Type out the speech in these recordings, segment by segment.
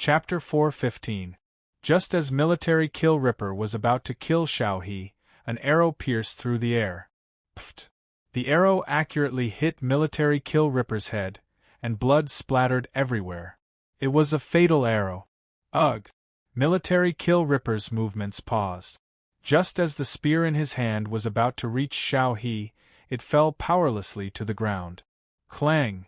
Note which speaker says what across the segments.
Speaker 1: Chapter 4:15. Just as military Kill Ripper was about to kill Xiao He, an arrow pierced through the air. Pft! The arrow accurately hit military Kill Ripper's head, and blood splattered everywhere. It was a fatal arrow. Ugh! Military Kill Ripper's movements paused. Just as the spear in his hand was about to reach Xiao He, it fell powerlessly to the ground. Clang!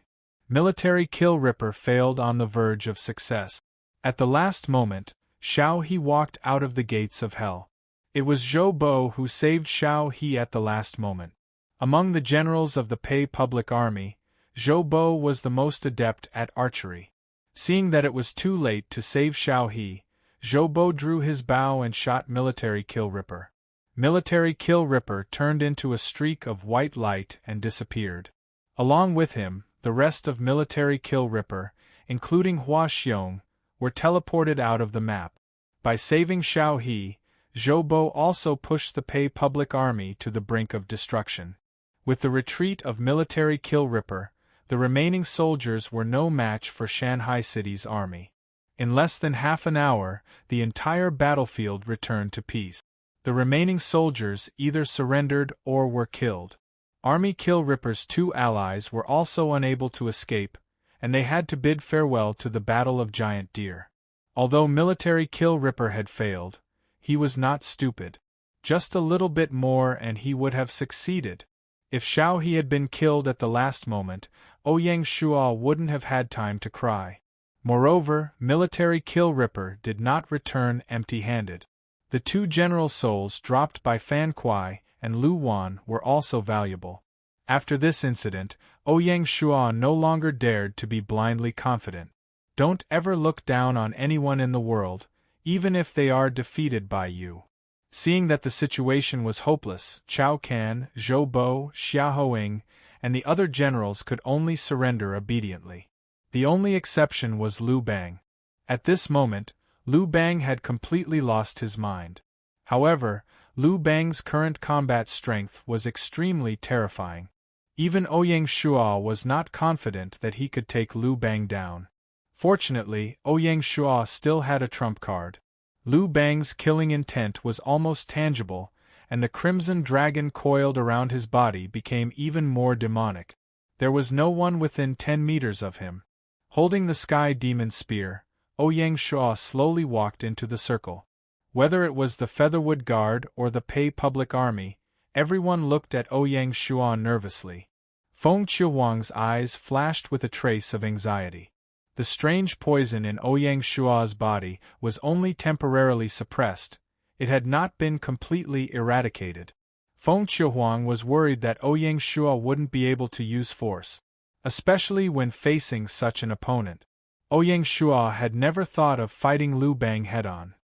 Speaker 1: Military Kill Ripper failed on the verge of success. At the last moment, Xiao He walked out of the gates of hell. It was Zhou Bo who saved Xiao He at the last moment. Among the generals of the Pei public army, Zhou Bo was the most adept at archery. Seeing that it was too late to save Xiao He, Zhou Bo drew his bow and shot Military Kill Ripper. Military Kill Ripper turned into a streak of white light and disappeared. Along with him, the rest of Military Kill Ripper, including Hua Xiong, were teleported out of the map. By saving Xiao He, Zhou Bo also pushed the Pei public army to the brink of destruction. With the retreat of Military Kill Ripper, the remaining soldiers were no match for Shanghai City's army. In less than half an hour, the entire battlefield returned to peace. The remaining soldiers either surrendered or were killed. Army Kill Ripper's two allies were also unable to escape, and they had to bid farewell to the Battle of Giant Deer. Although Military Kill Ripper had failed, he was not stupid. Just a little bit more and he would have succeeded. If Xiao He had been killed at the last moment, Ouyang Shuo wouldn't have had time to cry. Moreover, Military Kill Ripper did not return empty-handed. The two general souls dropped by Fan Kuai and Lu Wan were also valuable. After this incident, Ouyang Shuo no longer dared to be blindly confident. Don't ever look down on anyone in the world, even if they are defeated by you. Seeing that the situation was hopeless, Chao Can, Zhou Bo, Xia Hoing, and the other generals could only surrender obediently. The only exception was Liu Bang. At this moment, Liu Bang had completely lost his mind. However, Liu Bang's current combat strength was extremely terrifying. Even Ouyang Shuo was not confident that he could take Liu Bang down. Fortunately, Ouyang Shuo still had a trump card. Liu Bang's killing intent was almost tangible, and the crimson dragon coiled around his body became even more demonic. There was no one within 10 meters of him. Holding the sky demon spear, Ouyang Shuo slowly walked into the circle. Whether it was the Featherwood Guard or the Pei public army, everyone looked at Ouyang Shuo nervously. Feng Qiuhuang's eyes flashed with a trace of anxiety. The strange poison in Ouyang Shuo's body was only temporarily suppressed, it had not been completely eradicated. Feng Qiuhuang was worried that Ouyang Shuo wouldn't be able to use force, especially when facing such an opponent. Ouyang Shuo had never thought of fighting Liu Bang head-on.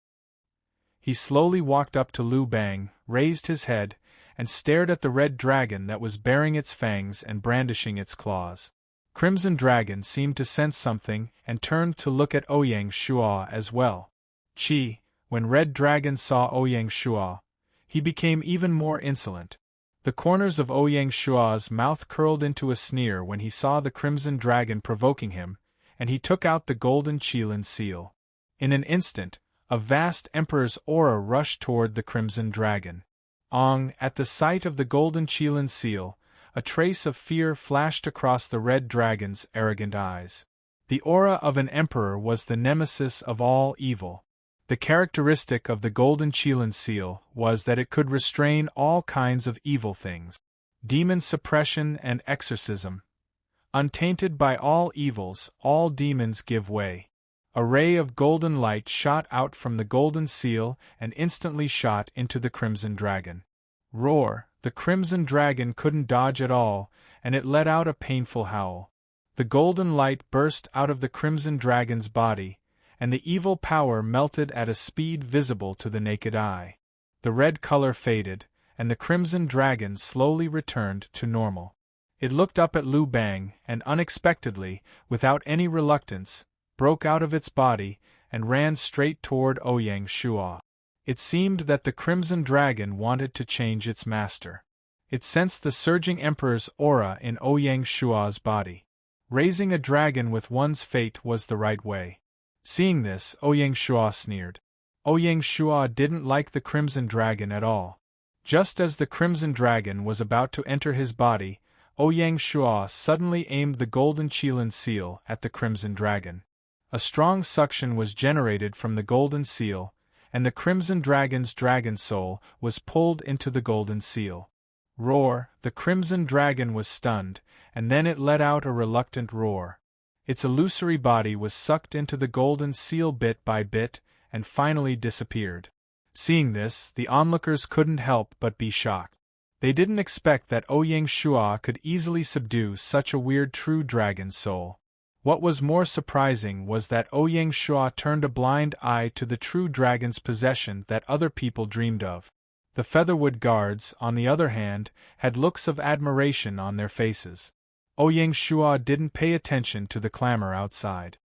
Speaker 1: He slowly walked up to Liu Bang, raised his head, and stared at the red dragon that was baring its fangs and brandishing its claws. Crimson Dragon seemed to sense something and turned to look at Ouyang Shuo as well. When Red Dragon saw Ouyang Shuo, he became even more insolent. The corners of Ouyang Shuo's mouth curled into a sneer when he saw the Crimson Dragon provoking him, and he took out the golden Qilin seal. In an instant, a vast Emperor's aura rushed toward the Crimson Dragon. At the sight of the golden Qilin seal, a trace of fear flashed across the Red Dragon's arrogant eyes. The aura of an emperor was the nemesis of all evil. The characteristic of the golden Qilin seal was that it could restrain all kinds of evil things. Demon suppression and exorcism. Untainted by all evils, all demons give way. A ray of golden light shot out from the golden seal and instantly shot into the Crimson Dragon. Roar! The Crimson Dragon couldn't dodge at all, and it let out a painful howl. The golden light burst out of the Crimson Dragon's body, and the evil power melted at a speed visible to the naked eye. The red color faded, and the Crimson Dragon slowly returned to normal. It looked up at Liu Bang and unexpectedly, without any reluctance, broke out of its body and ran straight toward Ouyang Shuo. It seemed that the Crimson Dragon wanted to change its master. It sensed the surging Emperor's aura in Ouyang Shuo's body. Raising a dragon with one's fate was the right way. Seeing this, Ouyang Shua sneered. Ouyang Shua didn't like the Crimson Dragon at all. Just as the Crimson Dragon was about to enter his body, Ouyang Shua suddenly aimed the golden Qilin seal at the Crimson Dragon. A strong suction was generated from the golden seal, and the Crimson Dragon's dragon soul was pulled into the golden seal. Roar! The Crimson Dragon was stunned, and then it let out a reluctant roar. Its illusory body was sucked into the golden seal bit by bit, and finally disappeared. Seeing this, the onlookers couldn't help but be shocked. They didn't expect that Ouyang Shua could easily subdue such a weird true dragon soul. What was more surprising was that Ouyang Shua turned a blind eye to the true dragon's possession that other people dreamed of. The Featherwood Guards, on the other hand, had looks of admiration on their faces. Ouyang Shua didn't pay attention to the clamor outside.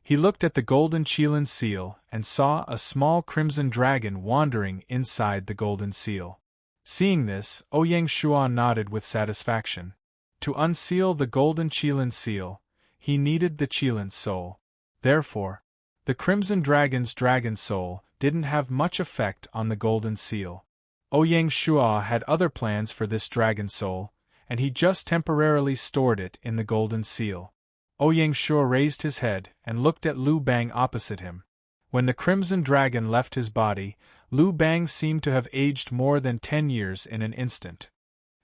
Speaker 1: He looked at the golden Qilin seal and saw a small crimson dragon wandering inside the golden seal. Seeing this, Ouyang Shua nodded with satisfaction. To unseal the golden Qilin seal, he needed the Qilin's soul. Therefore, the Crimson Dragon's dragon soul didn't have much effect on the golden seal. Ouyang Shua had other plans for this dragon soul, and he just temporarily stored it in the golden seal. Ouyang Shua raised his head and looked at Lu Bang opposite him. When the Crimson Dragon left his body, Lu Bang seemed to have aged more than 10 years in an instant.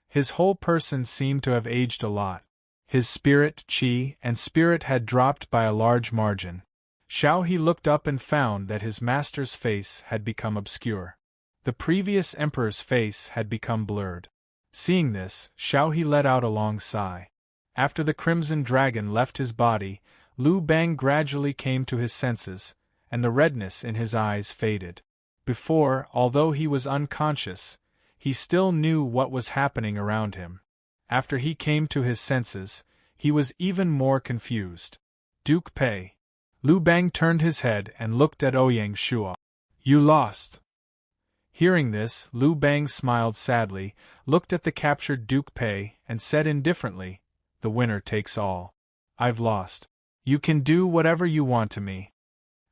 Speaker 1: His whole person seemed to have aged a lot. His spirit, qi, and spirit had dropped by a large margin. Xiao He looked up and found that his master's face had become obscure. The previous emperor's face had become blurred. Seeing this, Xiao He let out a long sigh. After the Crimson Dragon left his body, Lu Bang gradually came to his senses, and the redness in his eyes faded. Before, although he was unconscious, he still knew what was happening around him. After he came to his senses, he was even more confused. Duke Pei. Lu Bang turned his head and looked at Ouyang Shua. You lost. Hearing this, Lu Bang smiled sadly, looked at the captured Duke Pei, and said indifferently, The winner takes all. I've lost. You can do whatever you want to me.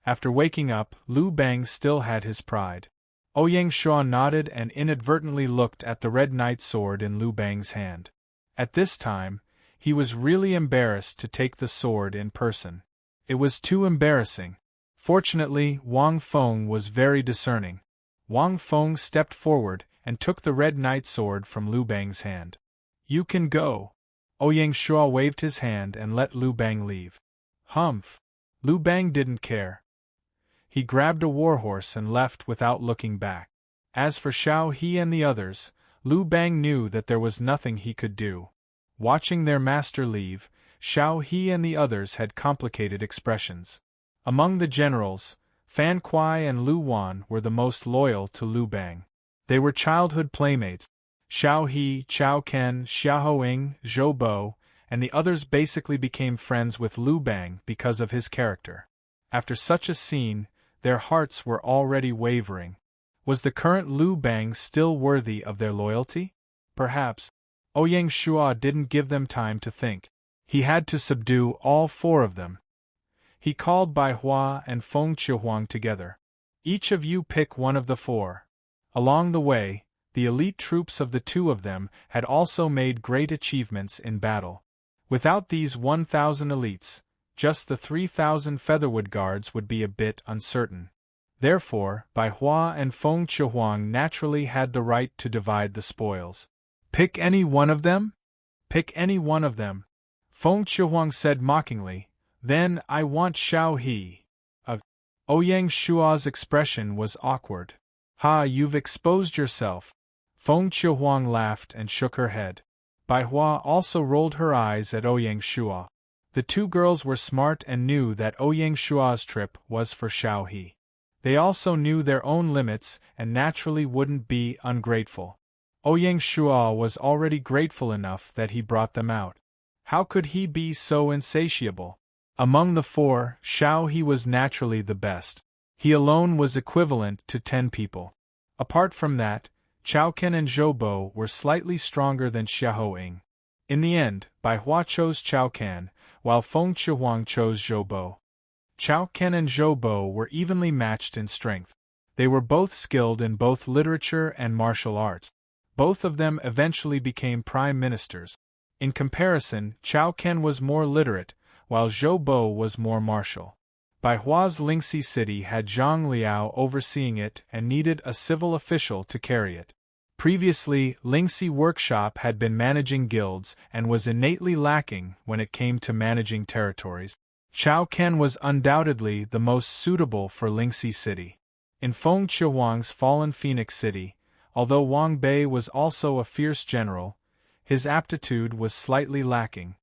Speaker 1: After waking up, Lu Bang still had his pride. Ouyang Shua nodded and inadvertently looked at the red knight sword in Lu Bang's hand. At this time, he was really embarrassed to take the sword in person. It was too embarrassing. Fortunately, Wang Feng was very discerning. Wang Feng stepped forward and took the red knight sword from Lu Bang's hand. You can go. Ouyang Shua waved his hand and let Lu Bang leave. Humph. Lu Bang didn't care. He grabbed a warhorse and left without looking back. As for Xiao He and the others, Lu Bang knew that there was nothing he could do. Watching their master leave, Xiao He and the others had complicated expressions. Among the generals, Fan Kuai and Lu Wan were the most loyal to Lu Bang. They were childhood playmates. Xiao He, Chao Ken, Xiahou Ying, Zhou Bo, and the others basically became friends with Lu Bang because of his character. After such a scene, their hearts were already wavering. Was the current Lu Bang still worthy of their loyalty? Perhaps. Ouyang Shua didn't give them time to think. He had to subdue all 4 of them. He called Bai Hua and Feng Qihuang together. Each of you pick one of the 4. Along the way, the elite troops of the 2 of them had also made great achievements in battle. Without these 1,000 elites, just the 3,000 Featherwood Guards would be a bit uncertain. Therefore, Bai Hua and Feng Qihuang naturally had the right to divide the spoils. Pick any one of them? Pick any one of them. Feng Qihuang said mockingly, Then I want Xiao He. Ouyang Shua's expression was awkward. Ha, you've exposed yourself. Feng Qihuang laughed and shook her head. Bai Hua also rolled her eyes at Ouyang Shua. The 2 girls were smart and knew that Ouyang Shua's trip was for Xiao He. They also knew their own limits and naturally wouldn't be ungrateful. Ouyang Shua was already grateful enough that he brought them out. How could he be so insatiable? Among the 4, Xiao He was naturally the best. He alone was equivalent to 10 people. Apart from that, Chao Ken and Zhou Bo were slightly stronger than Xiahou Ying. In the end, Bai Hua chose Chao Ken, while Feng Qihuang chose Zhou Bo. Chao Ken and Zhou Bo were evenly matched in strength. They were both skilled in both literature and martial arts. Both of them eventually became prime ministers. In comparison, Chao Ken was more literate, while Zhou Bo was more martial. Bai Hua's Lingxi city had Zhang Liao overseeing it and needed a civil official to carry it. Previously, Lingxi Workshop had been managing guilds and was innately lacking when it came to managing territories. Chao Ken was undoubtedly the most suitable for Lingxi city. In Feng Chihuang's fallen Phoenix city, although Wang Bei was also a fierce general, his aptitude was slightly lacking.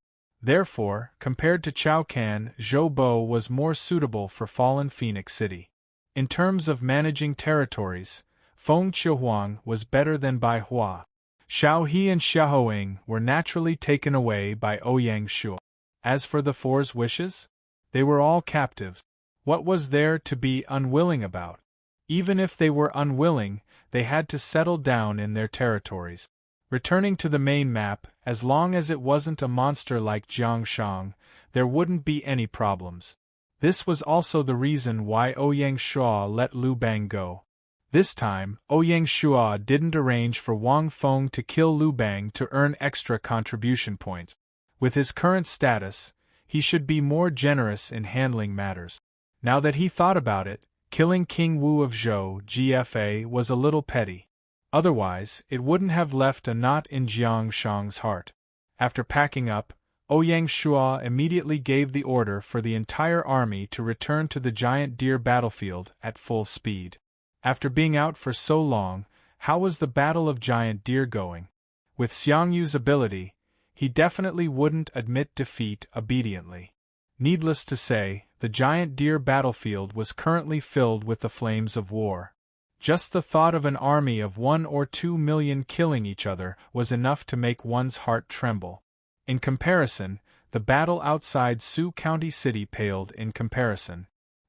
Speaker 1: Therefore, compared to Chao Ken, Zhou Bo was more suitable for fallen Phoenix city. In terms of managing territories, Feng Chihuang was better than Bai Hua. Xiao He and Xiahou Ying were naturally taken away by Ouyang Shuo. As for the Four's wishes, they were all captives. What was there to be unwilling about? Even if they were unwilling, they had to settle down in their territories. Returning to the main map, as long as it wasn't a monster like Jiangshang, there wouldn't be any problems. This was also the reason why Ouyang Shuo let Liu Bang go. This time, Ouyang Shuo didn't arrange for Wang Feng to kill Liu Bang to earn extra contribution points. With his current status, he should be more generous in handling matters. Now that he thought about it, killing King Wu of Zhou GFA was a little petty. Otherwise, it wouldn't have left a knot in Jiangshang's heart. After packing up, Ouyang Shuo immediately gave the order for the entire army to return to the Giant Deer battlefield at full speed. After being out for so long, how was the Battle of Giant Deer going? With Xiang Yu's ability, he definitely wouldn't admit defeat obediently. Needless to say, the Giant Deer battlefield was currently filled with the flames of war. Just the thought of an army of 1 or 2 million killing each other was enough to make one's heart tremble. In comparison, the battle outside Su County City paled in comparison.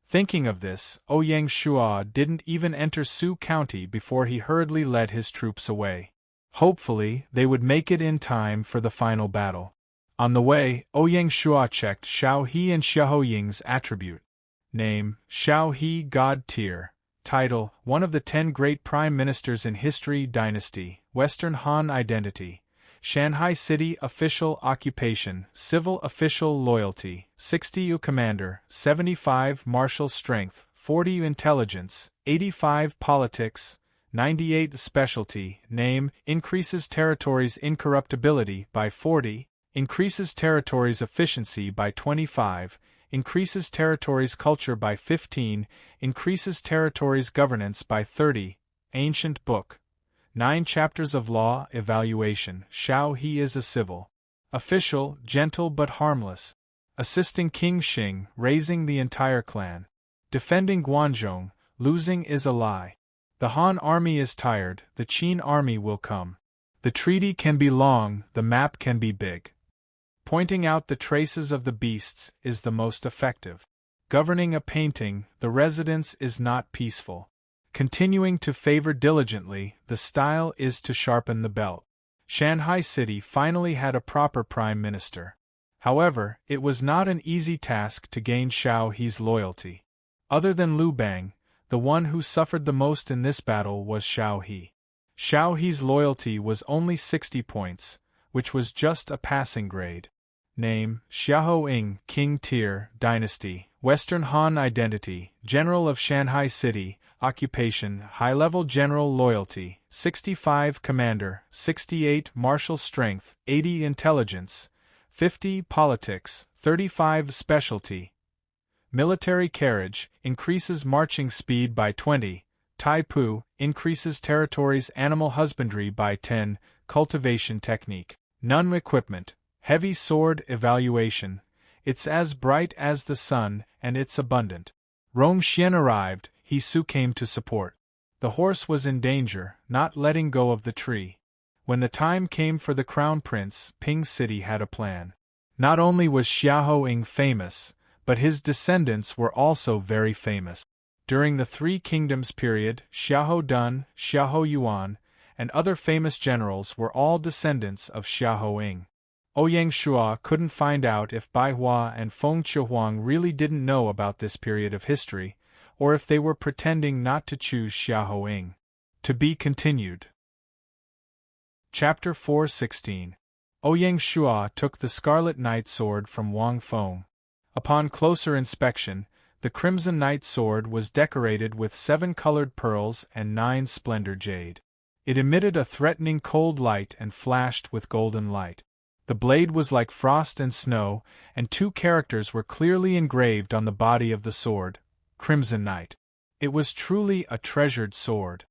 Speaker 1: Thinking of this, Ouyang Shuo didn't even enter Su County before he hurriedly led his troops away. Hopefully, they would make it in time for the final battle. On the way, Ouyang Shuo checked Xiao He and Xiahou Ying's attribute. Name: Xiao He, God Tier. Title: One of the 10 Great Prime Ministers in History Dynasty, Western Han Identity. Shanghai City Official Occupation, Civil Official Loyalty, 60 U Commander, 75 Martial Strength, 40 U Intelligence, 85 Politics, 98 Specialty. Name: Increases Territories Incorruptibility by 40, Increases Territories Efficiency by 25, Increases Territories Culture by 15, Increases Territories Governance by 30, Ancient Book. 9 Chapters of Law Evaluation. Xiao He is a civil official, gentle but harmless, assisting King Xing, raising the entire clan, defending Guanzhong, losing is a lie. The Han army is tired, the Qin army will come. The treaty can be long, the map can be big. Pointing out the traces of the beasts is the most effective. Governing a painting, the residence is not peaceful. Continuing to favor diligently, the style is to sharpen the belt. Shanghai City finally had a proper prime minister. However, it was not an easy task to gain Xiao He's loyalty. Other than Liu Bang, the one who suffered the most in this battle was Xiao He. Xiao He's loyalty was only 60 points, which was just a passing grade. Name: Xiahou Ying, King Tier, Dynasty, Western Han Identity, General of Shanghai City. Occupation: High-level General Loyalty, 65 Commander, 68 Martial Strength, 80 Intelligence, 50 Politics, 35 Specialty. Military Carriage, increases marching speed by 20, Taipu, increases territories Animal Husbandry by 10, Cultivation Technique. None Equipment, Heavy Sword Evaluation, it's as bright as the sun and it's abundant. Rong Xian arrived. He Su came to support. The horse was in danger, not letting go of the tree. When the time came for the crown prince, Ping City had a plan. Not only was Xiahou Ying famous, but his descendants were also very famous. During the Three Kingdoms period, Xiahou Dun, Xiahou Yuan, and other famous generals were all descendants of Xiahou Ying. Ouyang Shua couldn't find out if Bai Hua and Feng Chihuang really didn't know about this period of history, or if they were pretending not to choose Xiahou Ying. To be continued. Chapter 416. Ouyang Shua took the Scarlet Knight Sword from Wang Feng. Upon closer inspection, the Crimson Knight Sword was decorated with 7 colored pearls and 9 splendor jade. It emitted a threatening cold light and flashed with golden light. The blade was like frost and snow, and 2 characters were clearly engraved on the body of the sword: Crimson Knight. It was truly a treasured sword.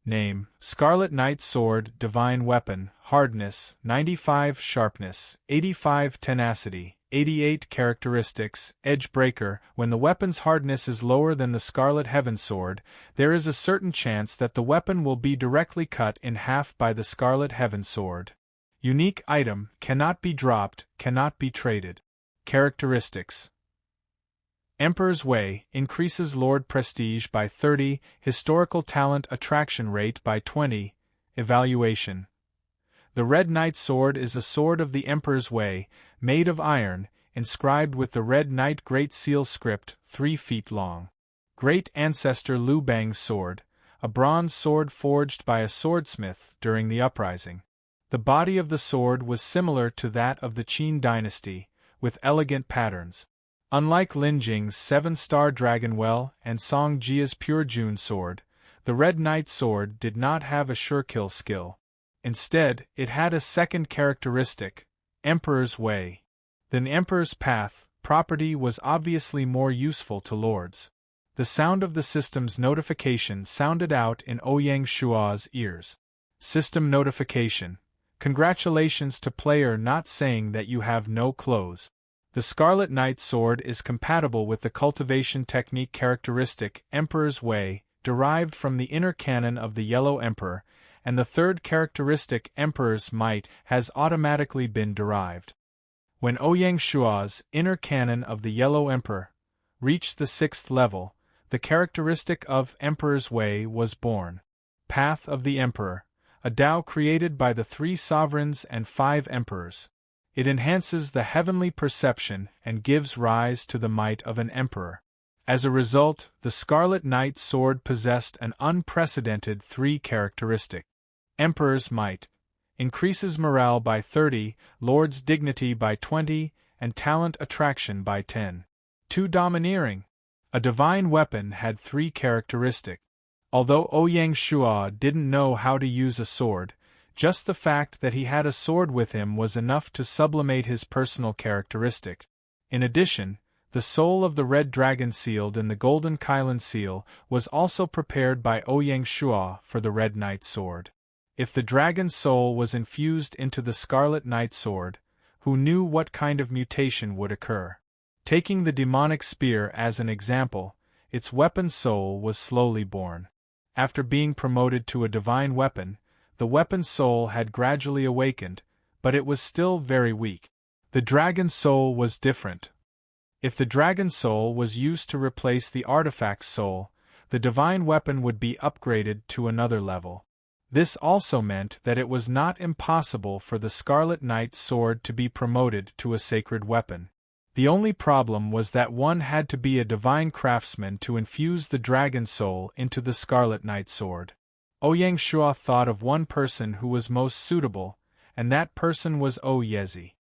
Speaker 1: Name: Scarlet Knight Sword, Divine Weapon, Hardness, 95 Sharpness, 85 Tenacity, 88 Characteristics, Edge Breaker. When the weapon's hardness is lower than the Scarlet Heaven Sword, there is a certain chance that the weapon will be directly cut in half by the Scarlet Heaven Sword. Unique item, cannot be dropped, cannot be traded. Characteristics: Emperor's Way, increases Lord Prestige by 30, Historical Talent Attraction Rate by 20, Evaluation. The Red Knight Sword is a sword of the Emperor's Way, made of iron, inscribed with the Red Knight Great Seal script, 3 feet long. Great Ancestor Liu Bang's Sword, a bronze sword forged by a swordsmith during the uprising. The body of the sword was similar to that of the Qin dynasty, with elegant patterns. Unlike Lin Jing's 7-star Dragon Well and Song Jia's Pure June sword, the Red Knight Sword did not have a surekill skill. Instead, it had a second characteristic: Emperor's Way. The Emperor's Path property was obviously more useful to lords. The sound of the system's notification sounded out in Ouyang Shua's ears. System notification: Congratulations to player not saying that you have no clothes. The Scarlet Knight Sword is compatible with the cultivation technique characteristic Emperor's Way, derived from the inner canon of the Yellow Emperor, and the third characteristic Emperor's Might has automatically been derived. When Ouyang Shua's inner canon of the Yellow Emperor reached the 6th level, the characteristic of Emperor's Way was born. Path of the Emperor, a Tao created by the 3 sovereigns and 5 emperors. It enhances the heavenly perception and gives rise to the might of an emperor. As a result, the Scarlet Knight Sword possessed an unprecedented 3 characteristic. Emperor's Might increases morale by 30, Lord's dignity by 20, and talent attraction by 10. 2 Domineering. A divine weapon had 3 characteristics. Although Ouyang Shua didn't know how to use a sword, just the fact that he had a sword with him was enough to sublimate his personal characteristics. In addition, the soul of the red dragon sealed in the golden Kylan seal was also prepared by Ouyang Shua for the Red Knight Sword. If the dragon's soul was infused into the Scarlet Knight Sword, who knew what kind of mutation would occur? Taking the demonic spear as an example, its weapon soul was slowly born. After being promoted to a divine weapon, the weapon's soul had gradually awakened, but it was still very weak. The dragon's soul was different. If the dragon's soul was used to replace the artifact's soul, the divine weapon would be upgraded to another level. This also meant that it was not impossible for the Scarlet Knight Sword to be promoted to a sacred weapon. The only problem was that one had to be a divine craftsman to infuse the dragon soul into the Scarlet Knight Sword. Ouyang Shua thought of one person who was most suitable, and that person was O Yezi.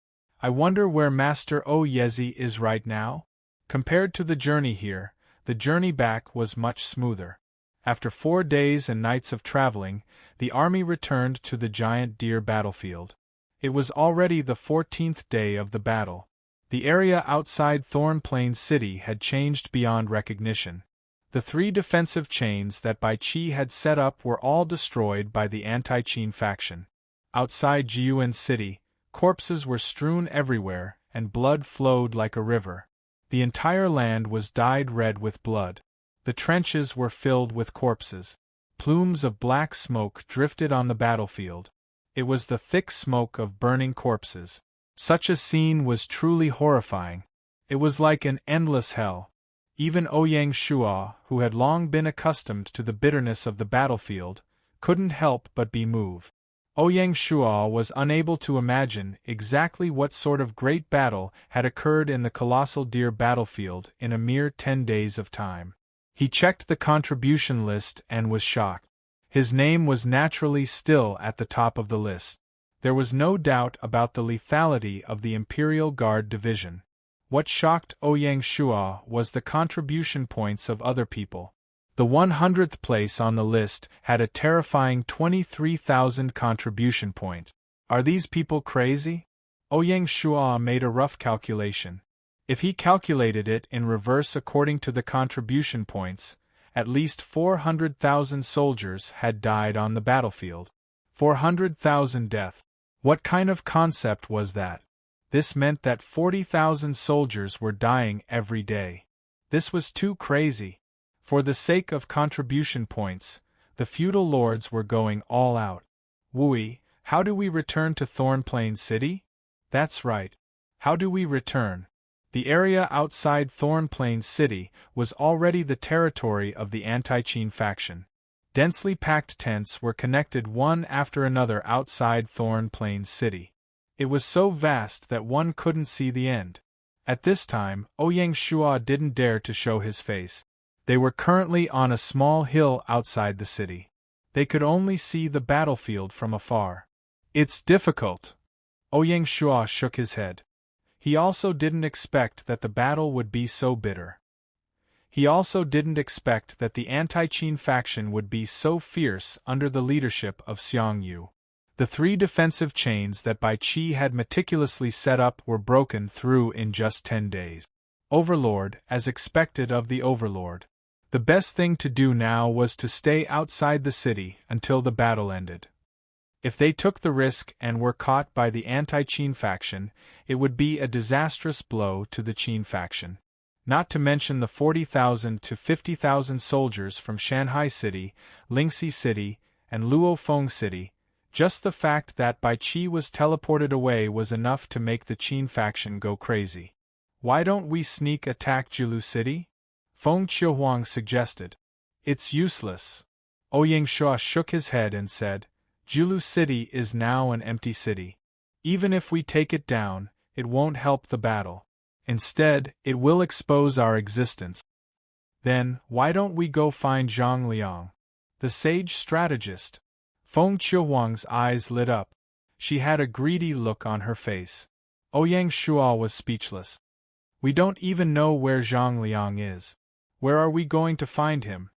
Speaker 1: I wonder where Master O Yezi is right now? Compared to the journey here, the journey back was much smoother. After 4 days and nights of traveling, the army returned to the giant deer battlefield. It was already the 14th day of the battle. The area outside Thorn Plains City had changed beyond recognition. The 3 defensive chains that Bai Qi had set up were all destroyed by the anti-Qin faction. Outside Jiuan City, corpses were strewn everywhere, and blood flowed like a river. The entire land was dyed red with blood. The trenches were filled with corpses. Plumes of black smoke drifted on the battlefield. It was the thick smoke of burning corpses. Such a scene was truly horrifying. It was like an endless hell. Even Ouyang Shua, who had long been accustomed to the bitterness of the battlefield, couldn't help but be moved. Ouyang Shuo was unable to imagine exactly what sort of great battle had occurred in the colossal deer battlefield in a mere 10 days of time. He checked the contribution list and was shocked. His name was naturally still at the top of the list. There was no doubt about the lethality of the Imperial Guard division. What shocked Ouyang Shuo was the contribution points of other people. The 100th place on the list had a terrifying 23,000 contribution points. Are these people crazy? Ouyang Shuo made a rough calculation. If he calculated it in reverse according to the contribution points, at least 400,000 soldiers had died on the battlefield. 400,000 deaths. What kind of concept was that? This meant that 40,000 soldiers were dying every day. This was too crazy. For the sake of contribution points, the feudal lords were going all out. Wui, how do we return to Thornplain City? That's right. How do we return? The area outside Thornplain City was already the territory of the anti-Qin faction. Densely packed tents were connected one after another outside Thornplain City. It was so vast that one couldn't see the end. At this time, Ouyang Shuo didn't dare to show his face. They were currently on a small hill outside the city. They could only see the battlefield from afar. It's difficult. Ouyang Shuo shook his head. He also didn't expect that the battle would be so bitter. He also didn't expect that the anti-Qin faction would be so fierce under the leadership of Xiang Yu. The 3 defensive chains that Bai Qi had meticulously set up were broken through in just 10 days. Overlord, as expected of the Overlord. The best thing to do now was to stay outside the city until the battle ended. If they took the risk and were caught by the anti-Qin faction, it would be a disastrous blow to the Qin faction. Not to mention the 40,000 to 50,000 soldiers from Shanghai City, Lingxi City, and Luofeng City. Just the fact that Bai Qi was teleported away was enough to make the Qin faction go crazy. Why don't we sneak attack Jilu City? Feng Qiuhuang suggested. It's useless. Ouyang Shuo shook his head and said, Jilu City is now an empty city. Even if we take it down, it won't help the battle. Instead, it will expose our existence. Then, why don't we go find Zhang Liang, the sage strategist? Feng Qiuhuang's eyes lit up. She had a greedy look on her face. Ouyang Shuo was speechless. We don't even know where Zhang Liang is. Where are we going to find him?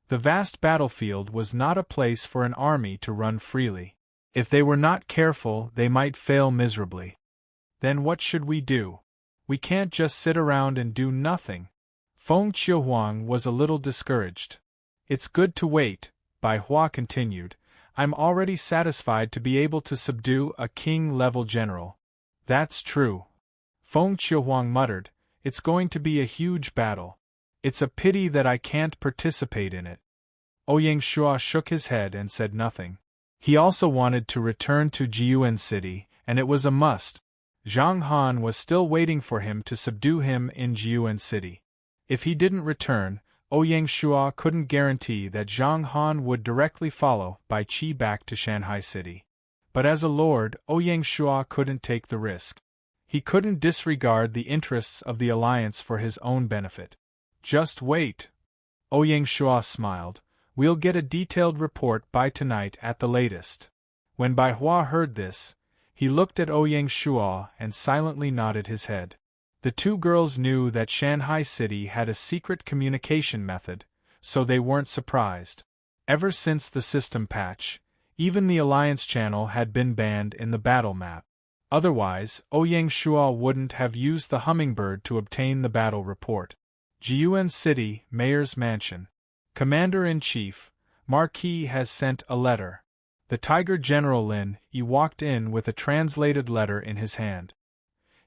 Speaker 1: The vast battlefield was not a place for an army to run freely. If they were not careful, they might fail miserably. Then what should we do? We can't just sit around and do nothing. Feng Qiuhuang was a little discouraged. It's good to wait, Bai Hua continued. I'm already satisfied to be able to subdue a king-level general. That's true. Feng Qiuhuang muttered. It's going to be a huge battle. It's a pity that I can't participate in it. Ouyang Shuo shook his head and said nothing. He also wanted to return to Jiuan City, and it was a must. Zhang Han was still waiting for him to subdue him in Jiuan City. If he didn't return, Ouyang Shuo couldn't guarantee that Zhang Han would directly follow Bai Qi back to Shanghai City. But as a lord, Ouyang Shuo couldn't take the risk. He couldn't disregard the interests of the alliance for his own benefit. Just wait. Ouyang Shuo smiled. We'll get a detailed report by tonight at the latest. When Bai Hua heard this, he looked at Ouyang Shuo and silently nodded his head. The 2 girls knew that Shanghai City had a secret communication method, so they weren't surprised. Ever since the system patch, even the Alliance channel had been banned in the battle map. Otherwise, Ouyang Shuo wouldn't have used the hummingbird to obtain the battle report. Jiuan City, Mayor's Mansion. Commander-in-Chief, Marquis has sent a letter. The Tiger General Lin Yi walked in with a translated letter in his hand.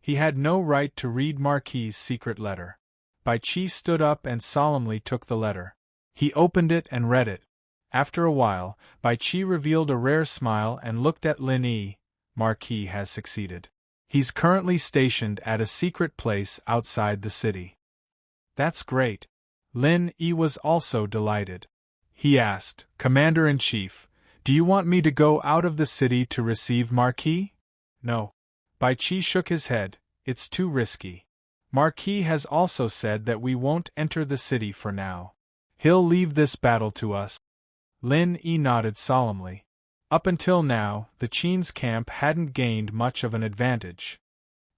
Speaker 1: He had no right to read Marquis's secret letter. Bai Qi stood up and solemnly took the letter. He opened it and read it. After a while, Bai Qi revealed a rare smile and looked at Lin Yi. Marquis has succeeded. He's currently stationed at a secret place outside the city. That's great. Lin Yi was also delighted. He asked, Commander-in-Chief, Do you want me to go out of the city to receive Marquis? No. Bai Qi shook his head, it's too risky. Marquis has also said that we won't enter the city for now. He'll leave this battle to us. Lin Yi nodded solemnly. Up until now, the Qin's camp hadn't gained much of an advantage.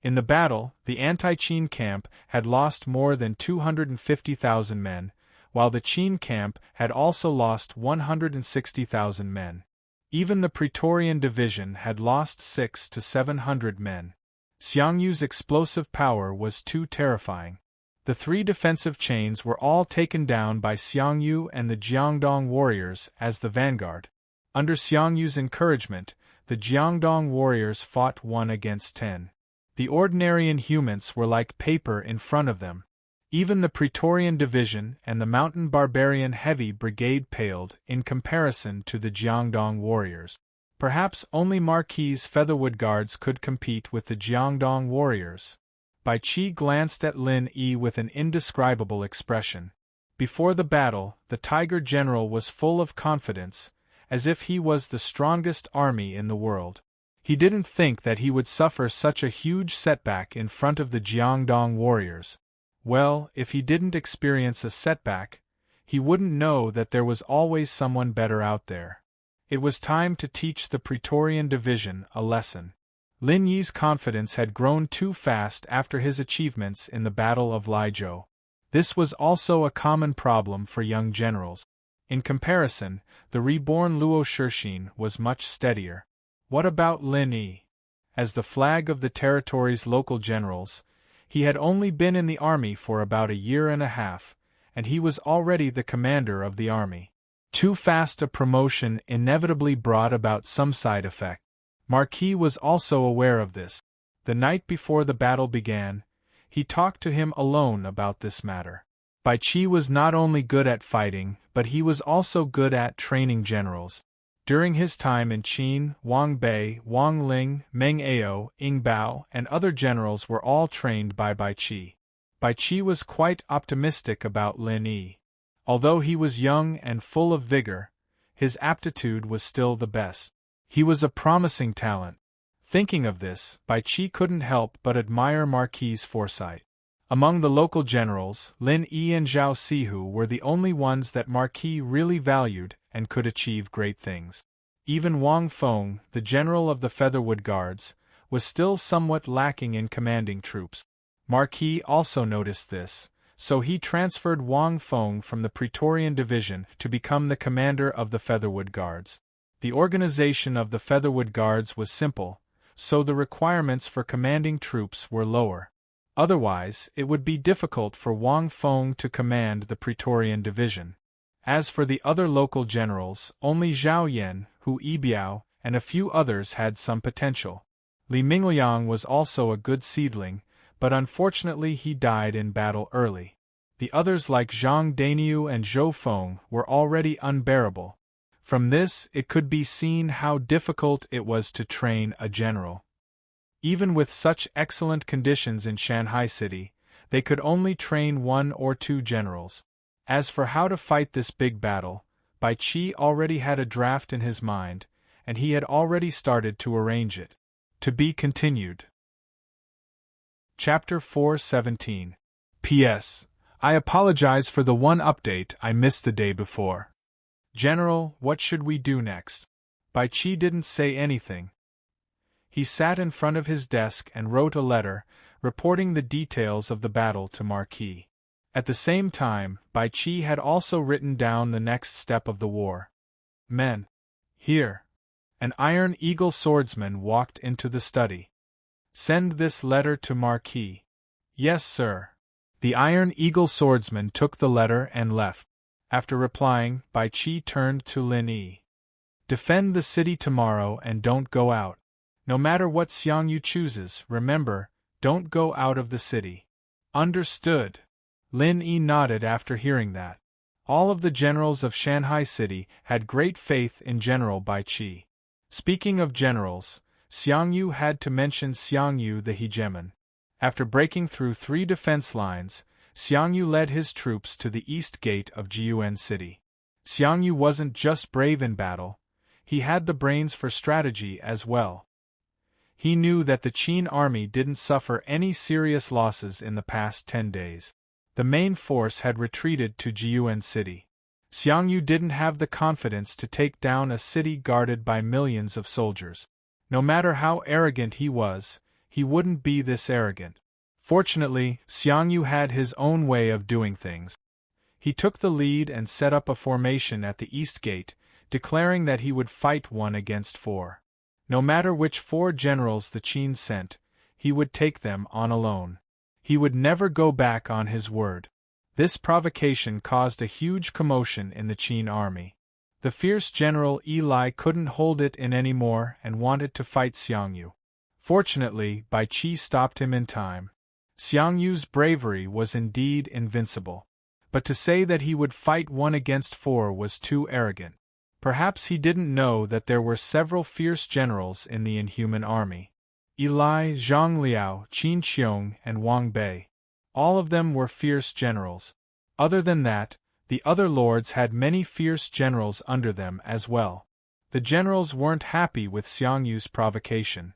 Speaker 1: In the battle, the anti-Qin camp had lost more than 250,000 men, while the Qin camp had also lost 160,000 men. Even the Praetorian division had lost 600 to 700 men. Xiangyu's explosive power was too terrifying. The three defensive chains were all taken down by Xiangyu and the Jiangdong warriors as the vanguard. Under Xiangyu's encouragement, the Jiangdong warriors fought 1 against 10. The ordinary inhumans were like paper in front of them. Even the Praetorian division and the mountain barbarian heavy brigade paled in comparison to the Jiangdong warriors. Perhaps only Marquis' Featherwood Guards could compete with the Jiangdong warriors. Bai Qi glanced at Lin Yi with an indescribable expression. Before the battle, the Tiger General was full of confidence, as if he was the strongest army in the world. He didn't think that he would suffer such a huge setback in front of the Jiangdong warriors. Well, if he didn't experience a setback, he wouldn't know that there was always someone better out there. It was time to teach the Praetorian division a lesson. Lin Yi's confidence had grown too fast after his achievements in the Battle of Lizhou. This was also a common problem for young generals. In comparison, the reborn Luo Shixin was much steadier. What about Lin Yi? As the flag of the territory's local generals, he had only been in the army for about a year and a half, and he was already the commander of the army. Too fast a promotion inevitably brought about some side effect. Marquis was also aware of this. The night before the battle began, he talked to him alone about this matter. Bai Qi was not only good at fighting, but he was also good at training generals. During his time in Qin, Wang Bei, Wang Ling, Meng Ao, Ying Bao, and other generals were all trained by Bai Qi. Bai Qi was quite optimistic about Lin Yi. Although he was young and full of vigor, his aptitude was still the best. He was a promising talent. Thinking of this, Bai Qi couldn't help but admire Marquis' foresight. Among the local generals, Lin Yi and Zhao Sihu were the only ones that Marquis really valued and could achieve great things. Even Wang Feng, the general of the Featherwood Guards, was still somewhat lacking in commanding troops. Marquis also noticed this, so he transferred Wang Feng from the Praetorian division to become the commander of the Featherwood Guards. The organization of the Featherwood Guards was simple, so the requirements for commanding troops were lower. Otherwise, it would be difficult for Wang Feng to command the Praetorian division. As for the other local generals, only Zhao Yan, Hu Yibiao, and a few others had some potential. Li Mingliang was also a good seedling, but unfortunately he died in battle early. The others like Zhang Daniu and Zhou Feng were already unbearable. From this, it could be seen how difficult it was to train a general. Even with such excellent conditions in Shanghai City, they could only train 1 or 2 generals. As for how to fight this big battle, Bai Qi already had a draft in his mind, and he had already started to arrange it. To be continued. Chapter 4:17. P.S. I apologize for the one update I missed the day before. General, what should we do next? Bai Qi didn't say anything. He sat in front of his desk and wrote a letter, reporting the details of the battle to Marquis. At the same time, Bai Qi had also written down the next step of the war. Men. Here. An Iron Eagle swordsman walked into the study. Send this letter to Marquis. Yes, sir. The Iron Eagle swordsman took the letter and left. After replying, Bai Qi turned to Lin Yi. Defend the city tomorrow and don't go out. No matter what Xiangyu chooses, remember, don't go out of the city. Understood. Lin Yi nodded after hearing that. All of the generals of Shanghai City had great faith in General Bai Qi. Speaking of generals, Xiangyu had to mention Xiangyu the hegemon. After breaking through 3 defense lines, Xiangyu led his troops to the east gate of Jiuan City. Xiangyu wasn't just brave in battle, he had the brains for strategy as well. He knew that the Qin army didn't suffer any serious losses in the past 10 days. The main force had retreated to Jiuan City. Xiangyu didn't have the confidence to take down a city guarded by millions of soldiers. No matter how arrogant he was, he wouldn't be this arrogant. Fortunately, Xiangyu had his own way of doing things. He took the lead and set up a formation at the east gate, declaring that he would fight 1 against 4. No matter which 4 generals the Qin sent, he would take them on alone. He would never go back on his word. This provocation caused a huge commotion in the Qin army. The fierce general Eli couldn't hold it in anymore and wanted to fight Xiangyu. Fortunately, Bai Qi stopped him in time. Xiangyu's bravery was indeed invincible. But to say that he would fight 1 against 4 was too arrogant. Perhaps he didn't know that there were several fierce generals in the Inhuman army. Eli, Zhang Liao, Qin Qiong, and Wang Bei. All of them were fierce generals. Other than that, the other lords had many fierce generals under them as well. The generals weren't happy with Xiangyu's provocation.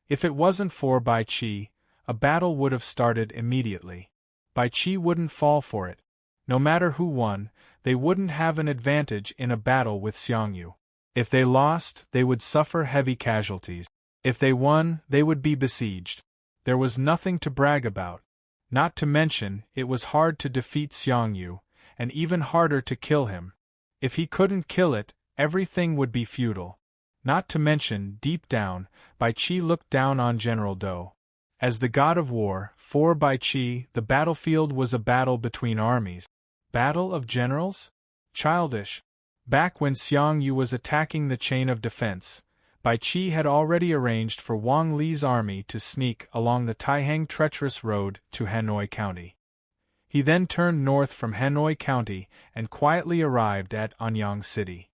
Speaker 1: If it wasn't for Bai Qi, a battle would have started immediately. Bai Qi wouldn't fall for it. No matter who won, they wouldn't have an advantage in a battle with Xiangyu. If they lost, they would suffer heavy casualties. If they won, they would be besieged. There was nothing to brag about. Not to mention, it was hard to defeat Xiangyu, and even harder to kill him. If he couldn't kill it, everything would be futile. Not to mention, deep down, Bai Qi looked down on General Dou. As the god of war, for Bai Qi, the battlefield was a battle between armies. Battle of generals? Childish. Back when Xiangyu was attacking the chain of defense, Bai Qi had already arranged for Wang Li's army to sneak along the Taihang treacherous road to Hanoi County. He then turned north from Hanoi County and quietly arrived at Anyang City.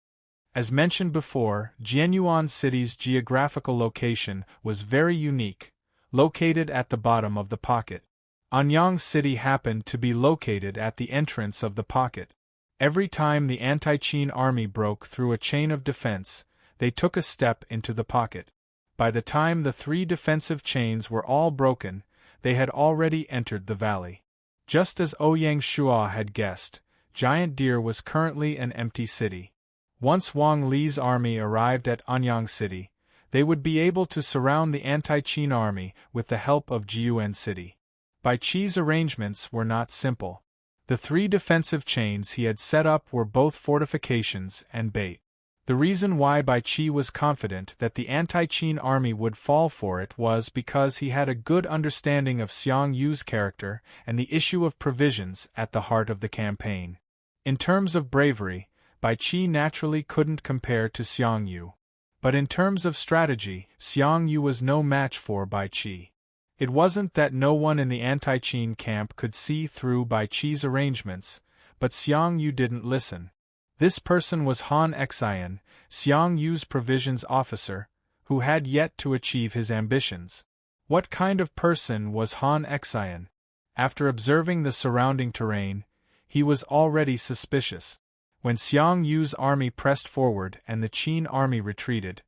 Speaker 1: As mentioned before, Jianyuan City's geographical location was very unique, located at the bottom of the pocket. Anyang City happened to be located at the entrance of the pocket. Every time the anti-Qin army broke through a chain of defense, they took a step into the pocket. By the time the 3 defensive chains were all broken, they had already entered the valley. Just as Ouyang Shua had guessed, Giant Deer was currently an empty city. Once Wang Li's army arrived at Anyang City, they would be able to surround the anti-Qin army with the help of Jiuan City. Bai Qi's arrangements were not simple. The 3 defensive chains he had set up were both fortifications and bait. The reason why Bai Qi was confident that the anti-Qin army would fall for it was because he had a good understanding of Xiangyu's character and the issue of provisions at the heart of the campaign. In terms of bravery, Bai Qi naturally couldn't compare to Xiangyu. But in terms of strategy, Xiangyu was no match for Bai Qi. It wasn't that no one in the anti-Qin camp could see through Bai Qi's arrangements, but Xiangyu didn't listen. This person was Han Xian, Xiangyu's provisions officer, who had yet to achieve his ambitions. What kind of person was Han Xian? After observing the surrounding terrain, he was already suspicious. When Xiangyu's army pressed forward and the Qin army retreated,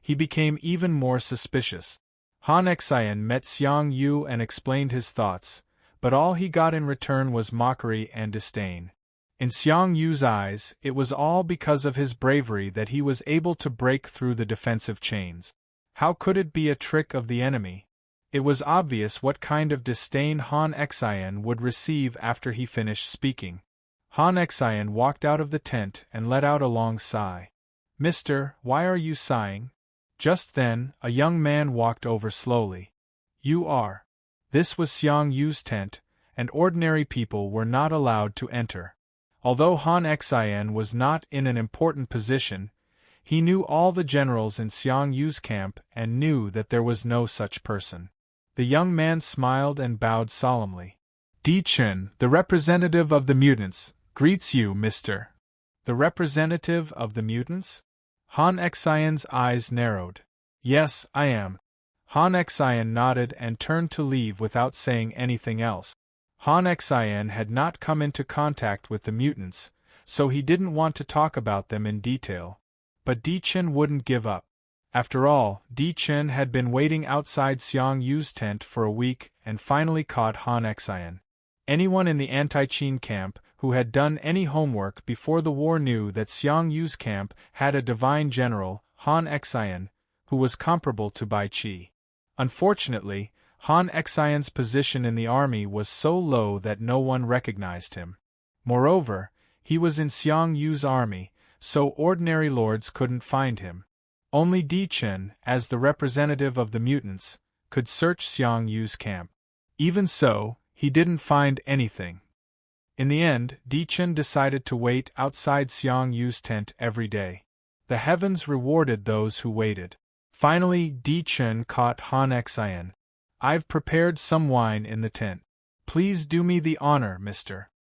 Speaker 1: he became even more suspicious. Han Xian met Xiangyu and explained his thoughts, but all he got in return was mockery and disdain. In Xiangyu's eyes, it was all because of his bravery that he was able to break through the defensive chains. How could it be a trick of the enemy? It was obvious what kind of disdain Han Xian would receive after he finished speaking. Han Xian walked out of the tent and let out a long sigh. "Mister, why are you sighing?" Just then, a young man walked over slowly. "You are." This was Xiangyu's tent, and ordinary people were not allowed to enter. Although Han Xian was not in an important position, he knew all the generals in Xiangyu's camp and knew that there was no such person. The young man smiled and bowed solemnly. "Di Chun, the representative of the mutants, greets you, mister." "The representative of the mutants?" Han Xian's eyes narrowed. "Yes, I am." Han Xian nodded and turned to leave without saying anything else. Han Xian had not come into contact with the mutants, so he didn't want to talk about them in detail. But Di Chen wouldn't give up. After all, Di Chen had been waiting outside Xiang Yu's tent for a week and finally caught Han Xian. Anyone in the anti-Qin camp who had done any homework before the war knew that Xiang Yu's camp had a divine general, Han Xian, who was comparable to Bai Qi. Unfortunately, Han Xian's position in the army was so low that no one recognized him. Moreover, he was in Xiang Yu's army, so ordinary lords couldn't find him. Only Di Chen, as the representative of the mutants, could search Xiang Yu's camp. Even so, he didn't find anything. In the end, Di Chen decided to wait outside Xiang Yu's tent every day. The heavens rewarded those who waited. Finally, Di Chen caught Han Xian. "I've prepared some wine in the tent. Please do me the honor, mister."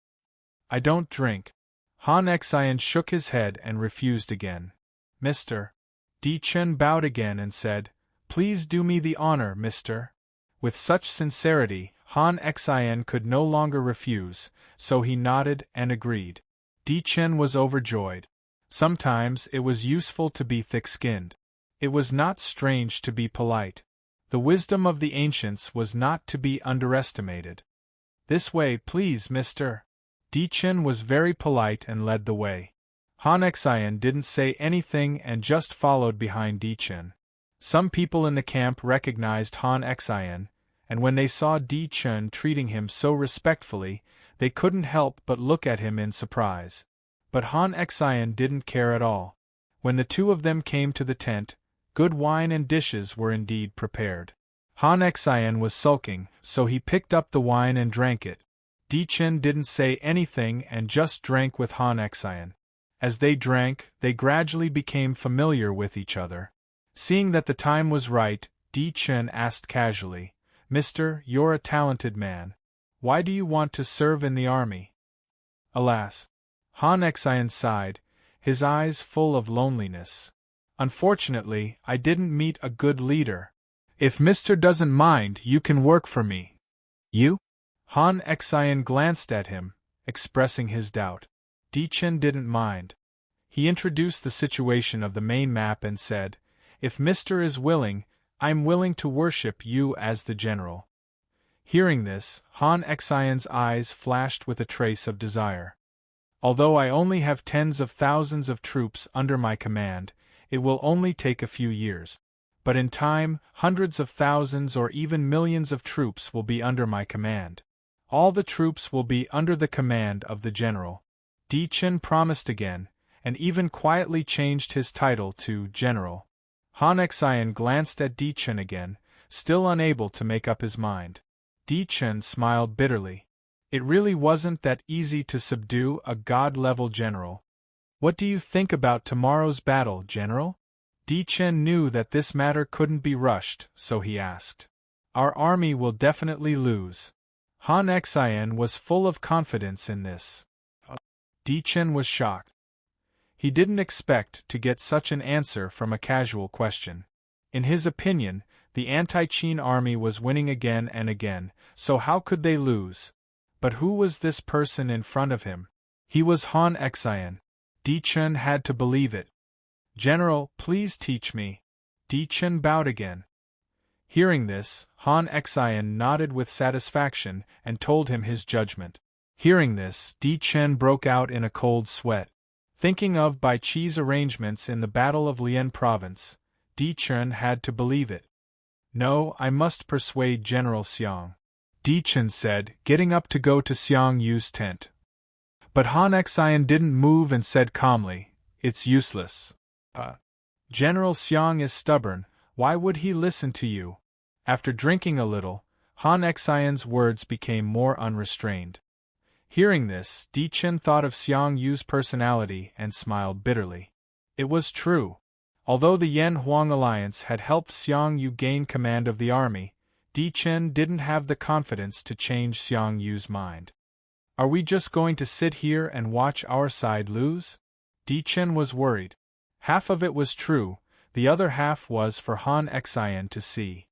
Speaker 1: "I don't drink." Han Xian shook his head and refused again. "Mister." Di Chen bowed again and said, "Please do me the honor, mister." With such sincerity, Han Xian could no longer refuse, so he nodded and agreed. Di Chen was overjoyed. Sometimes it was useful to be thick-skinned. It was not strange to be polite. The wisdom of the ancients was not to be underestimated. "This way, please, mister." Di Chen was very polite and led the way. Han Xian didn't say anything and just followed behind Di Chen. Some people in the camp recognized Han Xian, and when they saw Di Chen treating him so respectfully, they couldn't help but look at him in surprise. But Han Xian didn't care at all. When the two of them came to the tent, good wine and dishes were indeed prepared. Han Xian was sulking, so he picked up the wine and drank it. Di Chen didn't say anything and just drank with Han Xian. As they drank, they gradually became familiar with each other. Seeing that the time was right, Di Chen asked casually, "Mister, you're a talented man. Why do you want to serve in the army?" "Alas." Han Xian sighed, his eyes full of loneliness. "Unfortunately, I didn't meet a good leader. If Mister doesn't mind, you can work for me." "You?" Han Xian glanced at him, expressing his doubt. Di Chen didn't mind. He introduced the situation of the main map and said, "If Mister is willing, I'm willing to worship you as the general." Hearing this, Han Xian's eyes flashed with a trace of desire. "Although I only have tens of thousands of troops under my command, it will only take a few years. But in time, hundreds of thousands or even millions of troops will be under my command. All the troops will be under the command of the general." Di Chen promised again, and even quietly changed his title to General. Han Xian glanced at Di Chen again, still unable to make up his mind. Di Chen smiled bitterly. It really wasn't that easy to subdue a god-level general. "What do you think about tomorrow's battle, General?" Di Chen knew that this matter couldn't be rushed, so he asked. "Our army will definitely lose." Han Xian was full of confidence in this. Di Chen was shocked. He didn't expect to get such an answer from a casual question. In his opinion, the anti-Qin army was winning again and again, so how could they lose? But who was this person in front of him? He was Han Xian. Di Chen had to believe it. "General, please teach me." Di Chen bowed again. Hearing this, Han Xian nodded with satisfaction and told him his judgment. Hearing this, Di Chen broke out in a cold sweat. Thinking of Bai Qi's arrangements in the Battle of Lian Province, Di Chen had to believe it. "No, I must persuade General Xiang," Di Chen said, getting up to go to Xiang Yu's tent. But Han Xian didn't move and said calmly, "It's useless. General Xiang is stubborn, why would he listen to you?" After drinking a little, Han Xian's words became more unrestrained. Hearing this, Di Chen thought of Xiang Yu's personality and smiled bitterly. It was true. Although the Yan-Huang alliance had helped Xiang Yu gain command of the army, Di Chen didn't have the confidence to change Xiang Yu's mind. "Are we just going to sit here and watch our side lose?" Di Chen was worried. Half of it was true, the other half was for Han Xian to see.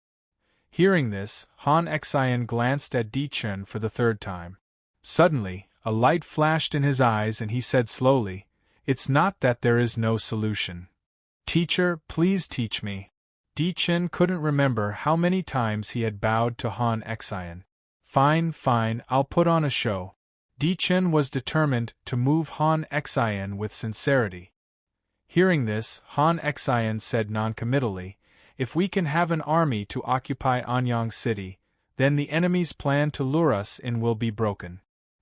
Speaker 1: Hearing this, Han Xian glanced at Di Chen for the third time. Suddenly, a light flashed in his eyes and he said slowly, "It's not that there is no solution. Teacher, please teach me. Di Chen couldn't remember how many times he had bowed to Han Xian. Fine, fine, I'll put on a show. Di Chen was determined to move Han Xian with sincerity. Hearing this, Han Xian said noncommittally, "If we can have an army to occupy Anyang City, then the enemy's plan to lure us in will be broken."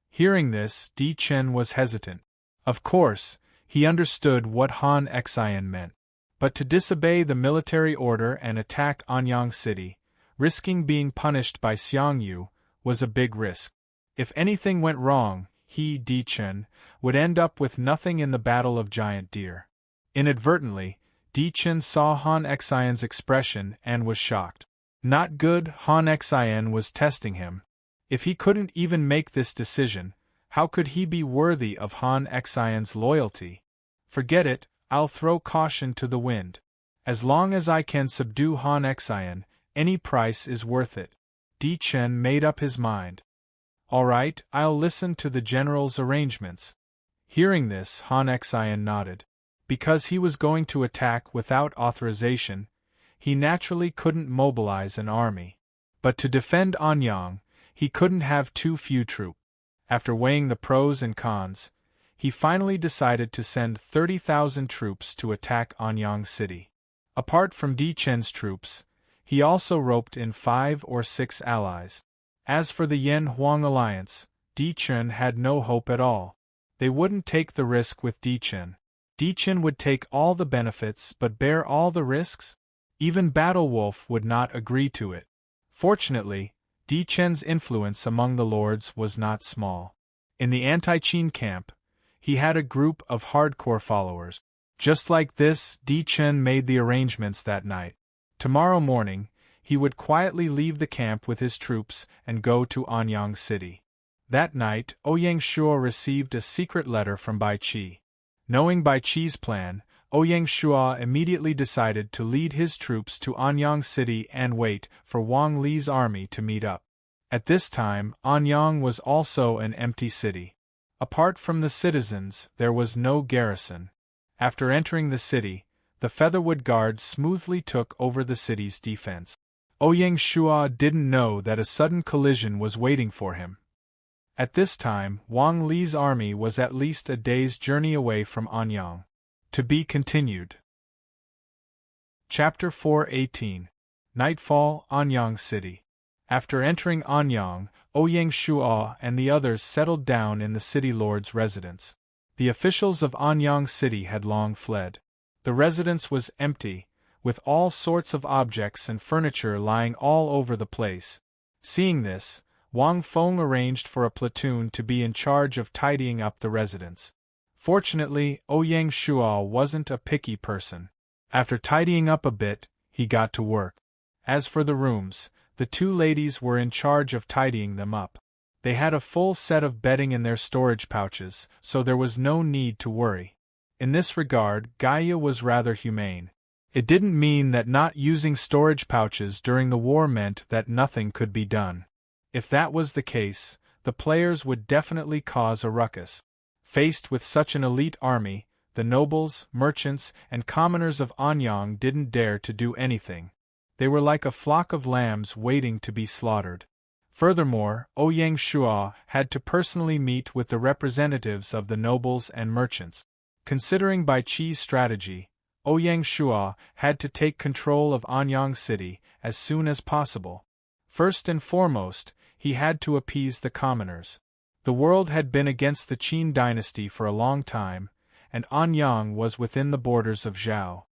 Speaker 1: Hearing this, Di Chen was hesitant. Of course, he understood what Han Xian meant. But to disobey the military order and attack Anyang City, risking being punished by Xiang Yu, was a big risk. If anything went wrong, he, Di Chen, would end up with nothing in the Battle of Giant Deer. Inadvertently, Di Chen saw Han Xian's expression and was shocked. Not good, Han Xian was testing him. If he couldn't even make this decision, how could he be worthy of Han Xian's loyalty? Forget it, I'll throw caution to the wind. As long as I can subdue Han Xian, any price is worth it. Di Chen made up his mind. All right, I'll listen to the general's arrangements. Hearing this, Han Xian nodded. Because he was going to attack without authorization, he naturally couldn't mobilize an army. But to defend Anyang, he couldn't have too few troops. After weighing the pros and cons, he finally decided to send 30,000 troops to attack Anyang City. Apart from Di Chen's troops, he also roped in 5 or 6 allies. As for the Yan-Huang alliance, Di Chen had no hope at all. They wouldn't take the risk with Di Chen. Di Chen would take all the benefits but bear all the risks? Even Battle Wolf would not agree to it. Fortunately, Di Chen's influence among the lords was not small. In the anti-Qin camp, he had a group of hardcore followers. Just like this, Di Chen made the arrangements that night. Tomorrow morning, he would quietly leave the camp with his troops and go to Anyang City. That night, Ouyang Shuo received a secret letter from Bai Qi. Knowing Bai Qi's plan, Ouyang Shuo immediately decided to lead his troops to Anyang City and wait for Wang Li's army to meet up. At this time, Anyang was also an empty city. Apart from the citizens, there was no garrison. After entering the city, the Featherwood Guard smoothly took over the city's defense. Ouyang Shuo didn't know that a sudden collision was waiting for him. At this time, Wang Li's army was at least a day's journey away from Anyang. To be continued. Chapter 4:18. Nightfall, Anyang City. After entering Anyang, Ouyang Shuo and the others settled down in the city lord's residence. The officials of Anyang City had long fled. The residence was empty, with all sorts of objects and furniture lying all over the place. Seeing this, Wang Feng arranged for a platoon to be in charge of tidying up the residence. Fortunately, Ouyang Shuo wasn't a picky person. After tidying up a bit, he got to work. As for the rooms, the two ladies were in charge of tidying them up. They had a full set of bedding in their storage pouches, so there was no need to worry. In this regard, Gaia was rather humane. It didn't mean that not using storage pouches during the war meant that nothing could be done. If that was the case, the players would definitely cause a ruckus. Faced with such an elite army, the nobles, merchants, and commoners of Anyang didn't dare to do anything. They were like a flock of lambs waiting to be slaughtered. Furthermore, Ouyang Shuo had to personally meet with the representatives of the nobles and merchants. Considering Bai Qi's strategy, Ouyang Shuo had to take control of Anyang City as soon as possible. First and foremost, he had to appease the commoners. The world had been against the Qin dynasty for a long time, and Anyang was within the borders of Zhao.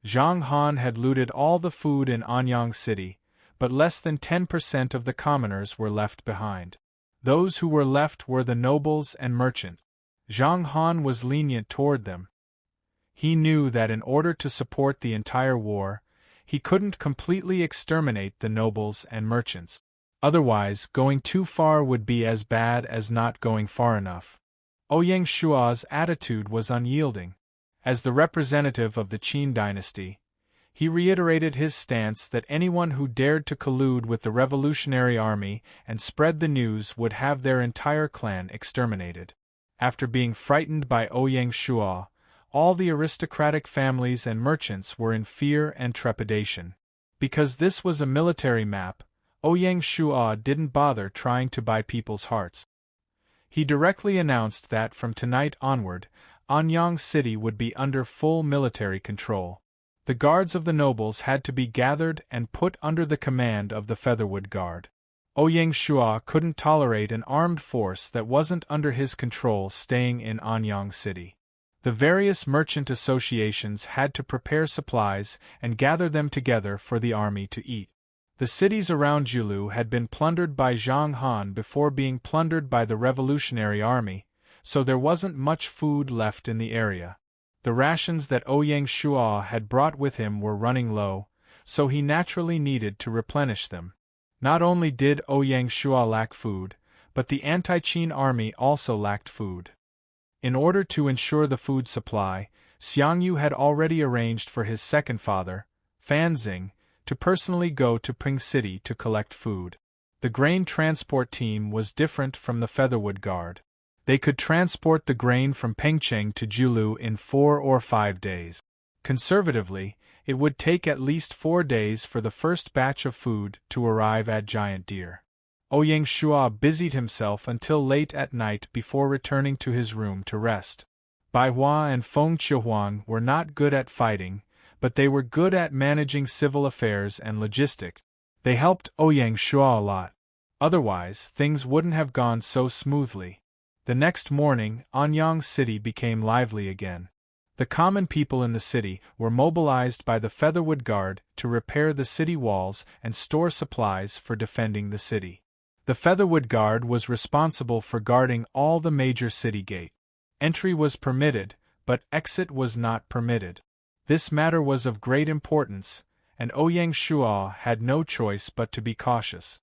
Speaker 1: Zhang Han had looted all the food in Anyang City, but less than 10% of the commoners were left behind. Those who were left were the nobles and merchants. Zhang Han was lenient toward them. He knew that in order to support the entire war, he couldn't completely exterminate the nobles and merchants. Otherwise, going too far would be as bad as not going far enough. Ouyang Shuo's attitude was unyielding. As the representative of the Qin dynasty, he reiterated his stance that anyone who dared to collude with the revolutionary army and spread the news would have their entire clan exterminated. After being frightened by Ouyang Shuo, all the aristocratic families and merchants were in fear and trepidation. Because this was a military map, Ouyang Shuo didn't bother trying to buy people's hearts. He directly announced that from tonight onward, Anyang City would be under full military control. The guards of the nobles had to be gathered and put under the command of the Featherwood Guard. Ouyang Shuo couldn't tolerate an armed force that wasn't under his control staying in Anyang City. The various merchant associations had to prepare supplies and gather them together for the army to eat. The cities around Julu had been plundered by Zhang Han before being plundered by the Revolutionary Army, so there wasn't much food left in the area. The rations that Ouyang Shuo had brought with him were running low, so he naturally needed to replenish them. Not only did Ouyang Shuo lack food, but the anti-Qin army also lacked food. In order to ensure the food supply, Xiangyu had already arranged for his second father, Fanxing, to personally go to Ping City to collect food. The grain transport team was different from the Featherwood Guard. They could transport the grain from Pengcheng to Julu in 4 or 5 days. Conservatively, it would take at least 4 days for the first batch of food to arrive at Giant Deer. Ouyang Shuo busied himself until late at night before returning to his room to rest. Bai Hua and Feng Qiuhuang were not good at fighting, but they were good at managing civil affairs and logistics. They helped Ouyang Shuo a lot. Otherwise, things wouldn't have gone so smoothly. The next morning, Anyang City became lively again. The common people in the city were mobilized by the Featherwood Guard to repair the city walls and store supplies for defending the city. The Featherwood Guard was responsible for guarding all the major city gates. Entry was permitted, but exit was not permitted. This matter was of great importance, and Ouyang Shuo had no choice but to be cautious.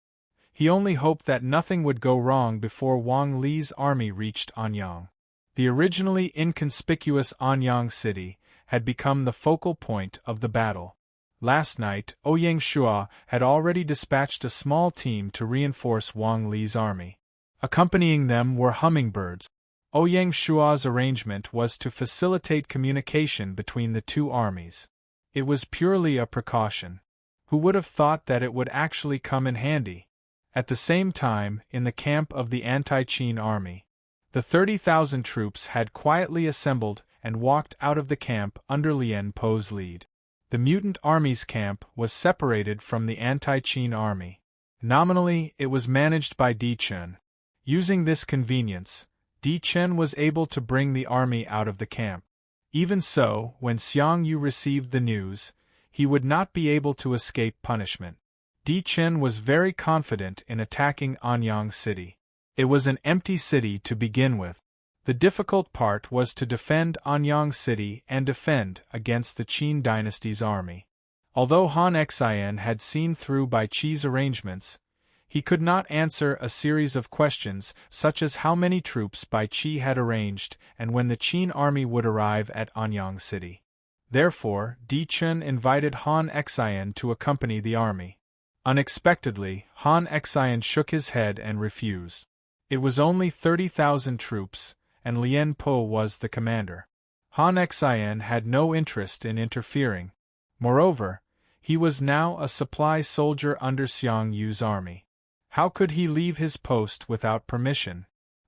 Speaker 1: He only hoped that nothing would go wrong before Wang Li's army reached Anyang. The originally inconspicuous Anyang City had become the focal point of the battle. Last night, Ouyang Shuo had already dispatched a small team to reinforce Wang Li's army. Accompanying them were hummingbirds. Ouyang Shuo's arrangement was to facilitate communication between the two armies. It was purely a precaution. Who would have thought that it would actually come in handy? At the same time, in the camp of the anti-Qin army, the 30,000 troops had quietly assembled and walked out of the camp under Lien Po's lead. The mutant army's camp was separated from the anti-Qin army. Nominally, it was managed by Di Chen. Using this convenience, Di Chen was able to bring the army out of the camp. Even so, when Xiangyu received the news, he would not be able to escape punishment. Di Chen was very confident in attacking Anyang City. It was an empty city to begin with. The difficult part was to defend Anyang City and defend against the Qin dynasty's army. Although Han Xian had seen through Bai Qi's arrangements, he could not answer a series of questions such as how many troops Bai Qi had arranged and when the Qin army would arrive at Anyang City. Therefore, Di Chen invited Han Xian to accompany the army. Unexpectedly, Han Xian shook his head and refused. It was only 30,000 troops, and Lien Po was the commander. Han Xian had no interest in interfering. Moreover, he was now a supply soldier under Xiangyu's army. How could he leave his post without permission?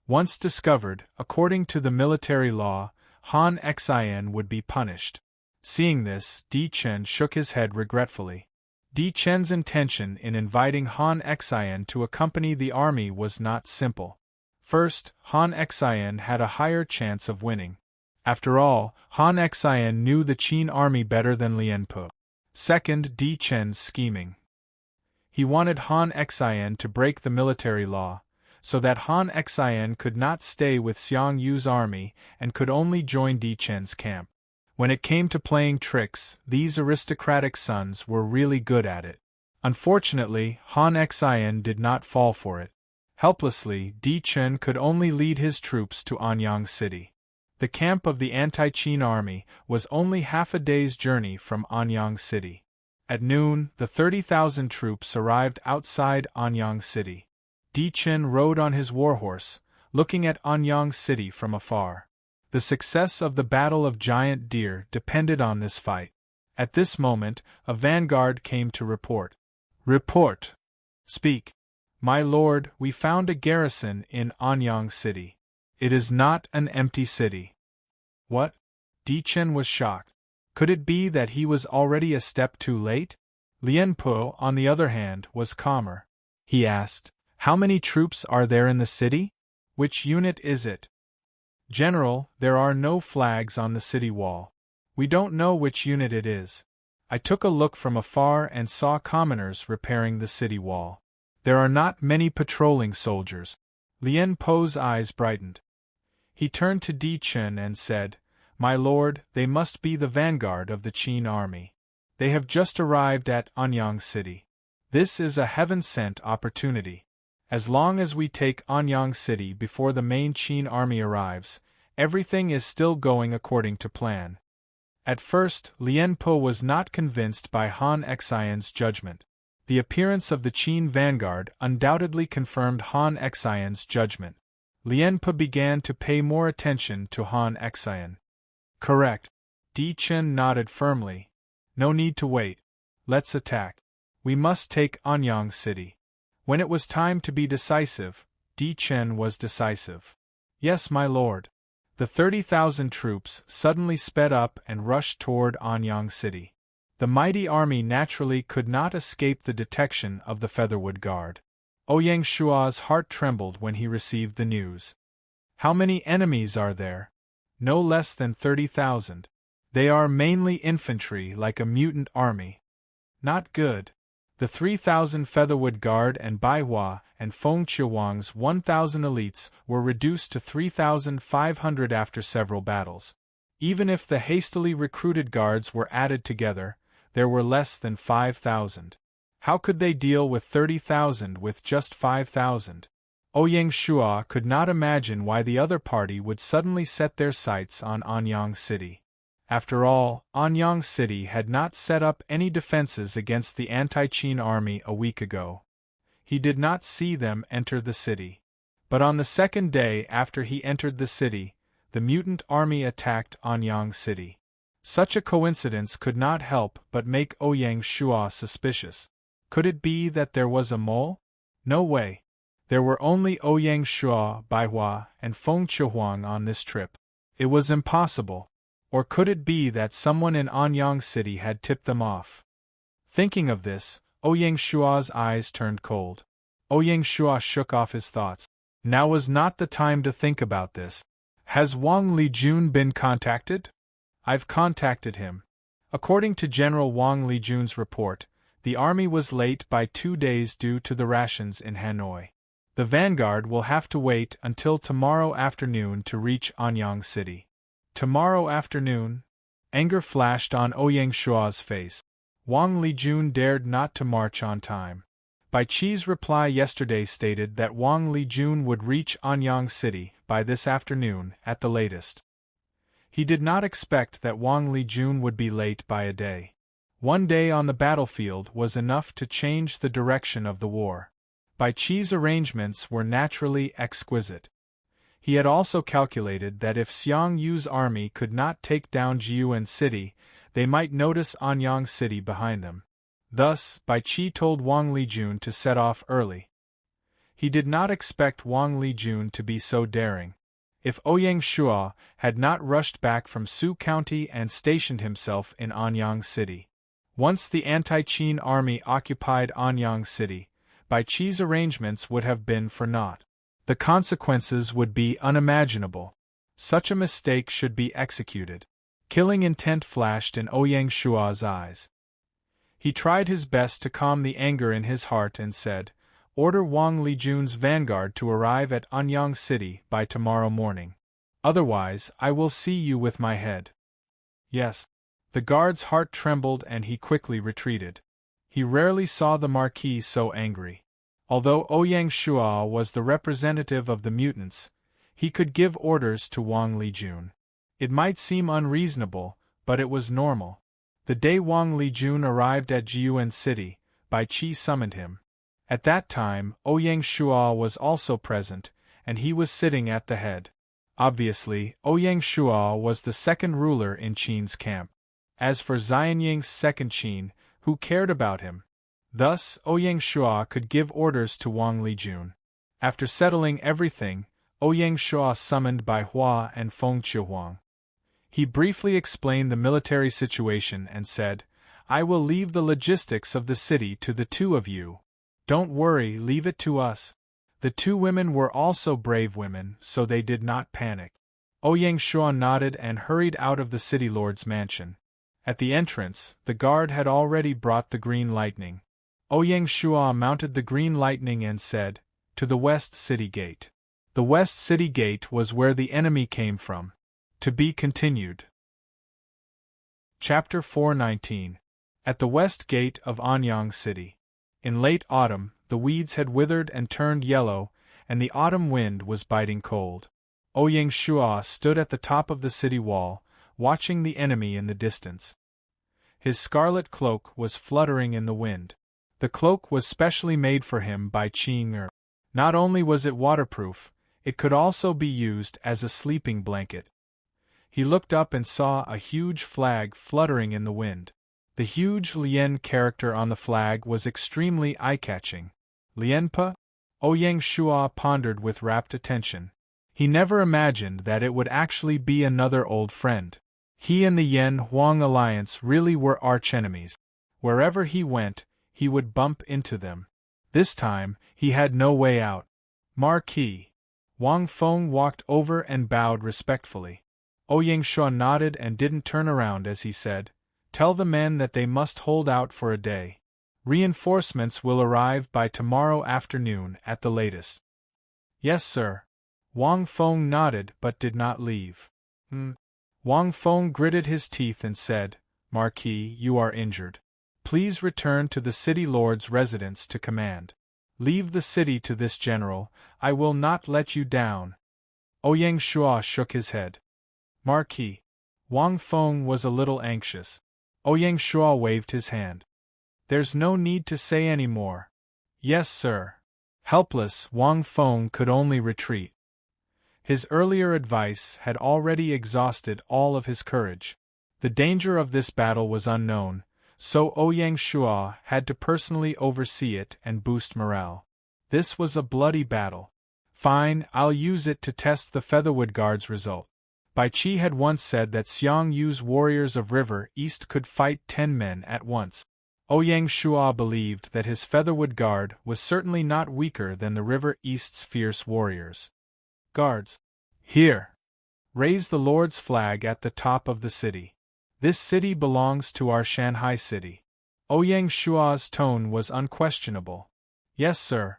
Speaker 1: Once discovered, according to the military law, Han Xian would be punished. Seeing this, Di Chen shook his head regretfully. Di Chen's intention in inviting Han Xian to accompany the army was not simple. First, Han Xian had a higher chance of winning. After all, Han Xian knew the Qin army better than Lien Po. Second, Di Chen's scheming. He wanted Han Xian to break the military law, so that Han Xian could not stay with Xiangyu's army and could only join Di Chen's camp. When it came to playing tricks, these aristocratic sons were really good at it. Unfortunately, Han Xian did not fall for it. Helplessly, Di Chen could only lead his troops to Anyang City. The camp of the anti-Qin army was only half a day's journey from Anyang City. At noon, the 30,000 troops arrived outside Anyang City. Di Chen rode on his warhorse, looking at Anyang City from afar. The success of the Battle of Giant Deer depended on this fight. At this moment, a vanguard came to report. Report. Speak. My lord, we found a garrison in Anyang City. It is not an empty city. What? Di Chen was shocked. Could it be that he was already a step too late? Lien Po, on the other hand, was calmer. He asked, "How many troops are there in the city? Which unit is it?" "General, there are no flags on the city wall. We don't know which unit it is. I took a look from afar and saw commoners repairing the city wall. There are not many patrolling soldiers." Lien Po's eyes brightened. He turned to Di Chen and said, "My lord, they must be the vanguard of the Qin army. They have just arrived at Anyang City. This is a heaven-sent opportunity. As long as we take Anyang City before the main Qin army arrives, everything is still going according to plan." At first, Lien Po was not convinced by Han Xian's judgment. The appearance of the Qin vanguard undoubtedly confirmed Han Xian's judgment. Lien Po began to pay more attention to Han Xian. "Correct." Di Chen nodded firmly. "No need to wait. Let's attack. We must take Anyang City." When it was time to be decisive, Di Chen was decisive. "Yes, my lord." The 30,000 troops suddenly sped up and rushed toward Anyang City. The mighty army naturally could not escape the detection of the Featherwood Guard. Ouyang Shua's heart trembled when he received the news. "How many enemies are there?" "No less than 30,000. They are mainly infantry, like a mutant army." "Not good." The 3,000 Featherwood Guard and Baihua and Feng Qiuwang's 1,000 elites were reduced to 3,500 after several battles. Even if the hastily recruited guards were added together, there were less than 5,000. How could they deal with 30,000 with just 5,000? Ouyang Shua could not imagine why the other party would suddenly set their sights on Anyang City. After all, Anyang City had not set up any defenses against the anti-Qin army a week ago. He did not see them enter the city. But on the second day after he entered the city, the mutant army attacked Anyang City. Such a coincidence could not help but make Ouyang Shua suspicious. Could it be that there was a mole? No way. There were only Ouyang Shua, Baihua, and Feng Qiuwang on this trip. It was impossible. Or could it be that someone in Anyang City had tipped them off? Thinking of this, Ouyang Shua's eyes turned cold. Ouyang Shua shook off his thoughts. Now was not the time to think about this. "Has Wang Lijun been contacted?" "I've contacted him. According to General Wang Lijun's report, the army was late by 2 days due to the rations in Hanoi. The vanguard will have to wait until tomorrow afternoon to reach Anyang City." "Tomorrow afternoon?" Anger flashed on Ouyang Shua's face. Wang Lijun dared not to march on time. Bai Qi's reply yesterday stated that Wang Lijun would reach Anyang City by this afternoon at the latest. He did not expect that Wang Lijun would be late by a day. 1 day on the battlefield was enough to change the direction of the war. Bai Qi's arrangements were naturally exquisite. He had also calculated that if Xiang Yu's army could not take down Jiuan City, they might notice Anyang City behind them. Thus, Bai Qi told Wang Lijun to set off early. He did not expect Wang Lijun to be so daring. If Ouyang Shua had not rushed back from Su County and stationed himself in Anyang City. Once the anti-Qin army occupied Anyang City, Bai Qi's arrangements would have been for naught. The consequences would be unimaginable. Such a mistake should be executed. Killing intent flashed in Ouyang Shua's eyes. He tried his best to calm the anger in his heart and said, "Order Wang Lijun's vanguard to arrive at Anyang City by tomorrow morning. Otherwise, I will see you with my head." "Yes." The guard's heart trembled and he quickly retreated. He rarely saw the Marquis so angry. Although Ouyang Shua was the representative of the mutants, he could give orders to Wang Lijun. It might seem unreasonable, but it was normal. The day Wang Lijun arrived at Jiuan City, Bai Qi summoned him. At that time, Ouyang Shua was also present, and he was sitting at the head. Obviously, Ouyang Shuo was the second ruler in Qin's camp. As for Xianying's second Qin, who cared about him? Thus, Ouyang Shuo could give orders to Wang Lijun. After settling everything, Ouyang Shuo summoned Bai Hua and Feng Qihuang. He briefly explained the military situation and said, "I will leave the logistics of the city to the two of you. Don't worry, leave it to us." The two women were also brave women, so they did not panic. Ouyang Shuo nodded and hurried out of the city lord's mansion. At the entrance, the guard had already brought the green lightning. Ouyang Shuo mounted the green lightning and said, "To the west city gate." The west city gate was where the enemy came from. To be continued. Chapter 419. At the west gate of Anyang City. In late autumn, the weeds had withered and turned yellow, and the autumn wind was biting cold. Ouyang Shuo stood at the top of the city wall, watching the enemy in the distance. His scarlet cloak was fluttering in the wind. The cloak was specially made for him by Qing. Not only was it waterproof, it could also be used as a sleeping blanket. He looked up and saw a huge flag fluttering in the wind. The huge Lian character on the flag was extremely eye-catching. Lianpa? Ouyang Shuo pondered with rapt attention. He never imagined that it would actually be another old friend. He and the Yan-Huang alliance really were archenemies. Wherever he went, he would bump into them. This time, he had no way out. Marquis. Wang Feng walked over and bowed respectfully. Ouyang Shuo nodded and didn't turn around as he said, "Tell the men that they must hold out for a day. Reinforcements will arrive by tomorrow afternoon at the latest." "Yes, sir." Wang Feng nodded but did not leave. Wang Feng gritted his teeth and said, "Marquis, you are injured. Please return to the city lord's residence to command. Leave the city to this general, I will not let you down." Ouyang Shuo shook his head. "Marquis." Wang Feng was a little anxious. Ouyang Shuo waved his hand. "There's no need to say any more." "Yes, sir." Helpless, Wang Feng could only retreat. His earlier advice had already exhausted all of his courage. The danger of this battle was unknown, so Ouyang Shuo had to personally oversee it and boost morale. This was a bloody battle. Fine, I'll use it to test the Featherwood Guard's result. Bai Qi had once said that Xiang Yu's warriors of River East could fight 10 men at once. Ouyang Shuo believed that his Featherwood Guard was certainly not weaker than the River East's fierce warriors. "Guards. Here. Raise the Lord's flag at the top of the city. This city belongs to our Shanghai city." Ouyang Shuo's tone was unquestionable. "Yes, sir."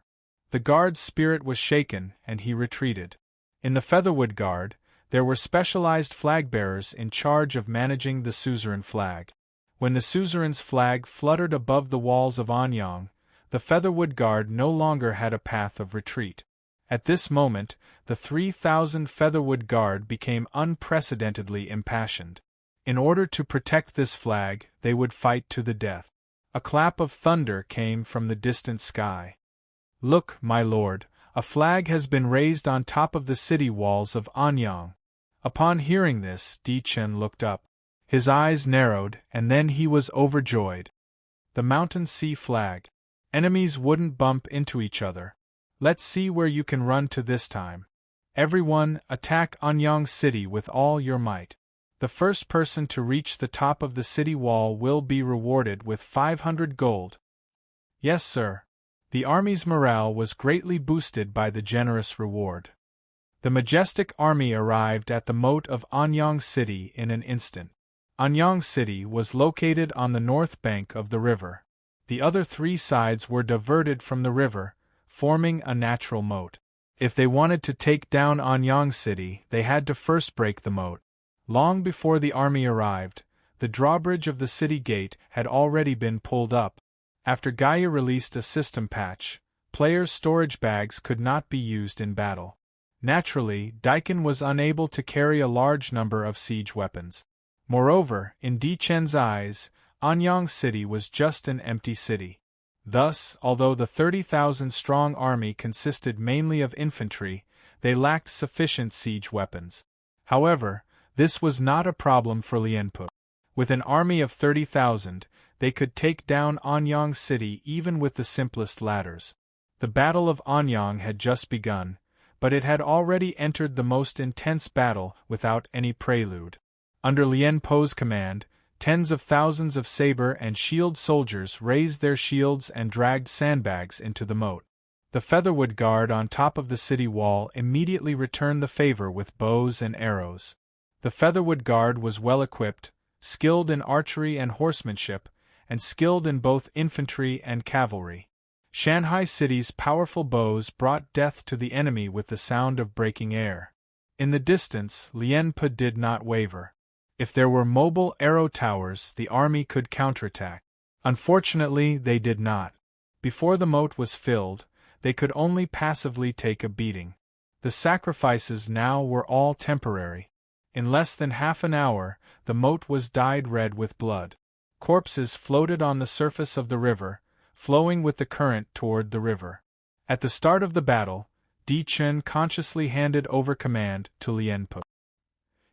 Speaker 1: The guard's spirit was shaken, and he retreated. In the Featherwood Guard, there were specialized flag-bearers in charge of managing the suzerain flag. When the suzerain's flag fluttered above the walls of Anyang, the Featherwood Guard no longer had a path of retreat. At this moment, the 3,000 Featherwood Guard became unprecedentedly impassioned. In order to protect this flag, they would fight to the death. A clap of thunder came from the distant sky. "Look, my lord, a flag has been raised on top of the city walls of Anyang." Upon hearing this, Di Chen looked up. His eyes narrowed, and then he was overjoyed. The Mountain Sea flag. Enemies wouldn't bump into each other. Let's see where you can run to this time. Everyone, attack Anyang City with all your might. The first person to reach the top of the city wall will be rewarded with 500 gold. Yes, sir. The army's morale was greatly boosted by the generous reward. The majestic army arrived at the moat of Anyang City in an instant. Anyang City was located on the north bank of the river. The other 3 sides were diverted from the river, forming a natural moat. If they wanted to take down Anyang City, they had to first break the moat. Long before the army arrived, the drawbridge of the city gate had already been pulled up. After Gaia released a system patch, players' storage bags could not be used in battle. Naturally, Daikin was unable to carry a large number of siege weapons. Moreover, in Di Chen's eyes, Anyang City was just an empty city. Thus, although the 30,000-strong army consisted mainly of infantry, they lacked sufficient siege weapons. However, this was not a problem for Lianpe. With an army of 30,000, they could take down Anyang City even with the simplest ladders. The Battle of Anyang had just begun, but it had already entered the most intense battle without any prelude. Under Lianpe's command, tens of thousands of saber and shield soldiers raised their shields and dragged sandbags into the moat. The Featherwood Guard on top of the city wall immediately returned the favor with bows and arrows. The Featherwood Guard was well equipped, skilled in archery and horsemanship, and skilled in both infantry and cavalry. Shanghai City's powerful bows brought death to the enemy with the sound of breaking air. In the distance, Lianpe did not waver. If there were mobile arrow towers, the army could counterattack. Unfortunately, they did not. Before the moat was filled, they could only passively take a beating. The sacrifices now were all temporary. In less than half an hour, the moat was dyed red with blood. Corpses floated on the surface of the river, flowing with the current toward the river. At the start of the battle, Di Chen consciously handed over command to Lianpe.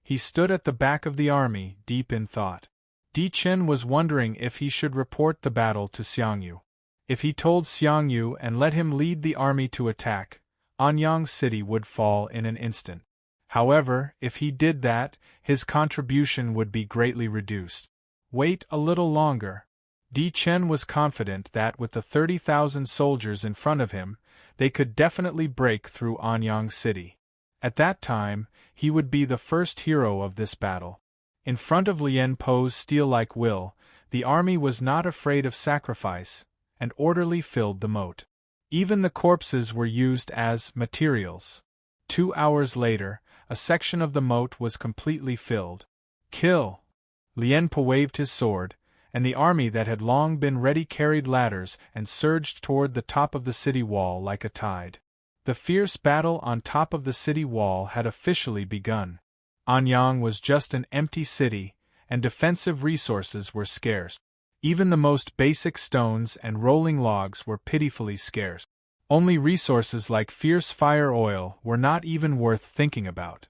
Speaker 1: He stood at the back of the army, deep in thought. Di Chen was wondering if he should report the battle to Xiangyu. If he told Xiangyu and let him lead the army to attack, Anyang City would fall in an instant. However, if he did that, his contribution would be greatly reduced. Wait a little longer. Di Chen was confident that with the 30,000 soldiers in front of him, they could definitely break through Anyang City. At that time, he would be the first hero of this battle. In front of Lianpe's steel-like will, the army was not afraid of sacrifice, and orderly filled the moat. Even the corpses were used as materials. 2 hours later, a section of the moat was completely filled. Kill! Lianpe waved his sword, and the army that had long been ready carried ladders and surged toward the top of the city wall like a tide. The fierce battle on top of the city wall had officially begun. Anyang was just an empty city, and defensive resources were scarce. Even the most basic stones and rolling logs were pitifully scarce. Only resources like fierce fire oil were not even worth thinking about.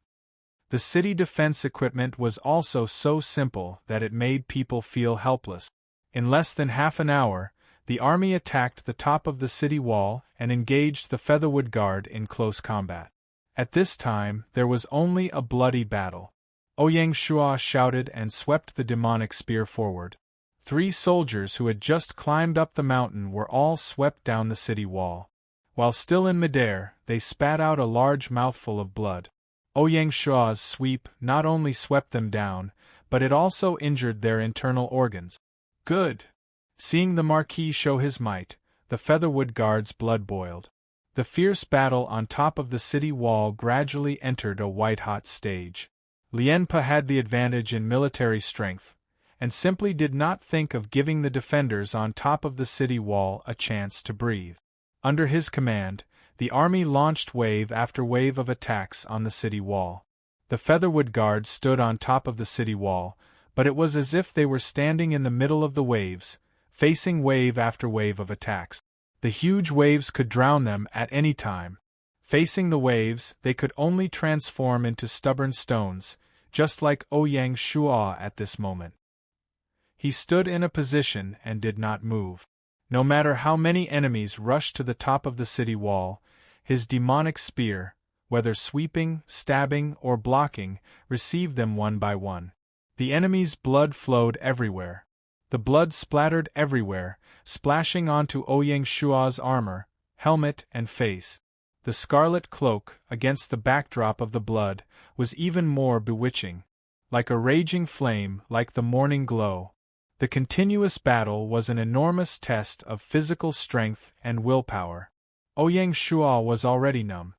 Speaker 1: The city defense equipment was also so simple that it made people feel helpless. In less than half an hour, the army attacked the top of the city wall and engaged the Featherwood Guard in close combat. At this time, there was only a bloody battle. Ouyang Shua shouted and swept the demonic spear forward. 3 soldiers who had just climbed up the mountain were all swept down the city wall. While still in midair, they spat out a large mouthful of blood. Ouyang Shua's sweep not only swept them down, but it also injured their internal organs. Good! Seeing the Marquis show his might, the Featherwood Guard's blood boiled. The fierce battle on top of the city wall gradually entered a white-hot stage. Lianpe had the advantage in military strength, and simply did not think of giving the defenders on top of the city wall a chance to breathe. Under his command, the army launched wave after wave of attacks on the city wall. The Featherwood Guard stood on top of the city wall, but it was as if they were standing in the middle of the waves, facing wave after wave of attacks. The huge waves could drown them at any time. Facing the waves, they could only transform into stubborn stones, just like Ouyang Shua at this moment. He stood in a position and did not move. No matter how many enemies rushed to the top of the city wall, his demonic spear, whether sweeping, stabbing, or blocking, received them one by one. The enemy's blood flowed everywhere. The blood splattered everywhere, splashing onto Ouyang Shua's armor, helmet, and face. The scarlet cloak, against the backdrop of the blood, was even more bewitching. Like a raging flame, like the morning glow. The continuous battle was an enormous test of physical strength and willpower. Ouyang Shua was already numb.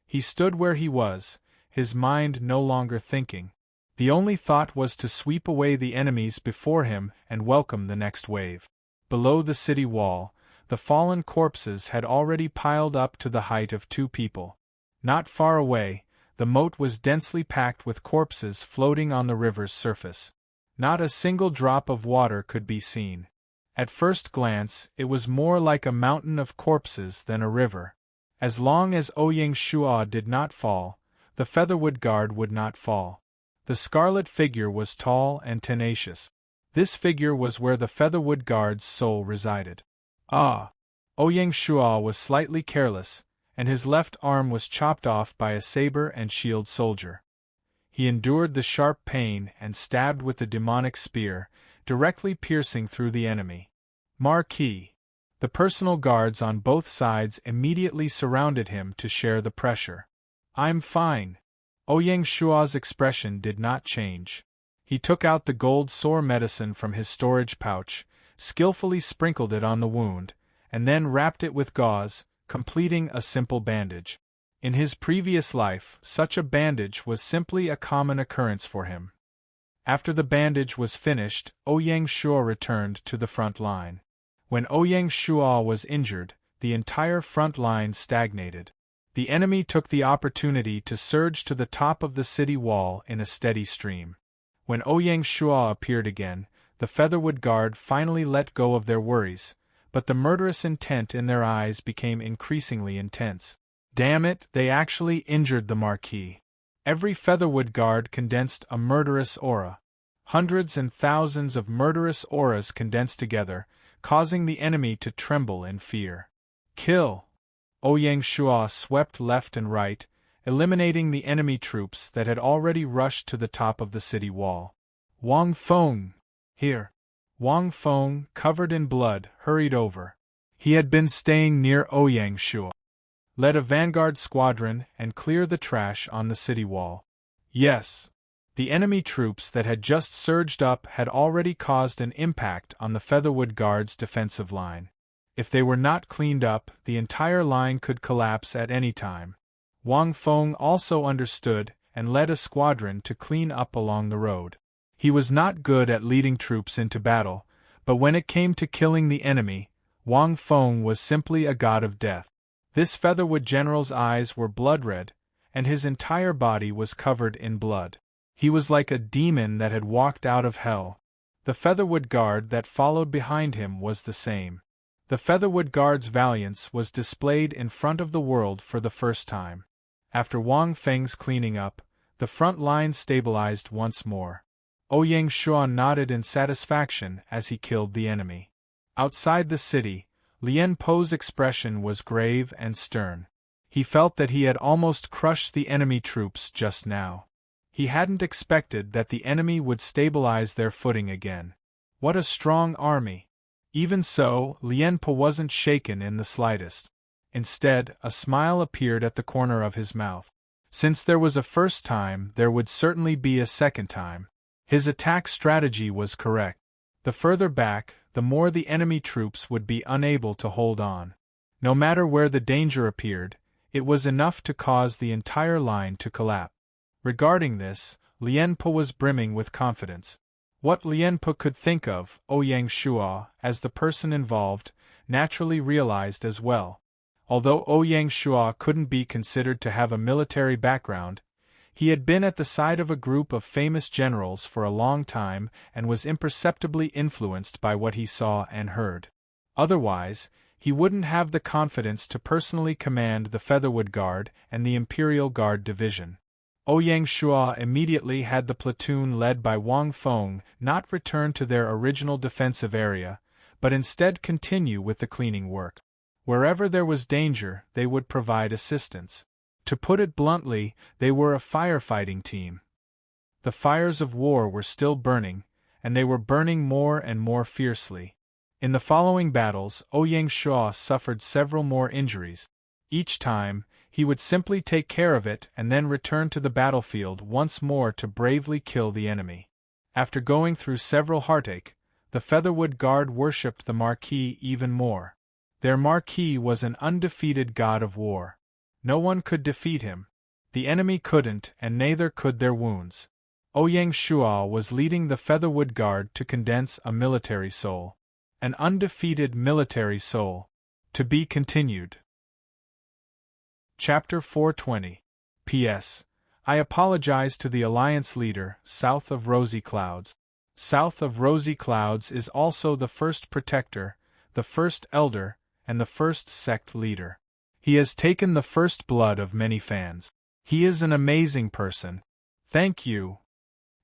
Speaker 1: He stood where he was, his mind no longer thinking. The only thought was to sweep away the enemies before him and welcome the next wave. Below the city wall, the fallen corpses had already piled up to the height of 2 people. Not far away, the moat was densely packed with corpses floating on the river's surface. Not a single drop of water could be seen. At first glance, it was more like a mountain of corpses than a river. As long as Ouyang Shuo did not fall, the Featherwood Guard would not fall. The scarlet figure was tall and tenacious. This figure was where the Featherwood Guard's soul resided. Ah! Ouyang Shuo was slightly careless, and his left arm was chopped off by a saber and shield soldier. He endured the sharp pain and stabbed with the demonic spear, directly piercing through the enemy. Marquis. The personal guards on both sides immediately surrounded him to share the pressure. I'm fine. Ouyang Shuo's expression did not change. He took out the gold sore medicine from his storage pouch, skillfully sprinkled it on the wound, and then wrapped it with gauze, completing a simple bandage. In his previous life, such a bandage was simply a common occurrence for him. After the bandage was finished, Ouyang Shuo returned to the front line. When Ouyang Shuo was injured, the entire front line stagnated. The enemy took the opportunity to surge to the top of the city wall in a steady stream. When Ouyang Shuo appeared again, the Featherwood Guard finally let go of their worries, but the murderous intent in their eyes became increasingly intense. Damn it, they actually injured the Marquis. Every Featherwood Guard condensed a murderous aura. Hundreds and thousands of murderous auras condensed together, causing the enemy to tremble in fear. Kill! Ouyang Shuo swept left and right, eliminating the enemy troops that had already rushed to the top of the city wall. Wang Feng! Here! Wang Feng, covered in blood, hurried over. He had been staying near Ouyang Shuo. Led a vanguard squadron and clear the trash on the city wall. Yes! The enemy troops that had just surged up had already caused an impact on the Featherwood Guard's defensive line. If they were not cleaned up, the entire line could collapse at any time. Wang Feng also understood and led a squadron to clean up along the road. He was not good at leading troops into battle, but when it came to killing the enemy, Wang Feng was simply a god of death. This Featherwood general's eyes were blood-red, and his entire body was covered in blood. He was like a demon that had walked out of hell. The Featherwood Guard that followed behind him was the same. The Featherwood Guard's valiance was displayed in front of the world for the first time. After Wang Feng's cleaning up, the front line stabilized once more. Ouyang Shuo nodded in satisfaction as he killed the enemy. Outside the city, Lian Po's expression was grave and stern. He felt that he had almost crushed the enemy troops just now. He hadn't expected that the enemy would stabilize their footing again. What a strong army! Even so, Lian Po wasn't shaken in the slightest. Instead, a smile appeared at the corner of his mouth. Since there was a first time, there would certainly be a second time. His attack strategy was correct. The further back, the more the enemy troops would be unable to hold on. No matter where the danger appeared, it was enough to cause the entire line to collapse. Regarding this, Lian Po was brimming with confidence. What Lian Po could think of, Ouyang Shuo, as the person involved, naturally realized as well. Although Ouyang Shuo couldn't be considered to have a military background, he had been at the side of a group of famous generals for a long time and was imperceptibly influenced by what he saw and heard. Otherwise, he wouldn't have the confidence to personally command the Featherwood Guard and the Imperial Guard Division. Ouyang Shuo immediately had the platoon led by Wang Feng not return to their original defensive area, but instead continue with the cleaning work. Wherever there was danger, they would provide assistance. To put it bluntly, they were a firefighting team. The fires of war were still burning, and they were burning more and more fiercely. In the following battles, Ouyang Shuo suffered several more injuries. Each time, he would simply take care of it and then return to the battlefield once more to bravely kill the enemy. After going through several heartache, the Featherwood Guard worshipped the Marquis even more. Their Marquis was an undefeated god of war. No one could defeat him. The enemy couldn't, and neither could their wounds. Ouyang Shuo was leading the Featherwood Guard to condense a military soul. An undefeated military soul. To be continued. Chapter 420. P.S. I apologize to the Alliance leader, south of Rosy Clouds. South of Rosy Clouds is also the first protector, the first elder, and the first sect leader. He has taken the first blood of many fans. He is an amazing person. Thank you.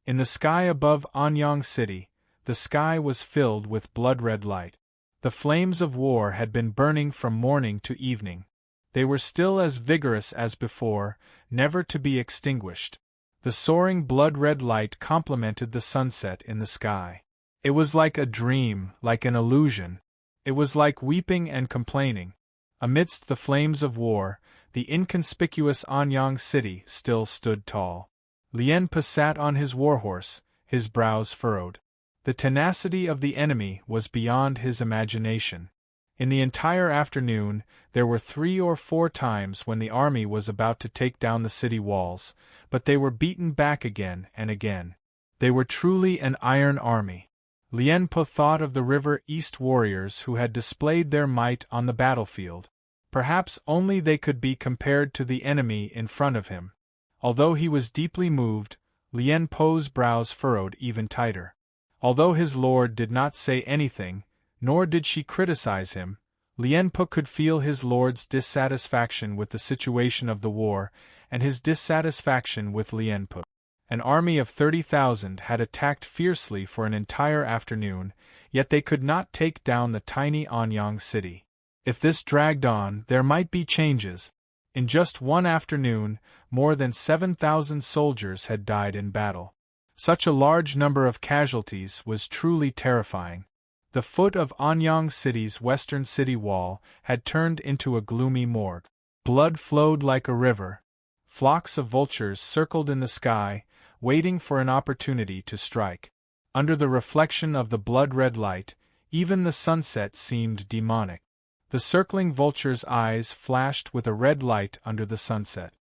Speaker 1: In the sky above Anyang City, the sky was filled with blood-red light. The flames of war had been burning from morning to evening. They were still as vigorous as before, never to be extinguished. The soaring blood-red light complemented the sunset in the sky. It was like a dream, like an illusion. It was like weeping and complaining. Amidst the flames of war, the inconspicuous Anyang City still stood tall. Lien Po sat on his warhorse, his brows furrowed. The tenacity of the enemy was beyond his imagination. In the entire afternoon, there were 3 or 4 times when the army was about to take down the city walls, but they were beaten back again and again. They were truly an iron army. Lien Po thought of the River East warriors who had displayed their might on the battlefield. Perhaps only they could be compared to the enemy in front of him. Although he was deeply moved, Lien Po's brows furrowed even tighter. Although his lord did not say anything, nor did she criticize him, Lien Po could feel his lord's dissatisfaction with the situation of the war, and his dissatisfaction with Lien Po. An army of 30,000 had attacked fiercely for an entire afternoon, yet they could not take down the tiny Anyang City. If this dragged on, there might be changes. In just one afternoon, more than 7,000 soldiers had died in battle. Such a large number of casualties was truly terrifying. The foot of Anyang City's western city wall had turned into a gloomy morgue. Blood flowed like a river. Flocks of vultures circled in the sky, waiting for an opportunity to strike. Under the reflection of the blood-red light, even the sunset seemed demonic. The circling vultures' eyes flashed with a red light under the sunset.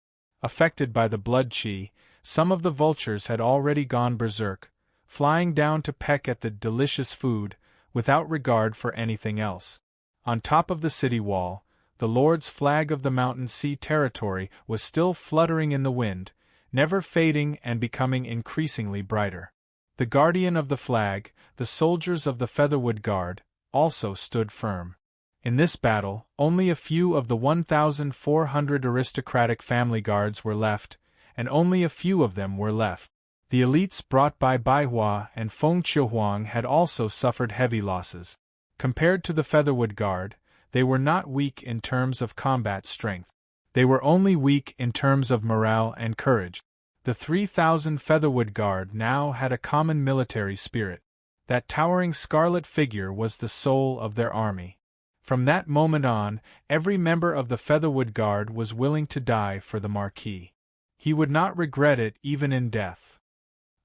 Speaker 1: Affected by the blood qi, some of the vultures had already gone berserk, flying down to peck at the delicious food, without regard for anything else. On top of the city wall, the Lord's flag of the Mountain Sea territory was still fluttering in the wind, never fading and becoming increasingly brighter. The guardian of the flag, the soldiers of the Featherwood Guard, also stood firm. In this battle, only a few of the 1,400 aristocratic family guards were left, and only a few of them were left. The elites brought by Bai Hua and Feng Qiuhuang had also suffered heavy losses. Compared to the Featherwood Guard, they were not weak in terms of combat strength. They were only weak in terms of morale and courage. The 3,000 Featherwood Guard now had a common military spirit. That towering scarlet figure was the soul of their army. From that moment on, every member of the Featherwood Guard was willing to die for the Marquis. He would not regret it even in death.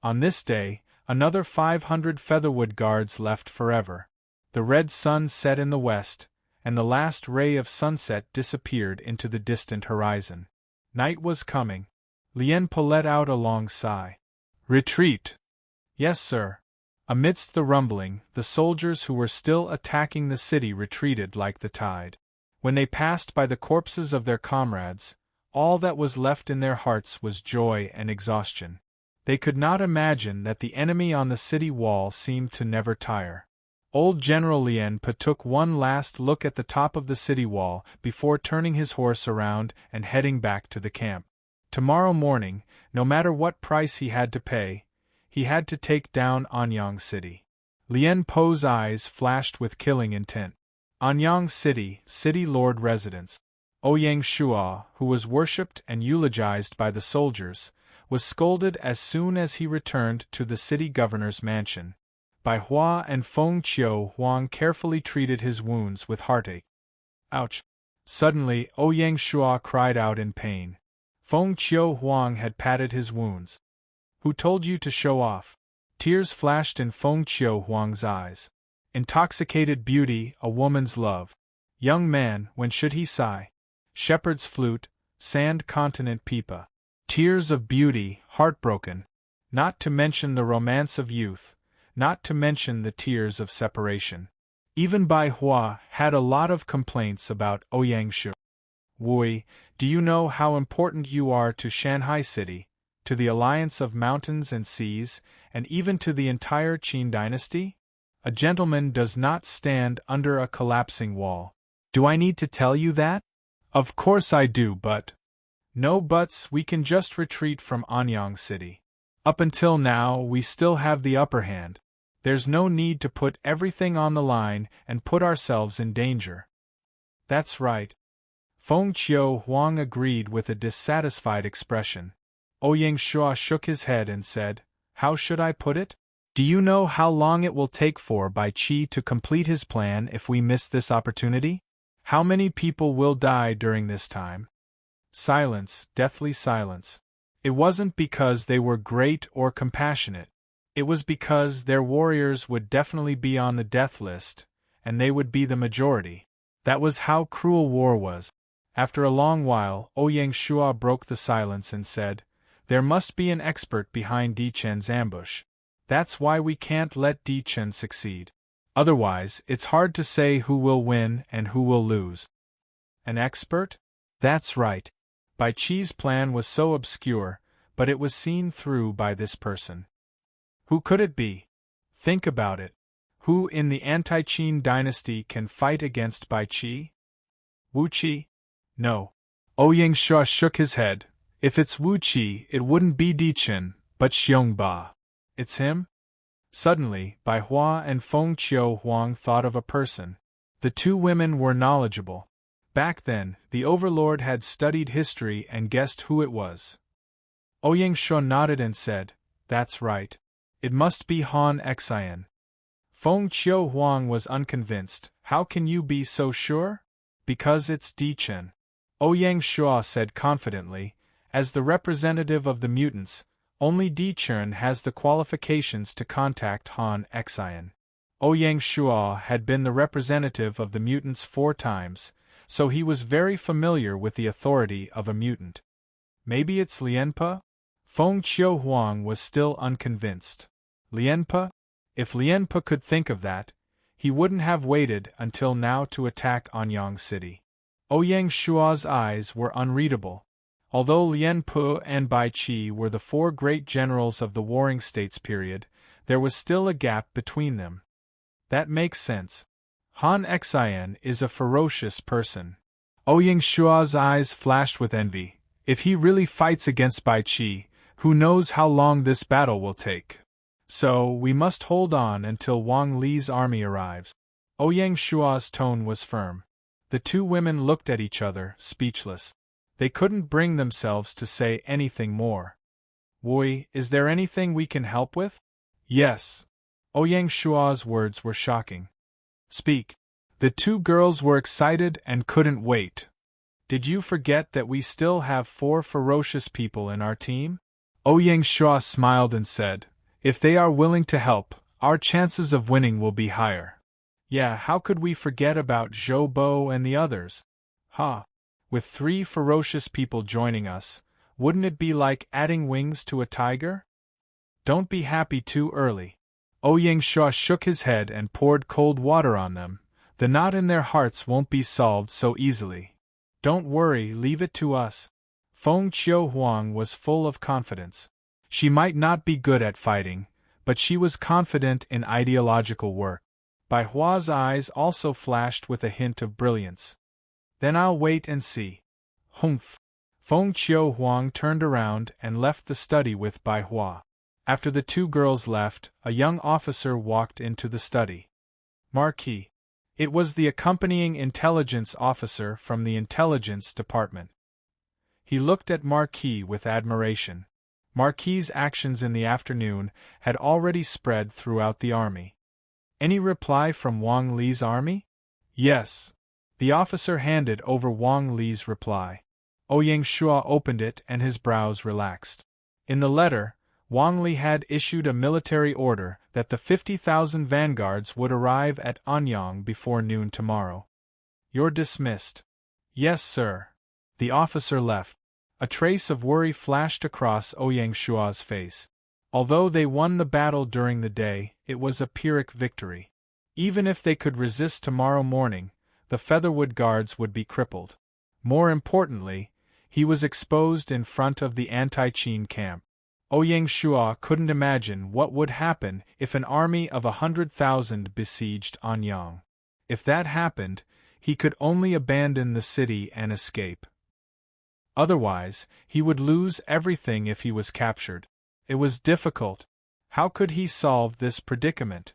Speaker 1: On this day, another 500 Featherwood Guards left forever. The red sun set in the west, and the last ray of sunset disappeared into the distant horizon. Night was coming. Lien Po let out a long sigh. Retreat! Yes, sir. Amidst the rumbling, the soldiers who were still attacking the city retreated like the tide. When they passed by the corpses of their comrades, all that was left in their hearts was joy and exhaustion. They could not imagine that the enemy on the city wall seemed to never tire. Old General Lien Po took one last look at the top of the city wall before turning his horse around and heading back to the camp. Tomorrow morning, no matter what price he had to pay, he had to take down Anyang City. Lien Po's eyes flashed with killing intent. Anyang City, city lord residence. Ouyang Shua, who was worshipped and eulogized by the soldiers, was scolded as soon as he returned to the city governor's mansion. Bai Hua and Feng Qiuhuang carefully treated his wounds with heartache. Ouch! Suddenly, Ouyang Shua cried out in pain. Feng Qiuhuang had patted his wounds. Who told you to show off? Tears flashed in Feng Qiuhuang's eyes. Intoxicated beauty, a woman's love. Young man, when should he sigh? Shepherd's flute, sand continent pipa. Tears of beauty, heartbroken. Not to mention the romance of youth, not to mention the tears of separation. Even Bai Hua had a lot of complaints about Ouyang Shu. Wui, do you know how important you are to Shanghai City, to the alliance of mountains and seas, and even to the entire Qin dynasty? A gentleman does not stand under a collapsing wall. Do I need to tell you that? Of course I do, but… No buts, we can just retreat from Anyang City. Up until now, we still have the upper hand. There's no need to put everything on the line and put ourselves in danger. That's right. Feng Qiu Huang agreed with a dissatisfied expression. Ouyang Shua shook his head and said, How should I put it? Do you know how long it will take for Bai Qi to complete his plan if we miss this opportunity? How many people will die during this time? Silence, deathly silence. It wasn't because they were great or compassionate. It was because their warriors would definitely be on the death list, and they would be the majority. That was how cruel war was. After a long while, Ouyang Shua broke the silence and said, There must be an expert behind Di Chen's ambush. That's why we can't let Di Chen succeed. Otherwise, it's hard to say who will win and who will lose. An expert? That's right. Bai Qi's plan was so obscure, but it was seen through by this person. Who could it be? Think about it. Who in the anti-Qin dynasty can fight against Bai Qi? Wu Qi? No. Ouyang Shua shook his head. If it's Wu Qi, it wouldn't be Di Chen, but Xiong Ba. It's him? Suddenly, Bai Hua and Feng Qiu Huang thought of a person. The two women were knowledgeable. Back then, the overlord had studied history and guessed who it was. Ouyang Shua nodded and said, That's right. It must be Han Xian. Feng Qiu Huang was unconvinced. How can you be so sure? Because it's Di Chen. Ouyang Shua said confidently, As the representative of the mutants, only Di Chen has the qualifications to contact Han Xian. Ouyang Shua had been the representative of the mutants 4 times, so he was very familiar with the authority of a mutant. Maybe it's Lianpe? Feng Qiu Huang was still unconvinced. Lianpe? If Lianpe could think of that, he wouldn't have waited until now to attack Anyang City. Ouyang Shua's eyes were unreadable. Although Lianpe and Bai Qi were the 4 great generals of the Warring States period, there was still a gap between them. That makes sense. Han Xian is a ferocious person. Ouyang Shua's eyes flashed with envy. If he really fights against Bai Qi, who knows how long this battle will take? So, we must hold on until Wang Li's army arrives. Ouyang Shua's tone was firm. The two women looked at each other, speechless. They couldn't bring themselves to say anything more. Wui, is there anything we can help with? Yes. Ouyang Shua's words were shocking. Speak. The two girls were excited and couldn't wait. Did you forget that we still have 4 ferocious people in our team? Ouyang Shua smiled and said, If they are willing to help, our chances of winning will be higher. Yeah, how could we forget about Zhou Bo and the others? Ha! With 3 ferocious people joining us, wouldn't it be like adding wings to a tiger? Don't be happy too early. Ouyang Shua shook his head and poured cold water on them. The knot in their hearts won't be solved so easily. Don't worry, leave it to us. Feng Qiu Huang was full of confidence. She might not be good at fighting, but she was confident in ideological work. Bai Hua's eyes also flashed with a hint of brilliance. Then I'll wait and see. Humph. Feng Qiu Huang turned around and left the study with Bai Hua. After the two girls left, a young officer walked into the study. Marquis. It was the accompanying intelligence officer from the intelligence department. He looked at Marquis with admiration. Marquis's actions in the afternoon had already spread throughout the army. Any reply from Wang Li's army? Yes. The officer handed over Wang Li's reply. Ouyang Shua opened it and his brows relaxed. In the letter, Wang Li had issued a military order that the 50,000 vanguards would arrive at Anyang before noon tomorrow. You're dismissed. Yes, sir. The officer left. A trace of worry flashed across Ouyang Shua's face. Although they won the battle during the day, it was a Pyrrhic victory. Even if they could resist tomorrow morning, the Featherwood Guards would be crippled. More importantly, he was exposed in front of the anti-Qin camp. Ouyang Shua couldn't imagine what would happen if an army of 100,000 besieged Anyang. If that happened, He could only abandon the city and escape. Otherwise, he would lose everything if he was captured. It was difficult. How could he solve this predicament?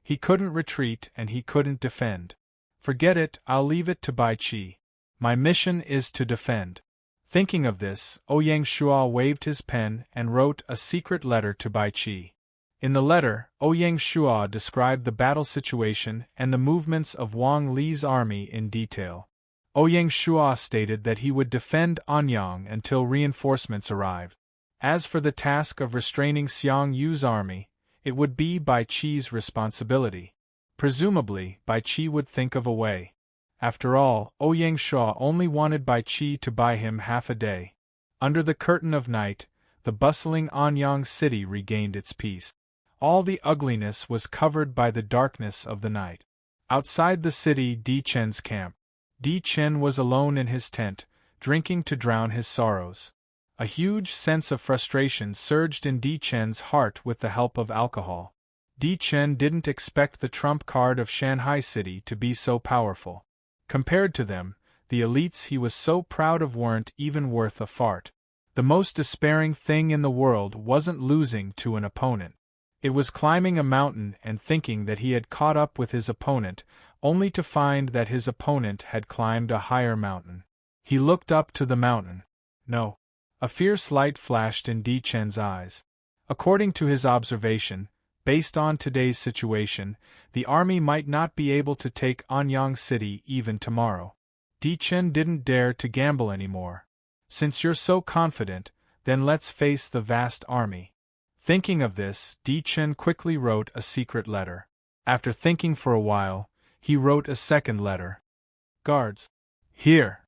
Speaker 1: He couldn't retreat and he couldn't defend. Forget it, I'll leave it to Bai Qi. My mission is to defend. Thinking of this, Ouyang Shuo waved his pen and wrote a secret letter to Bai Qi. In the letter, Ouyang Shuo described the battle situation and the movements of Wang Li's army in detail. Ouyang Shuo stated that he would defend Anyang until reinforcements arrived. As for the task of restraining Xiang Yu's army, it would be Bai Qi's responsibility. Presumably, Bai Qi would think of a way. After all, Ouyang Shuo only wanted Bai Qi to buy him half a day. Under the curtain of night, the bustling Anyang city regained its peace. All the ugliness was covered by the darkness of the night. Outside the city Di Chen's camp. Di Chen was alone in his tent, drinking to drown his sorrows. A huge sense of frustration surged in Di Chen's heart with the help of alcohol. Di Chen didn't expect the trump card of Shanghai City to be so powerful. Compared to them, the elites he was so proud of weren't even worth a fart. The most despairing thing in the world wasn't losing to an opponent. It was climbing a mountain and thinking that he had caught up with his opponent, only to find that his opponent had climbed a higher mountain. He looked up to the mountain. No. A fierce light flashed in Di Chen's eyes. According to his observation, based on today's situation, the army might not be able to take Anyang City even tomorrow. Di Chen didn't dare to gamble anymore. Since you're so confident, then let's face the vast army. Thinking of this, Di Chen quickly wrote a secret letter. After thinking for a while, he wrote a second letter. Guards. Here.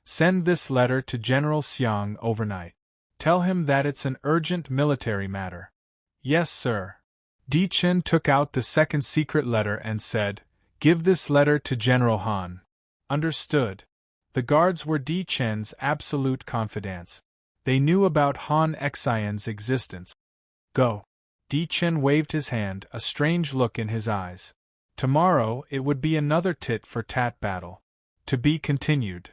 Speaker 1: Send this letter to General Xiang overnight. Tell him that it's an urgent military matter. Yes, sir. Di Chen took out the second secret letter and said, Give this letter to General Han. Understood. The guards were Di Chen's absolute confidants. They knew about Han Xian's existence. Go. Di Chen waved his hand, a strange look in his eyes. Tomorrow it would be another tit-for-tat battle. To be continued.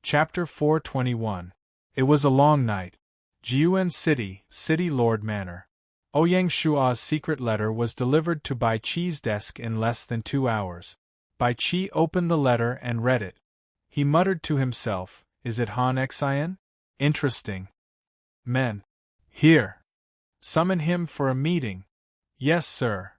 Speaker 1: Chapter 421. It was a long night. Jiuan City, City Lord Manor. Ouyang Shuo's secret letter was delivered to Bai Qi's desk in less than 2 hours. Bai Qi opened the letter and read it. He muttered to himself, Is it Han Xian? Interesting. Men. Here. Summon him for a meeting. Yes, sir.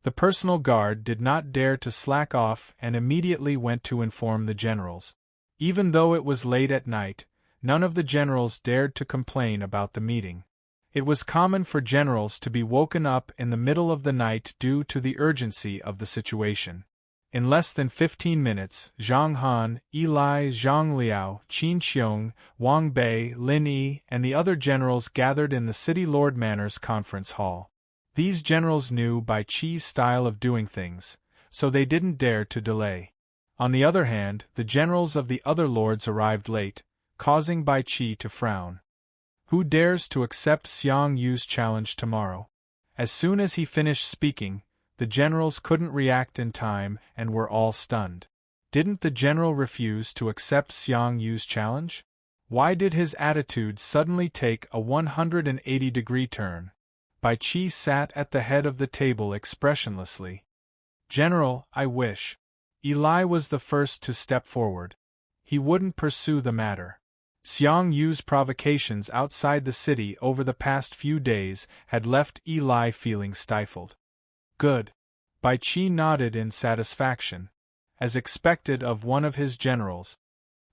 Speaker 1: The personal guard did not dare to slack off and immediately went to inform the generals. Even though it was late at night, none of the generals dared to complain about the meeting. It was common for generals to be woken up in the middle of the night due to the urgency of the situation. In less than 15 minutes, Zhang Han, Eli, Zhang Liao, Qin Qiong, Wang Bei, Lin Yi, and the other generals gathered in the City Lord Manor's conference hall. These generals knew Bai Qi's style of doing things, so they didn't dare to delay. On the other hand, the generals of the other lords arrived late, causing Bai Qi to frown. Who dares to accept Xiang Yu's challenge tomorrow? As soon as he finished speaking, the generals couldn't react in time and were all stunned. Didn't the general refuse to accept Xiang Yu's challenge? Why did his attitude suddenly take a 180-degree turn? Bai Qi sat at the head of the table expressionlessly. General, I wish. Eli was the first to step forward. He wouldn't pursue the matter. Xiang Yu's provocations outside the city over the past few days had left Eli feeling stifled. Good. Bai Qi nodded in satisfaction. As expected of one of his generals.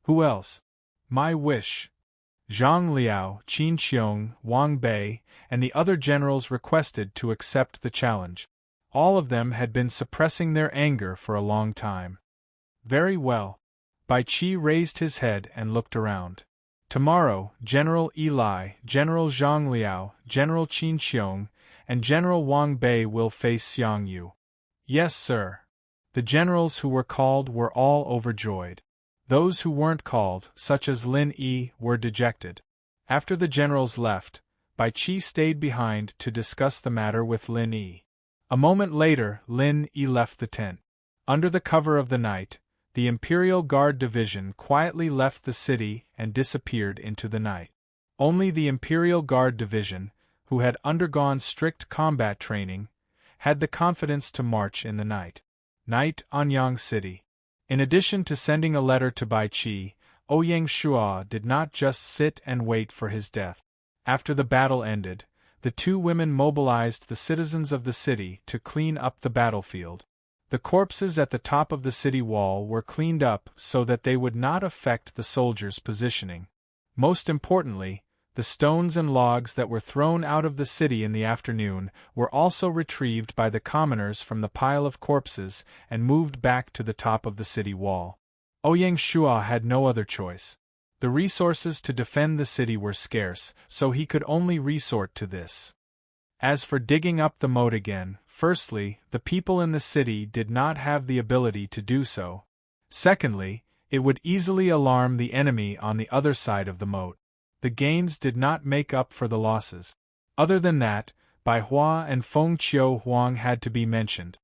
Speaker 1: Who else? My wish. Zhang Liao, Qin Qiong, Wang Bei, and the other generals requested to accept the challenge. All of them had been suppressing their anger for a long time. Very well. Bai Qi raised his head and looked around. Tomorrow, General Eli, General Zhang Liao, General Qin Qiong, and General Wang Bei will face Xiang Yu. Yes, sir. The generals who were called were all overjoyed. Those who weren't called, such as Lin Yi, were dejected. After the generals left, Bai Qi stayed behind to discuss the matter with Lin Yi. A moment later, Lin Yi left the tent. Under the cover of the night, the Imperial Guard Division quietly left the city and disappeared into the night. Only the Imperial Guard Division, who had undergone strict combat training, had the confidence to march in the night. Night, Anyang City. In addition to sending a letter to Bai Qi, Ouyang Shua did not just sit and wait for his death. After the battle ended, the two women mobilized the citizens of the city to clean up the battlefield. The corpses at the top of the city wall were cleaned up so that they would not affect the soldiers' positioning. Most importantly, the stones and logs that were thrown out of the city in the afternoon were also retrieved by the commoners from the pile of corpses and moved back to the top of the city wall. Ouyang Shua had no other choice. The resources to defend the city were scarce, so he could only resort to this. As for digging up the moat again, firstly, the people in the city did not have the ability to do so. Secondly, it would easily alarm the enemy on the other side of the moat. The gains did not make up for the losses. Other than that, Bai Hua and Feng Qiu Huang had to be mentioned.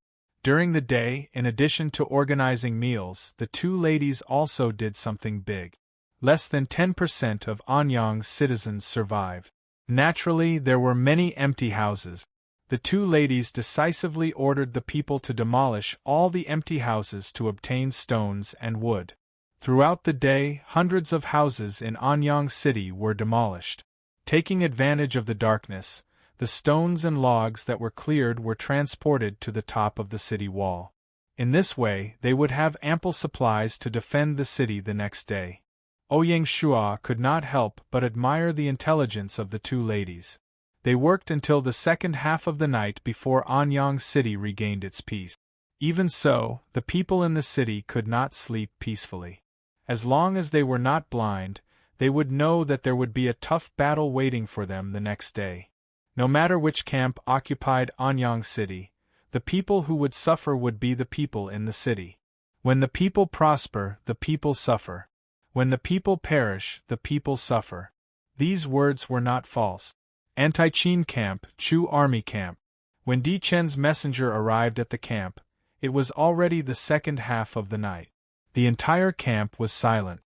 Speaker 1: During the day, in addition to organizing meals, the two ladies also did something big. Less than 10% of Anyang's citizens survived. Naturally, there were many empty houses. The two ladies decisively ordered the people to demolish all the empty houses to obtain stones and wood. Throughout the day, hundreds of houses in Anyang City were demolished. Taking advantage of the darkness, the stones and logs that were cleared were transported to the top of the city wall. In this way, they would have ample supplies to defend the city the next day. Ouyang Shua could not help but admire the intelligence of the two ladies. They worked until the second half of the night before Anyang City regained its peace. Even so, the people in the city could not sleep peacefully. As long as they were not blind, they would know that there would be a tough battle waiting for them the next day. No matter which camp occupied Anyang City, the people who would suffer would be the people in the city. When the people prosper, the people suffer. When the people perish, the people suffer. These words were not false. Anti-Qin Camp, Chu Army Camp. When Di Chen's messenger arrived at the camp, it was already the second half of the night. The entire camp was silent.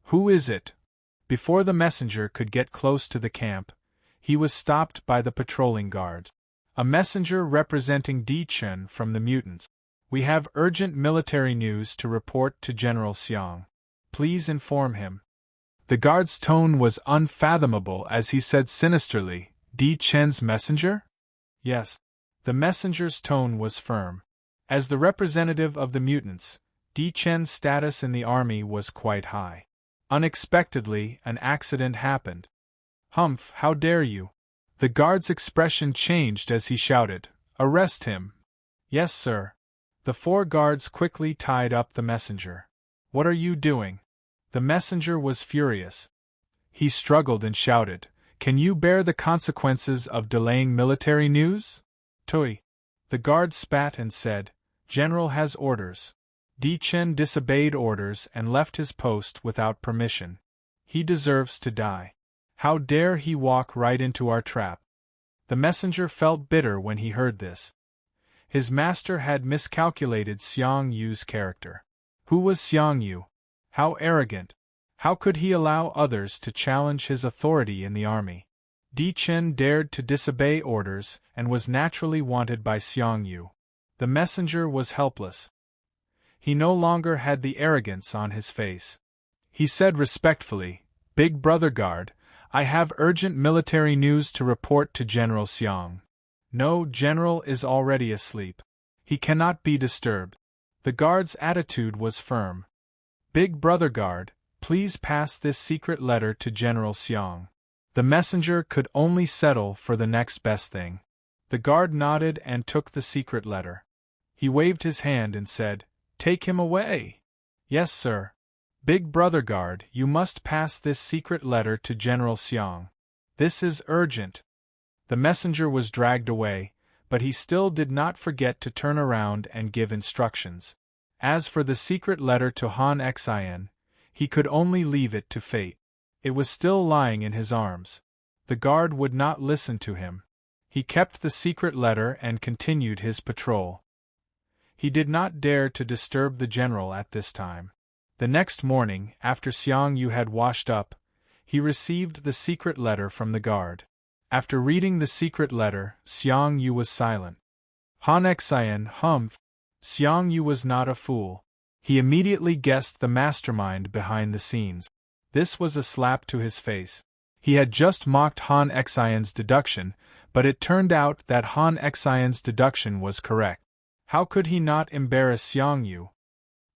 Speaker 1: "Who is it?" Before the messenger could get close to the camp, he was stopped by the patrolling guards. "A messenger representing Di Chen from the mutants. We have urgent military news to report to General Xiang. Please inform him." The guard's tone was unfathomable as he said sinisterly, "Di Chen's messenger?" "Yes." The messenger's tone was firm. As the representative of the mutants, Di Chen's status in the army was quite high. Unexpectedly, an accident happened. "Humph, how dare you!" The guard's expression changed as he shouted, "Arrest him!" "Yes, sir." The four guards quickly tied up the messenger. "What are you doing?" The messenger was furious. He struggled and shouted, "Can you bear the consequences of delaying military news?" "Tui." The guard spat and said, "General has orders." Di Chen disobeyed orders and left his post without permission. He deserves to die. How dare he walk right into our trap? The messenger felt bitter when he heard this. His master had miscalculated Xiang Yu's character. Who was Xiang Yu? How arrogant! How could he allow others to challenge his authority in the army? Di Chen dared to disobey orders and was naturally wanted by Xiang Yu. The messenger was helpless. He no longer had the arrogance on his face. He said respectfully, "Big Brother Guard, I have urgent military news to report to General Xiang." "No, General is already asleep. He cannot be disturbed." The guard's attitude was firm. "Big Brother Guard, please pass this secret letter to General Xiang." The messenger could only settle for the next best thing. The guard nodded and took the secret letter. He waved his hand and said, "Take him away." "Yes, sir." "Big Brother Guard, you must pass this secret letter to General Xiang. This is urgent." The messenger was dragged away, but he still did not forget to turn around and give instructions. As for the secret letter to Han Xin, he could only leave it to fate. It was still lying in his arms. The guard would not listen to him. He kept the secret letter and continued his patrol. He did not dare to disturb the general at this time. The next morning, after Xiang Yu had washed up, he received the secret letter from the guard. After reading the secret letter, Xiang Yu was silent. Han Xian hummed. Xiang Yu was not a fool. He immediately guessed the mastermind behind the scenes. This was a slap to his face. He had just mocked Han Xian's deduction, but it turned out that Han Xian's deduction was correct. How could he not embarrass Xiang Yu?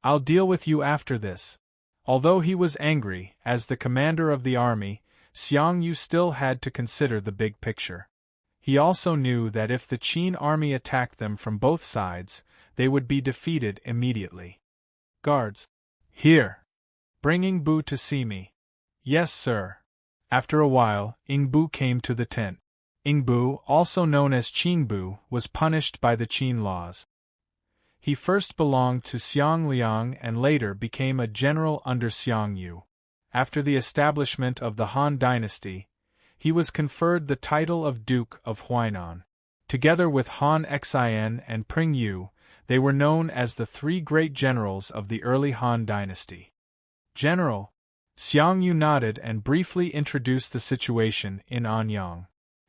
Speaker 1: "I'll deal with you after this." Although he was angry, as the commander of the army, Xiang Yu still had to consider the big picture. He also knew that if the Qin army attacked them from both sides, they would be defeated immediately. "Guards! Here! Bring Ingbu to see me." "Yes, sir." After a while, Ingbu came to the tent. Ingbu, also known as Qingbu, was punished by the Qin laws. He first belonged to Xiang Liang and later became a general under Xiang Yu. After the establishment of the Han dynasty, he was conferred the title of Duke of Huainan. Together with Han Xian and Pring Yu, they were known as the three great generals of the early Han dynasty. "General," Xiang Yu nodded and briefly introduced the situation in Anyang.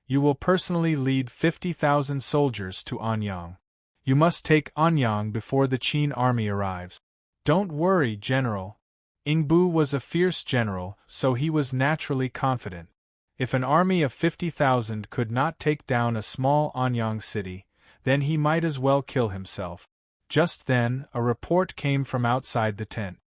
Speaker 1: "You will personally lead 50,000 soldiers to Anyang. You must take Anyang before the Qin army arrives." "Don't worry, General." Ingbu was a fierce general, so he was naturally confident. If an army of 50,000 could not take down a small Anyang city, then he might as well kill himself. Just then, a report came from outside the tent.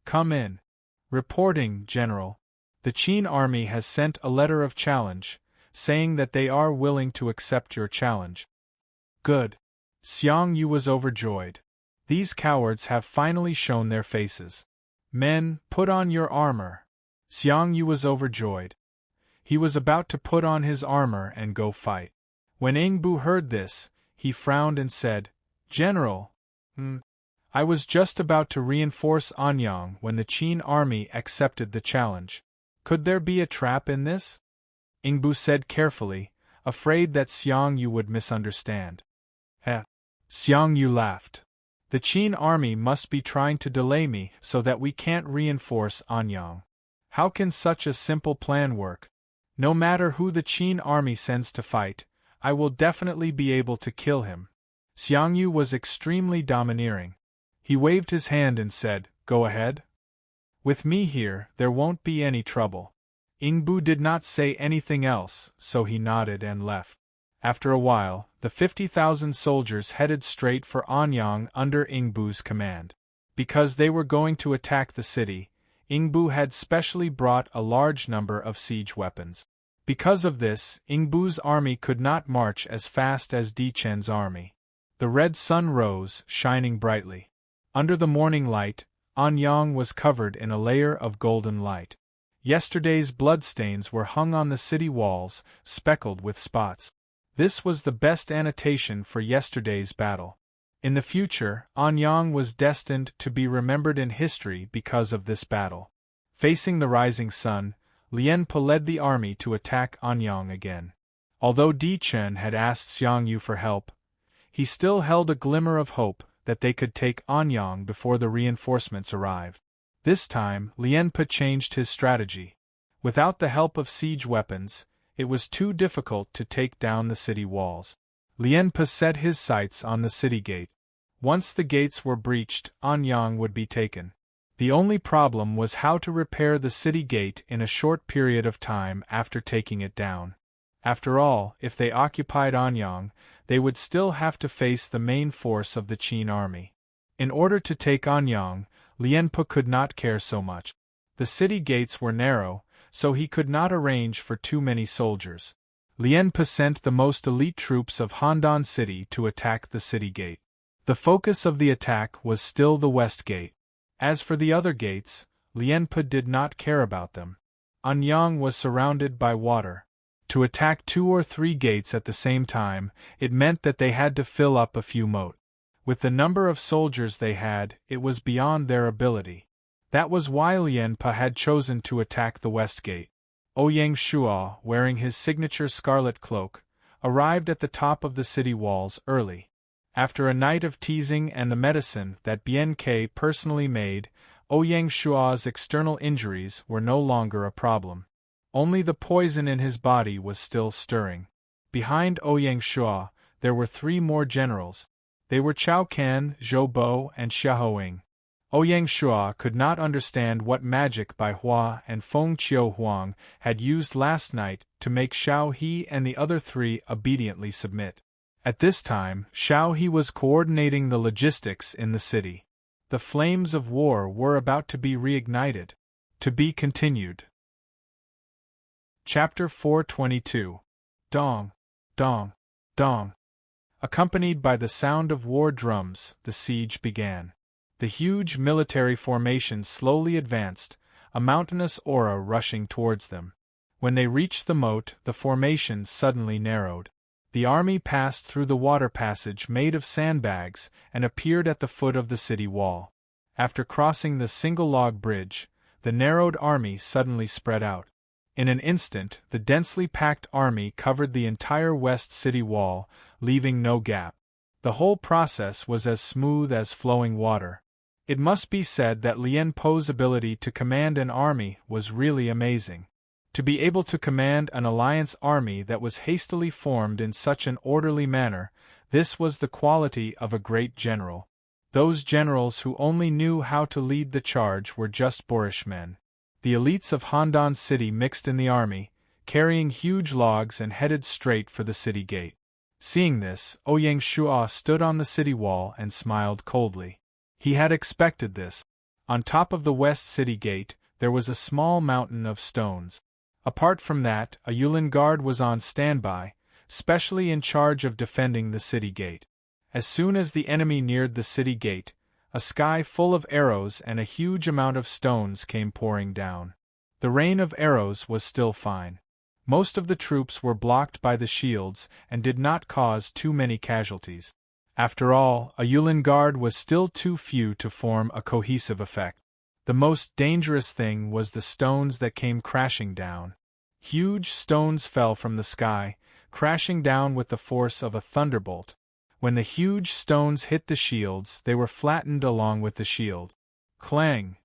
Speaker 1: "Come in." "Reporting, General. The Qin army has sent a letter of challenge, saying that they are willing to accept your challenge." "Good." Xiang Yu was overjoyed. These cowards have finally shown their faces. "Men, put on your armor." Xiang Yu was overjoyed. He was about to put on his armor and go fight. When Ingbu heard this, he frowned and said, "General, I was just about to reinforce Anyang when the Qin army accepted the challenge. Could there be a trap in this?" Ingbu said carefully, afraid that Xiang Yu would misunderstand. Xiang Yu laughed. "The Qin army must be trying to delay me so that we can't reinforce Anyang. How can such a simple plan work? No matter who the Qin army sends to fight, I will definitely be able to kill him." Xiang Yu was extremely domineering. He waved his hand and said, "Go ahead. With me here, there won't be any trouble." Ingbu did not say anything else, so he nodded and left. After a while, the 50,000 soldiers headed straight for Anyang under Ingbu's command. Because they were going to attack the city, Ingbu had specially brought a large number of siege weapons. Because of this, Ingbu's army could not march as fast as Di Chen's army. The red sun rose, shining brightly. Under the morning light, Anyang was covered in a layer of golden light. Yesterday's bloodstains were hung on the city walls, speckled with spots. This was the best annotation for yesterday's battle. In the future, Anyang was destined to be remembered in history because of this battle. Facing the rising sun, Lien Po led the army to attack Anyang again. Although Di Chen had asked Xiang Yu for help, he still held a glimmer of hope that they could take Anyang before the reinforcements arrived. This time, Lien Po changed his strategy. Without the help of siege weapons, it was too difficult to take down the city walls. Lien Po set his sights on the city gate. Once the gates were breached, Anyang would be taken. The only problem was how to repair the city gate in a short period of time after taking it down. After all, if they occupied Anyang, they would still have to face the main force of the Qin army. In order to take Anyang, Lien Po could not care so much. The city gates were narrow, so he could not arrange for too many soldiers. Lien Po sent the most elite troops of Handan City to attack the city gate. The focus of the attack was still the west gate. As for the other gates, Lien Po did not care about them. Anyang was surrounded by water. To attack 2 or 3 gates at the same time, it meant that they had to fill up a few moat. With the number of soldiers they had, it was beyond their ability. That was why Lien Po had chosen to attack the west gate. Ouyang Shuo, wearing his signature scarlet cloak, arrived at the top of the city walls early. After a night of teasing and the medicine that Bien Ke personally made, Ouyang Shua's external injuries were no longer a problem. Only the poison in his body was still stirring. Behind Ouyang Shua, there were 3 more generals. They were Chao Kan, Zhou Bo, and Xiaoying. Ouyang Shua could not understand what magic Bai Hua and Feng Qiu Huang had used last night to make Xiao He and the other 3 obediently submit. At this time, Xiao He was coordinating the logistics in the city. The flames of war were about to be reignited. To be continued. Chapter 422. Dong, dong, dong. Accompanied by the sound of war drums, the siege began. The huge military formation slowly advanced, a mountainous aura rushing towards them. When they reached the moat, the formation suddenly narrowed. The army passed through the water passage made of sandbags and appeared at the foot of the city wall. After crossing the single log bridge, the narrowed army suddenly spread out. In an instant, the densely packed army covered the entire west city wall, leaving no gap. The whole process was as smooth as flowing water. It must be said that Lian Po's ability to command an army was really amazing. To be able to command an alliance army that was hastily formed in such an orderly manner, this was the quality of a great general. Those generals who only knew how to lead the charge were just boorish men. The elites of Handan City mixed in the army, carrying huge logs and headed straight for the city gate. Seeing this, Ouyang Shua stood on the city wall and smiled coldly. He had expected this. On top of the west city gate, there was a small mountain of stones. Apart from that, a Yulin guard was on standby, specially in charge of defending the city gate. As soon as the enemy neared the city gate, a sky full of arrows and a huge amount of stones came pouring down. The rain of arrows was still fine. Most of the troops were blocked by the shields and did not cause too many casualties. After all, a Yulin guard was still too few to form a cohesive effect. The most dangerous thing was the stones that came crashing down. Huge stones fell from the sky, crashing down with the force of a thunderbolt. When the huge stones hit the shields, they were flattened along with the shield. Clang!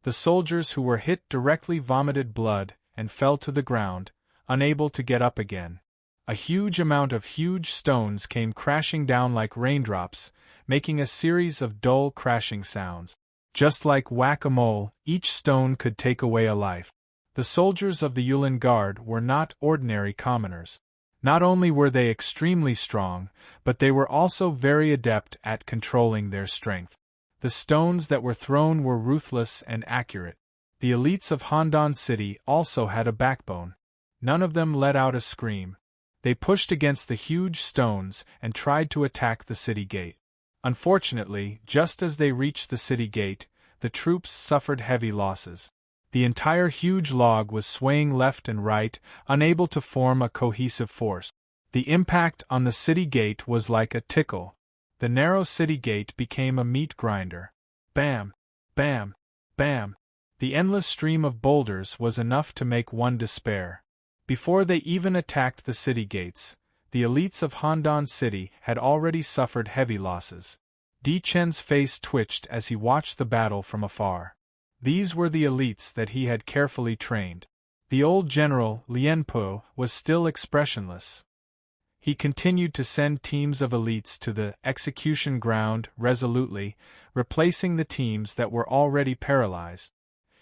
Speaker 1: The soldiers who were hit directly vomited blood and fell to the ground, unable to get up again. A huge amount of huge stones came crashing down like raindrops, making a series of dull crashing sounds. Just like whack-a-mole, each stone could take away a life. The soldiers of the Yulin Guard were not ordinary commoners. Not only were they extremely strong, but they were also very adept at controlling their strength. The stones that were thrown were ruthless and accurate. The elites of Handan City also had a backbone. None of them let out a scream. They pushed against the huge stones and tried to attack the city gate. Unfortunately, just as they reached the city gate, the troops suffered heavy losses. The entire huge log was swaying left and right, unable to form a cohesive force. The impact on the city gate was like a tickle. The narrow city gate became a meat grinder. Bam! Bam! Bam! The endless stream of boulders was enough to make one despair. Before they even attacked the city gates, the elites of Handan City had already suffered heavy losses. Di Chen's face twitched as he watched the battle from afar. These were the elites that he had carefully trained. The old general, Lian Po, was still expressionless. He continued to send teams of elites to the execution ground resolutely, replacing the teams that were already paralyzed.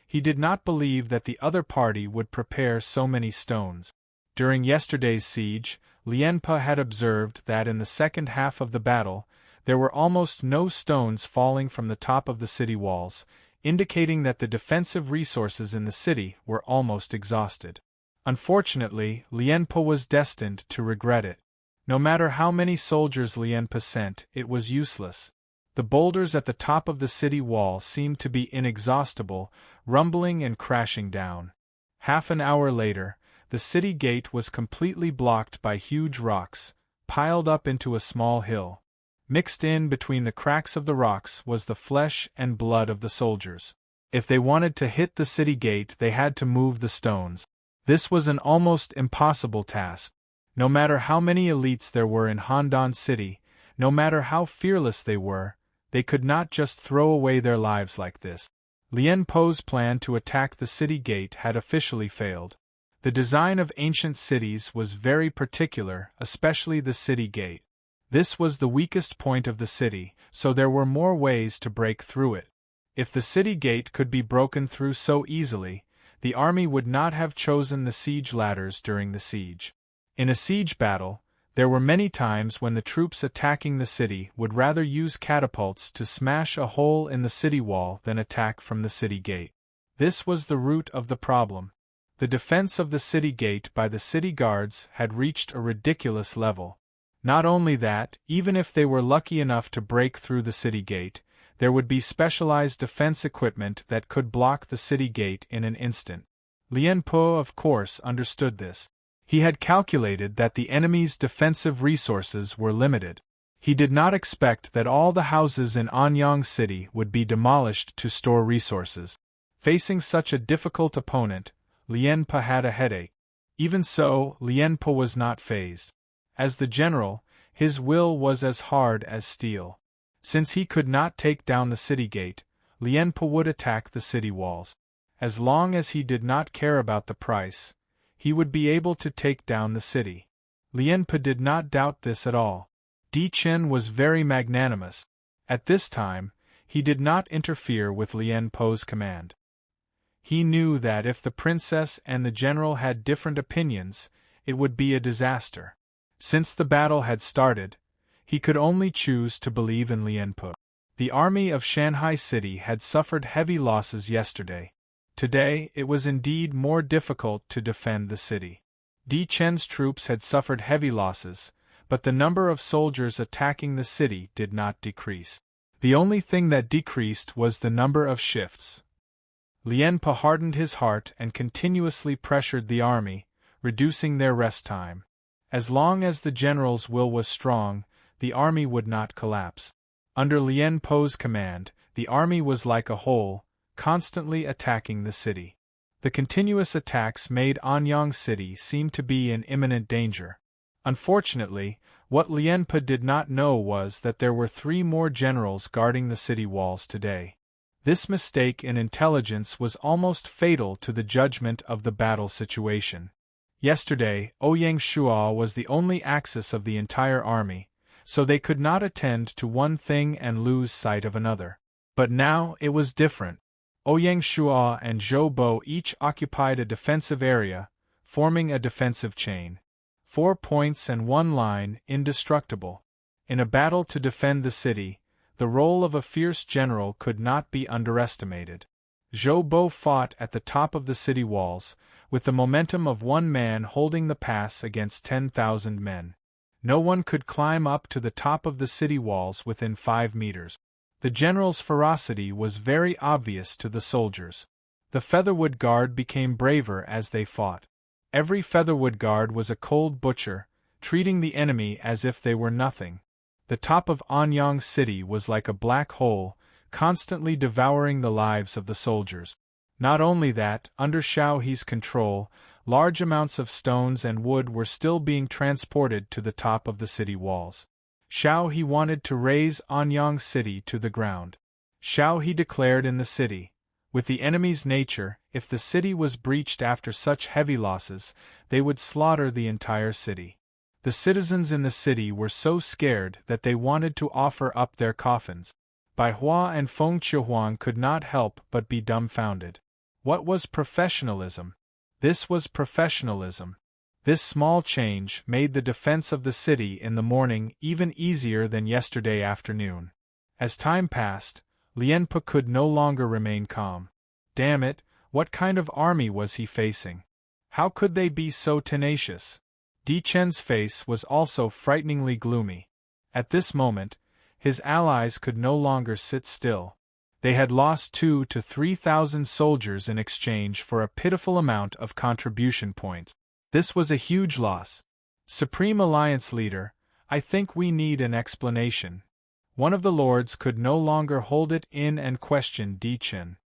Speaker 1: He did not believe that the other party would prepare so many stones. During yesterday's siege, Lian Po had observed that in the second half of the battle, there were almost no stones falling from the top of the city walls, indicating that the defensive resources in the city were almost exhausted. Unfortunately, Lian Po was destined to regret it. No matter how many soldiers Lian Po sent, it was useless. The boulders at the top of the city wall seemed to be inexhaustible, rumbling and crashing down. Half an hour later, the city gate was completely blocked by huge rocks, piled up into a small hill. Mixed in between the cracks of the rocks was the flesh and blood of the soldiers. If they wanted to hit the city gate, they had to move the stones. This was an almost impossible task. No matter how many elites there were in Handan City, No matter how fearless they could not just throw away their lives like this. Lien Po's plan to attack the city gate had officially failed. The design of ancient cities was very particular, especially the city gate. This was the weakest point of the city, so there were more ways to break through it. If the city gate could be broken through so easily, the army would not have chosen the siege ladders during the siege. In a siege battle, there were many times when the troops attacking the city would rather use catapults to smash a hole in the city wall than attack from the city gate. This was the root of the problem. The defense of the city gate by the city guards had reached a ridiculous level. Not only that, even if they were lucky enough to break through the city gate, there would be specialized defense equipment that could block the city gate in an instant. Lien Po, of course, understood this. He had calculated that the enemy's defensive resources were limited. He did not expect that all the houses in Anyang City would be demolished to store resources. Facing such a difficult opponent, Lien Po had a headache. Even so, Lien Po was not fazed. As the general, his will was as hard as steel. Since he could not take down the city gate, Lien Po would attack the city walls. As long as he did not care about the price, he would be able to take down the city. Lien Po did not doubt this at all. Di Chen was very magnanimous. At this time, he did not interfere with Lien Po's command. He knew that if the princess and the general had different opinions, it would be a disaster. Since the battle had started, he could only choose to believe in Lien Po. The army of Shanghai City had suffered heavy losses yesterday. Today, it was indeed more difficult to defend the city. Di Chen's troops had suffered heavy losses, but the number of soldiers attacking the city did not decrease. The only thing that decreased was the number of shifts. Lien Po hardened his heart and continuously pressured the army, reducing their rest time. As long as the general's will was strong, the army would not collapse. Under Lien Po's command, the army was like a whole, constantly attacking the city. The continuous attacks made Anyang City seem to be in imminent danger. Unfortunately, what Lien Po did not know was that there were 3 more generals guarding the city walls today. This mistake in intelligence was almost fatal to the judgment of the battle situation. Yesterday, Ouyang Shua was the only axis of the entire army, so they could not attend to one thing and lose sight of another. But now it was different. Ouyang Shua and Zhou Bo each occupied a defensive area, forming a defensive chain. 4 points and 1 line, indestructible. In a battle to defend the city, the role of a fierce general could not be underestimated. Zhou Bo fought at the top of the city walls, with the momentum of 1 man holding the pass against 10,000 men. No one could climb up to the top of the city walls within 5 meters. The general's ferocity was very obvious to the soldiers. The Featherwood Guard became braver as they fought. Every Featherwood Guard was a cold butcher, treating the enemy as if they were nothing. The top of Anyang City was like a black hole, constantly devouring the lives of the soldiers. Not only that, under Xiao He's control, large amounts of stones and wood were still being transported to the top of the city walls. Xiao He wanted to raze Anyang City to the ground. Xiao He declared in the city, with the enemy's nature, if the city was breached after such heavy losses, they would slaughter the entire city. The citizens in the city were so scared that they wanted to offer up their coffins. Bai Hua and Feng Qiuhuang could not help but be dumbfounded. What was professionalism? This was professionalism. This small change made the defense of the city in the morning even easier than yesterday afternoon. As time passed, Lien Po could no longer remain calm. Damn it, what kind of army was he facing? How could they be so tenacious? Di Chen's face was also frighteningly gloomy. At this moment, his allies could no longer sit still. They had lost 2,000 to 3,000 soldiers in exchange for a pitiful amount of contribution points. This was a huge loss. Supreme Alliance Leader, I think we need an explanation. One of the lords could no longer hold it in and questioned Di Chen.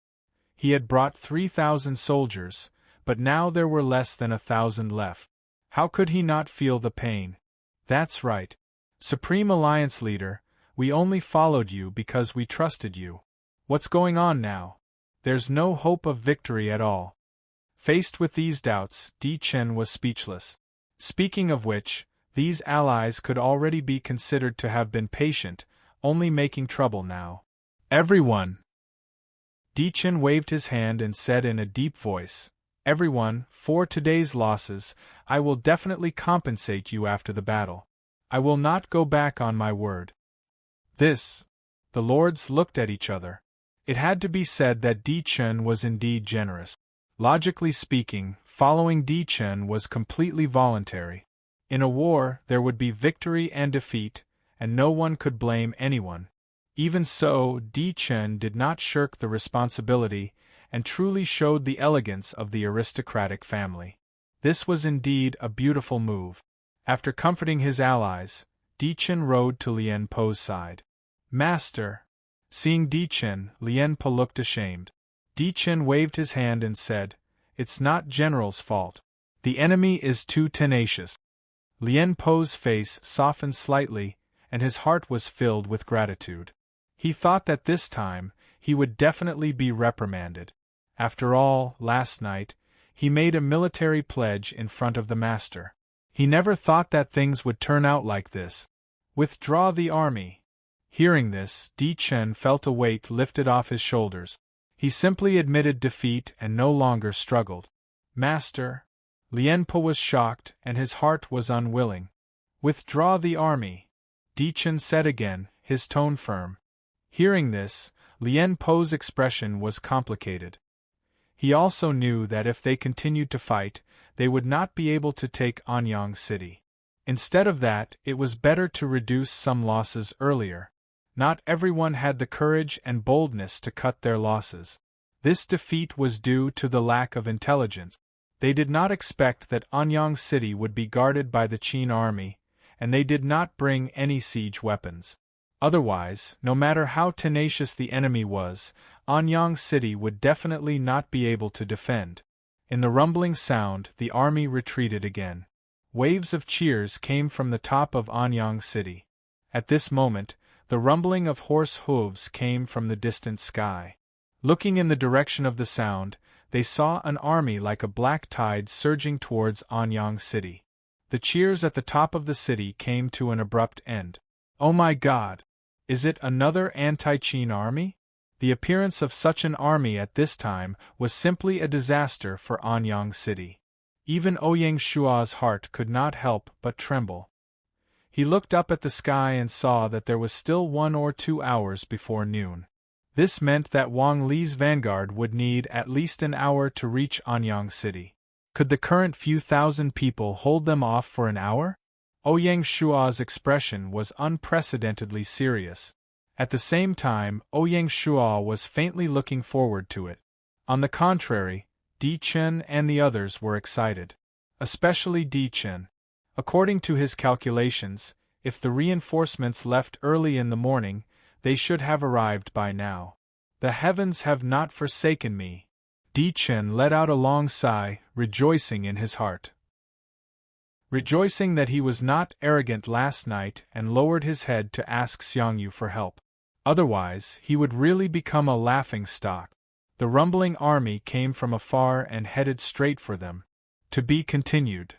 Speaker 1: He had brought 3,000 soldiers, but now there were less than 1,000 left. How could he not feel the pain? That's right. Supreme Alliance Leader, we only followed you because we trusted you. What's going on now? There's no hope of victory at all. Faced with these doubts, Di Chen was speechless. Speaking of which, these allies could already be considered to have been patient, only making trouble now. Everyone! Di Chen waved his hand and said in a deep voice, Everyone, for today's losses, I will definitely compensate you after the battle. I will not go back on my word. This. The lords looked at each other. It had to be said that Di Chen was indeed generous. Logically speaking, following Di Chen was completely voluntary. In a war, there would be victory and defeat, and no one could blame anyone. Even so, Di Chen did not shirk the responsibility, and truly showed the elegance of the aristocratic family. This was indeed a beautiful move. After comforting his allies, Di Chen rode to Lien Po's side. Master! Seeing Di Chen, Lien Po looked ashamed. Di Chen waved his hand and said, It's not General's fault. The enemy is too tenacious. Lien Po's face softened slightly, and his heart was filled with gratitude. He thought that this time, he would definitely be reprimanded. After all, last night, he made a military pledge in front of the master. He never thought that things would turn out like this. Withdraw the army. Hearing this, Di Chen felt a weight lifted off his shoulders. He simply admitted defeat and no longer struggled. Master! Lien Po was shocked and his heart was unwilling. Withdraw the army. Di Chen said again, his tone firm. Hearing this, Lien Po's expression was complicated. He also knew that if they continued to fight, they would not be able to take Anyang City. Instead of that, it was better to reduce some losses earlier. Not everyone had the courage and boldness to cut their losses. This defeat was due to the lack of intelligence. They did not expect that Anyang City would be guarded by the Qin army, and they did not bring any siege weapons. Otherwise, no matter how tenacious the enemy was, Anyang City would definitely not be able to defend. In the rumbling sound, the army retreated again. Waves of cheers came from the top of Anyang City. At this moment, the rumbling of horse hooves came from the distant sky. Looking in the direction of the sound, they saw an army like a black tide surging towards Anyang City. The cheers at the top of the city came to an abrupt end. Oh my God! Is it another anti-Qin army? The appearance of such an army at this time was simply a disaster for Anyang City. Even Ouyang Shua's heart could not help but tremble. He looked up at the sky and saw that there was still 1 or 2 hours before noon. This meant that Wang Li's vanguard would need at least an hour to reach Anyang City. Could the current few thousand people hold them off for an hour? Ouyang Shua's expression was unprecedentedly serious. At the same time, Ouyang Shua was faintly looking forward to it. On the contrary, Di Chen and the others were excited. Especially Di Chen. According to his calculations, if the reinforcements left early in the morning, they should have arrived by now. The heavens have not forsaken me. Di Chen let out a long sigh, rejoicing in his heart. Rejoicing that he was not arrogant last night and lowered his head to ask Xiangyu for help. Otherwise, he would really become a laughingstock. The rumbling army came from afar and headed straight for them. To be continued.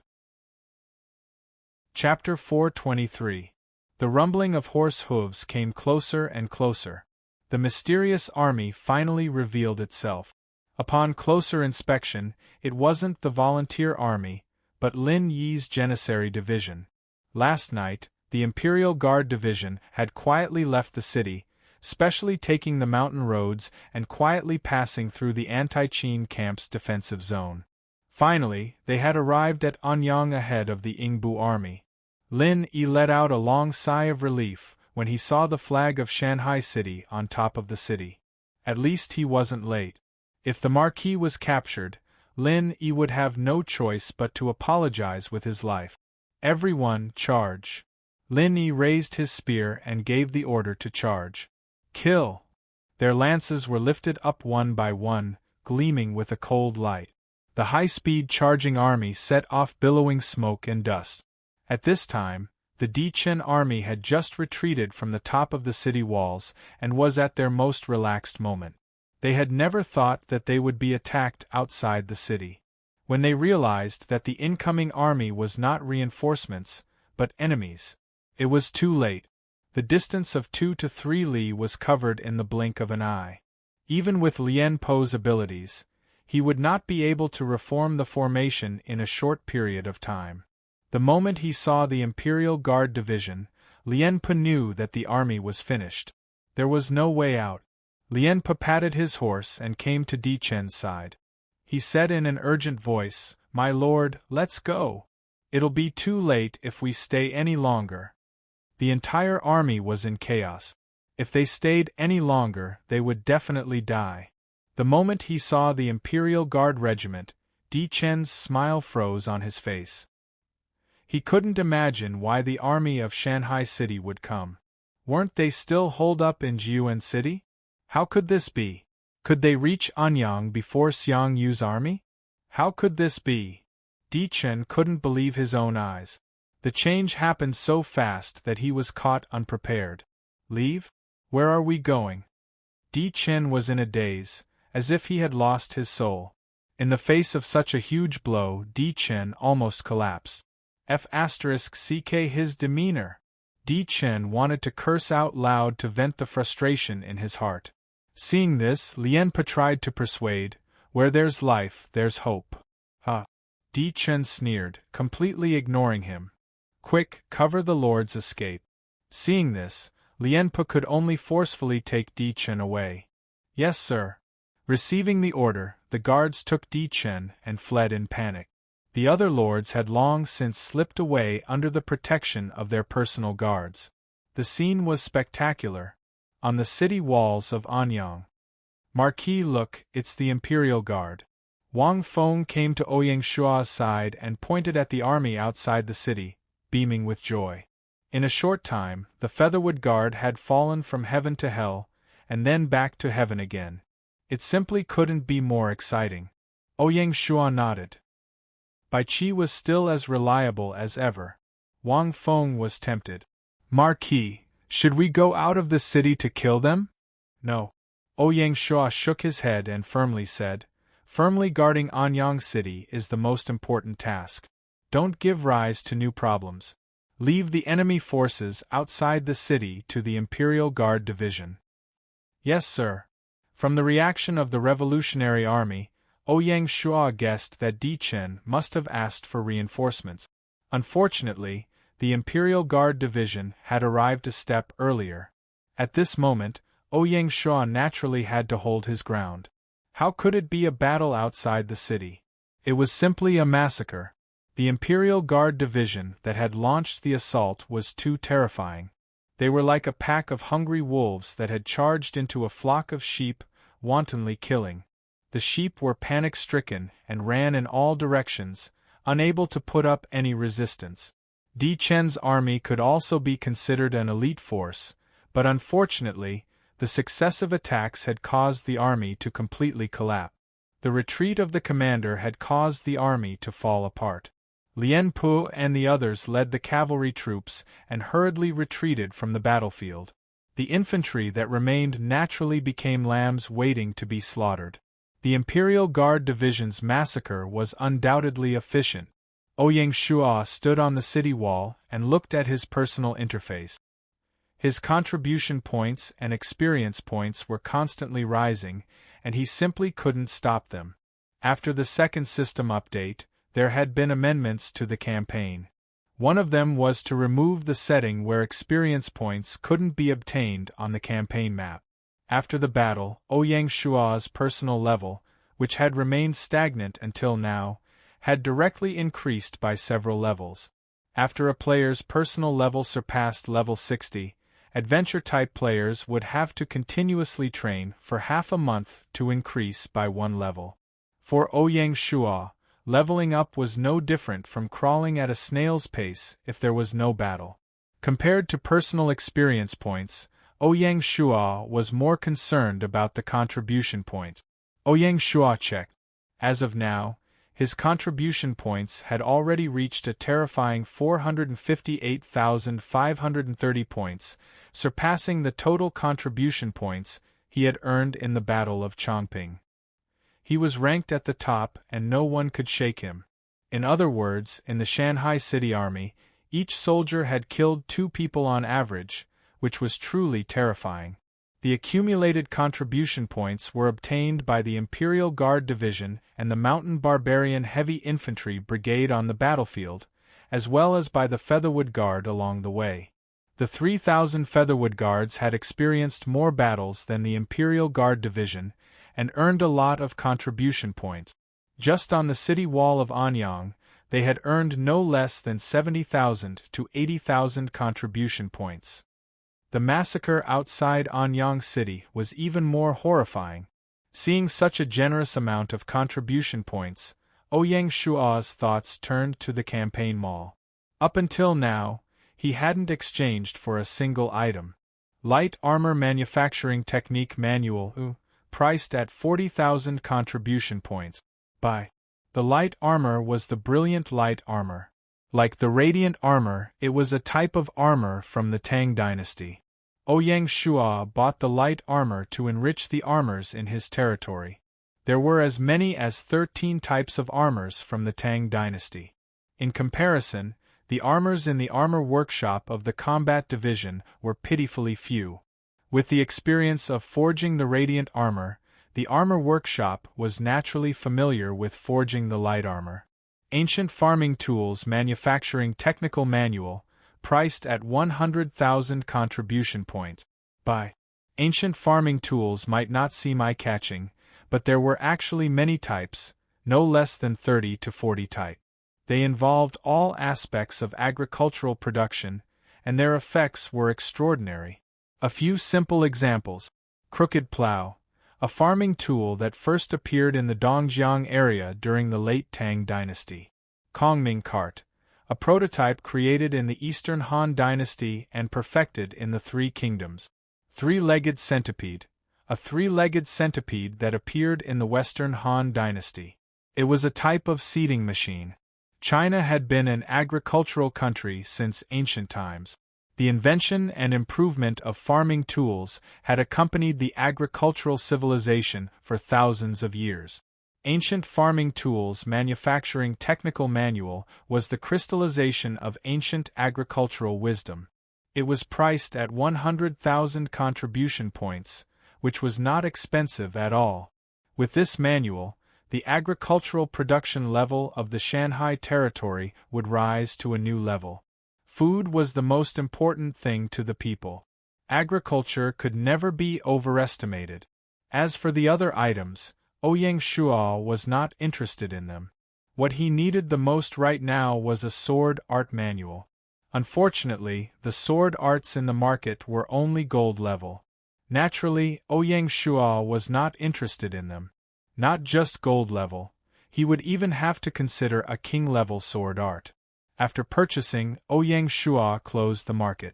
Speaker 1: Chapter 423. The rumbling of horse hooves came closer and closer. The mysterious army finally revealed itself. Upon closer inspection, it wasn't the volunteer army, but Lin Yi's Janissary division. Last night, the Imperial Guard division had quietly left the city, specially taking the mountain roads and quietly passing through the anti-Qin camp's defensive zone. Finally, they had arrived at Anyang ahead of the Yingbu army. Lin Yi let out a long sigh of relief when he saw the flag of Shanghai City on top of the city. At least he wasn't late. If the marquis was captured, Lin Yi would have no choice but to apologize with his life. Everyone, charge. Lin Yi raised his spear and gave the order to charge. Kill! Their lances were lifted up one by one, gleaming with a cold light. The high-speed charging army set off billowing smoke and dust. At this time, The Dichen army had just retreated from the top of the city walls and was at their most relaxed moment. They had never thought that they would be attacked outside the city. When they realized that the incoming army was not reinforcements, but enemies, it was too late. The distance of 2 to 3 li was covered in the blink of an eye. Even with Lien Po's abilities, he would not be able to reform the formation in a short period of time. The moment he saw the Imperial Guard division, Lien Po knew that the army was finished. There was no way out. Lien Po patted his horse and came to Dichen's side. He said in an urgent voice, "My lord, let's go. It'll be too late if we stay any longer." The entire army was in chaos. If they stayed any longer, they would definitely die. The moment he saw the Imperial Guard regiment, Dichen's smile froze on his face. He couldn't imagine why the army of Shanghai City would come. Weren't they still holed up in Jiuan City? How could this be? Could they reach Anyang before Xiang Yu's army? How could this be? Dichen couldn't believe his own eyes. The change happened so fast that he was caught unprepared. Leave? Where are we going? Dichen was in a daze, as if he had lost his soul. In the face of such a huge blow, Dichen almost collapsed. *CK his demeanor. Dichen wanted to curse out loud to vent the frustration in his heart. Seeing this, Lien Po tried to persuade, "Where there's life, there's hope." Dichen sneered, completely ignoring him. "Quick, cover the Lord's escape." Seeing this, Lien Po could only forcefully take Dichen away. "Yes, sir." Receiving the order, the guards took Dichen and fled in panic. The other lords had long since slipped away under the protection of their personal guards. The scene was spectacular. On the city walls of Anyang. "Marquis, look, it's the Imperial Guard." Wang Feng came to Ouyang Shua's side and pointed at the army outside the city, beaming with joy. In a short time, the Featherwood Guard had fallen from heaven to hell, and then back to heaven again. It simply couldn't be more exciting. Ouyang Shua nodded. Bai Qi was still as reliable as ever. Wang Feng was tempted. "Marquis, should we go out of the city to kill them?" "No." Ouyang Shua shook his head and firmly said, "Firmly guarding Anyang City is the most important task. Don't give rise to new problems. Leave the enemy forces outside the city to the Imperial Guard division." "Yes, sir." From the reaction of the Revolutionary Army, Ouyang Shua guessed that Dichen must have asked for reinforcements. Unfortunately, the Imperial Guard division had arrived a step earlier. At this moment, Ouyang Shua naturally had to hold his ground. How could it be a battle outside the city? It was simply a massacre. The Imperial Guard division that had launched the assault was too terrifying. They were like a pack of hungry wolves that had charged into a flock of sheep, wantonly killing. The sheep were panic-stricken and ran in all directions, unable to put up any resistance. Dichen's army could also be considered an elite force, but unfortunately, the successive attacks had caused the army to completely collapse. The retreat of the commander had caused the army to fall apart. Lien Po and the others led the cavalry troops and hurriedly retreated from the battlefield. The infantry that remained naturally became lambs waiting to be slaughtered. The Imperial Guard division's massacre was undoubtedly efficient. Ouyang Shua stood on the city wall and looked at his personal interface. His contribution points and experience points were constantly rising, and he simply couldn't stop them. After the second system update, there had been amendments to the campaign. One of them was to remove the setting where experience points couldn't be obtained on the campaign map. After the battle, Ouyang Shua's personal level, which had remained stagnant until now, had directly increased by several levels. After a player's personal level surpassed level 60, adventure-type players would have to continuously train for half a month to increase by 1 level. For Ouyang Shua, leveling up was no different from crawling at a snail's pace if there was no battle. Compared to personal experience points, Ouyang Shua was more concerned about the contribution points. Ouyang Shua checked. As of now, His contribution points had already reached a terrifying 458,530 points, surpassing the total contribution points he had earned in the Battle of Chongping. He was ranked at the top and no one could shake him. In other words, in the Shanghai City Army, each soldier had killed 2 people on average, which was truly terrifying. The accumulated contribution points were obtained by the Imperial Guard Division and the Mountain Barbarian Heavy Infantry Brigade on the battlefield, as well as by the Featherwood Guard along the way. The 3,000 Featherwood Guards had experienced more battles than the Imperial Guard Division and earned a lot of contribution points. Just on the city wall of Anyang, they had earned no less than 70,000 to 80,000 contribution points. The massacre outside Anyang City was even more horrifying. Seeing such a generous amount of contribution points, Ouyang Shua's thoughts turned to the campaign mall. Up until now, he hadn't exchanged for a single item. Light Armor Manufacturing Technique Manual, priced at 40,000 contribution points. Buy. The light armor was the brilliant light armor. Like the radiant armor, it was a type of armor from the Tang dynasty. Ouyang Shua bought the light armor to enrich the armors in his territory. There were as many as 13 types of armors from the Tang dynasty. In comparison, the armors in the armor workshop of the combat division were pitifully few. With the experience of forging the radiant armor, the armor workshop was naturally familiar with forging the light armor. Ancient Farming Tools Manufacturing Technical Manual, priced at 100,000 contribution points. Buy. Ancient farming tools might not seem eye-catching, but there were actually many types, no less than 30 to 40 types. They involved all aspects of agricultural production, and their effects were extraordinary. A few simple examples. Crooked plow, a farming tool that first appeared in the Dongjiang area during the late Tang dynasty. Kongming cart, a prototype created in the Eastern Han dynasty and perfected in the Three Kingdoms. Three-legged centipede, a three-legged centipede that appeared in the Western Han dynasty. It was a type of seeding machine. China had been an agricultural country since ancient times. The invention and improvement of farming tools had accompanied the agricultural civilization for thousands of years. Ancient Farming Tools Manufacturing Technical Manual was the crystallization of ancient agricultural wisdom. It was priced at 100,000 contribution points, which was not expensive at all. With this manual, the agricultural production level of the Shanghai territory would rise to a new level. Food was the most important thing to the people. Agriculture could never be overestimated. As for the other items, Ouyang Shua was not interested in them. What he needed the most right now was a sword art manual. Unfortunately, the sword arts in the market were only gold level. Naturally, Ouyang Shua was not interested in them. Not just gold level, he would even have to consider a king-level sword art. After purchasing, Ouyang Shua closed the market.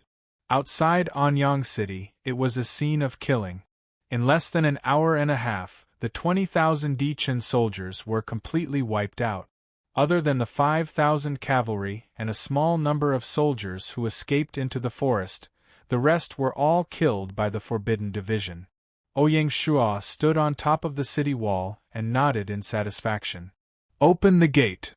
Speaker 1: Outside Anyang City, it was a scene of killing. In less than an hour and a half, the 20,000 Dichen soldiers were completely wiped out. Other than the 5,000 cavalry and a small number of soldiers who escaped into the forest, the rest were all killed by the Forbidden Division. Ouyang Shua stood on top of the city wall and nodded in satisfaction. "Open the gate."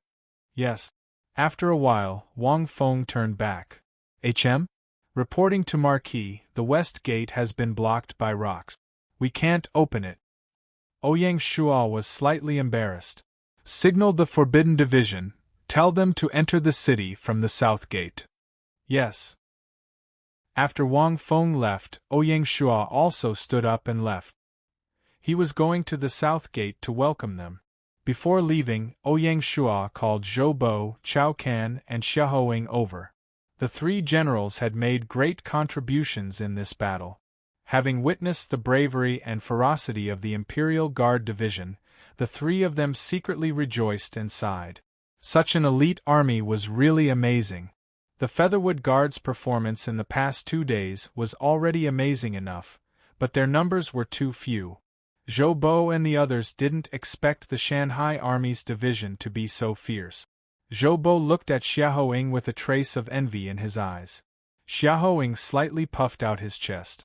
Speaker 1: "Yes." After a while, Wang Feng turned back. "HM? Reporting to Marquis, the west gate has been blocked by rocks. We can't open it." Ouyang Shua was slightly embarrassed. "Signal the Forbidden Division. Tell them to enter the city from the south gate." "Yes." After Wang Feng left, Ouyang Shua also stood up and left. He was going to the south gate to welcome them. Before leaving, Ouyang Shua called Zhou Bo, Chao Can, and Xiaoheng over. The three generals had made great contributions in this battle. Having witnessed the bravery and ferocity of the Imperial Guard Division, the three of them secretly rejoiced and sighed. Such an elite army was really amazing. The Featherwood Guard's performance in the past 2 days was already amazing enough, but their numbers were too few. Zhou Bo and the others didn't expect the Shanghai Army's division to be so fierce. Zhou Bo looked at Xiaohong with a trace of envy in his eyes. Xiaohong slightly puffed out his chest.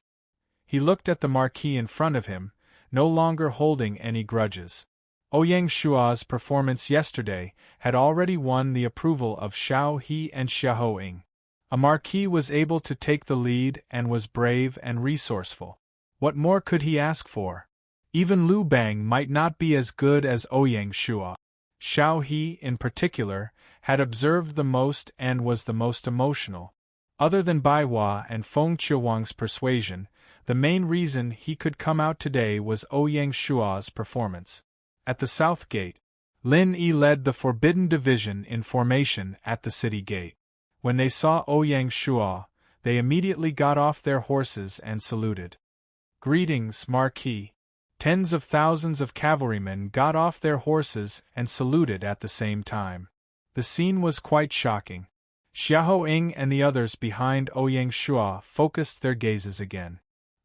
Speaker 1: He looked at the marquis in front of him, no longer holding any grudges. Ouyang Shua's performance yesterday had already won the approval of Xiao He and Xiaohong. A marquis was able to take the lead and was brave and resourceful. What more could he ask for? Even Liu Bang might not be as good as Ouyang Shua. Xiao He, in particular, had observed the most and was the most emotional. Other than Bai Hua and Feng Qiuwang's persuasion, the main reason he could come out today was Ouyang Shua's performance. At the south gate, Lin Yi led the Forbidden Division in formation at the city gate. When they saw Ouyang Shua, they immediately got off their horses and saluted. "Greetings, Marquis." Tens of thousands of cavalrymen got off their horses and saluted at the same time. The scene was quite shocking. Xiaohong and the others behind Ouyang Shua focused their gazes again.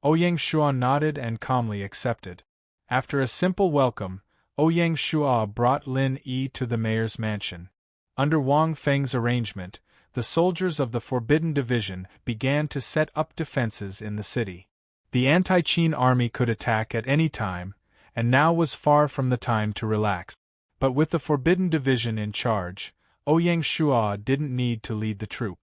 Speaker 1: Ouyang Shua nodded and calmly accepted. After a simple welcome, Ouyang Shua brought Lin Yi to the mayor's mansion. Under Wang Feng's arrangement, the soldiers of the Forbidden Division began to set up defenses in the city. The anti-Qin army could attack at any time, and now was far from the time to relax. But with the Forbidden Division in charge, Ouyang Shua didn't need to lead the troop.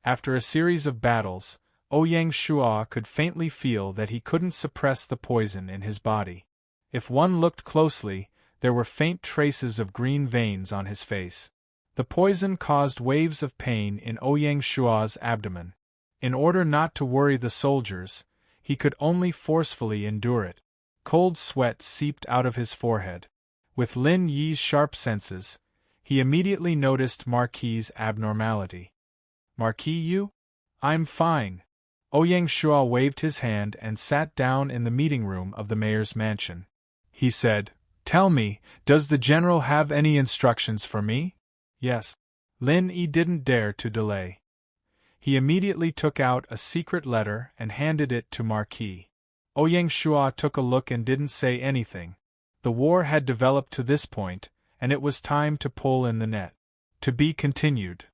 Speaker 1: After a series of battles, Ouyang Shua could faintly feel that he couldn't suppress the poison in his body. If one looked closely, there were faint traces of green veins on his face. The poison caused waves of pain in Ouyang Shua's abdomen. In order not to worry the soldiers, he could only forcefully endure it. Cold sweat seeped out of his forehead. With Lin Yi's sharp senses, he immediately noticed Marquis's abnormality. "Marquis, you?" "I'm fine." Ouyang Shua waved his hand and sat down in the meeting room of the mayor's mansion. He said, "Tell me, does the general have any instructions for me?" "Yes." Lin Yi didn't dare to delay. He immediately took out a secret letter and handed it to Marquis. Ouyang Shua took a look and didn't say anything. The war had developed to this point, and it was time to pull in the net. To be continued.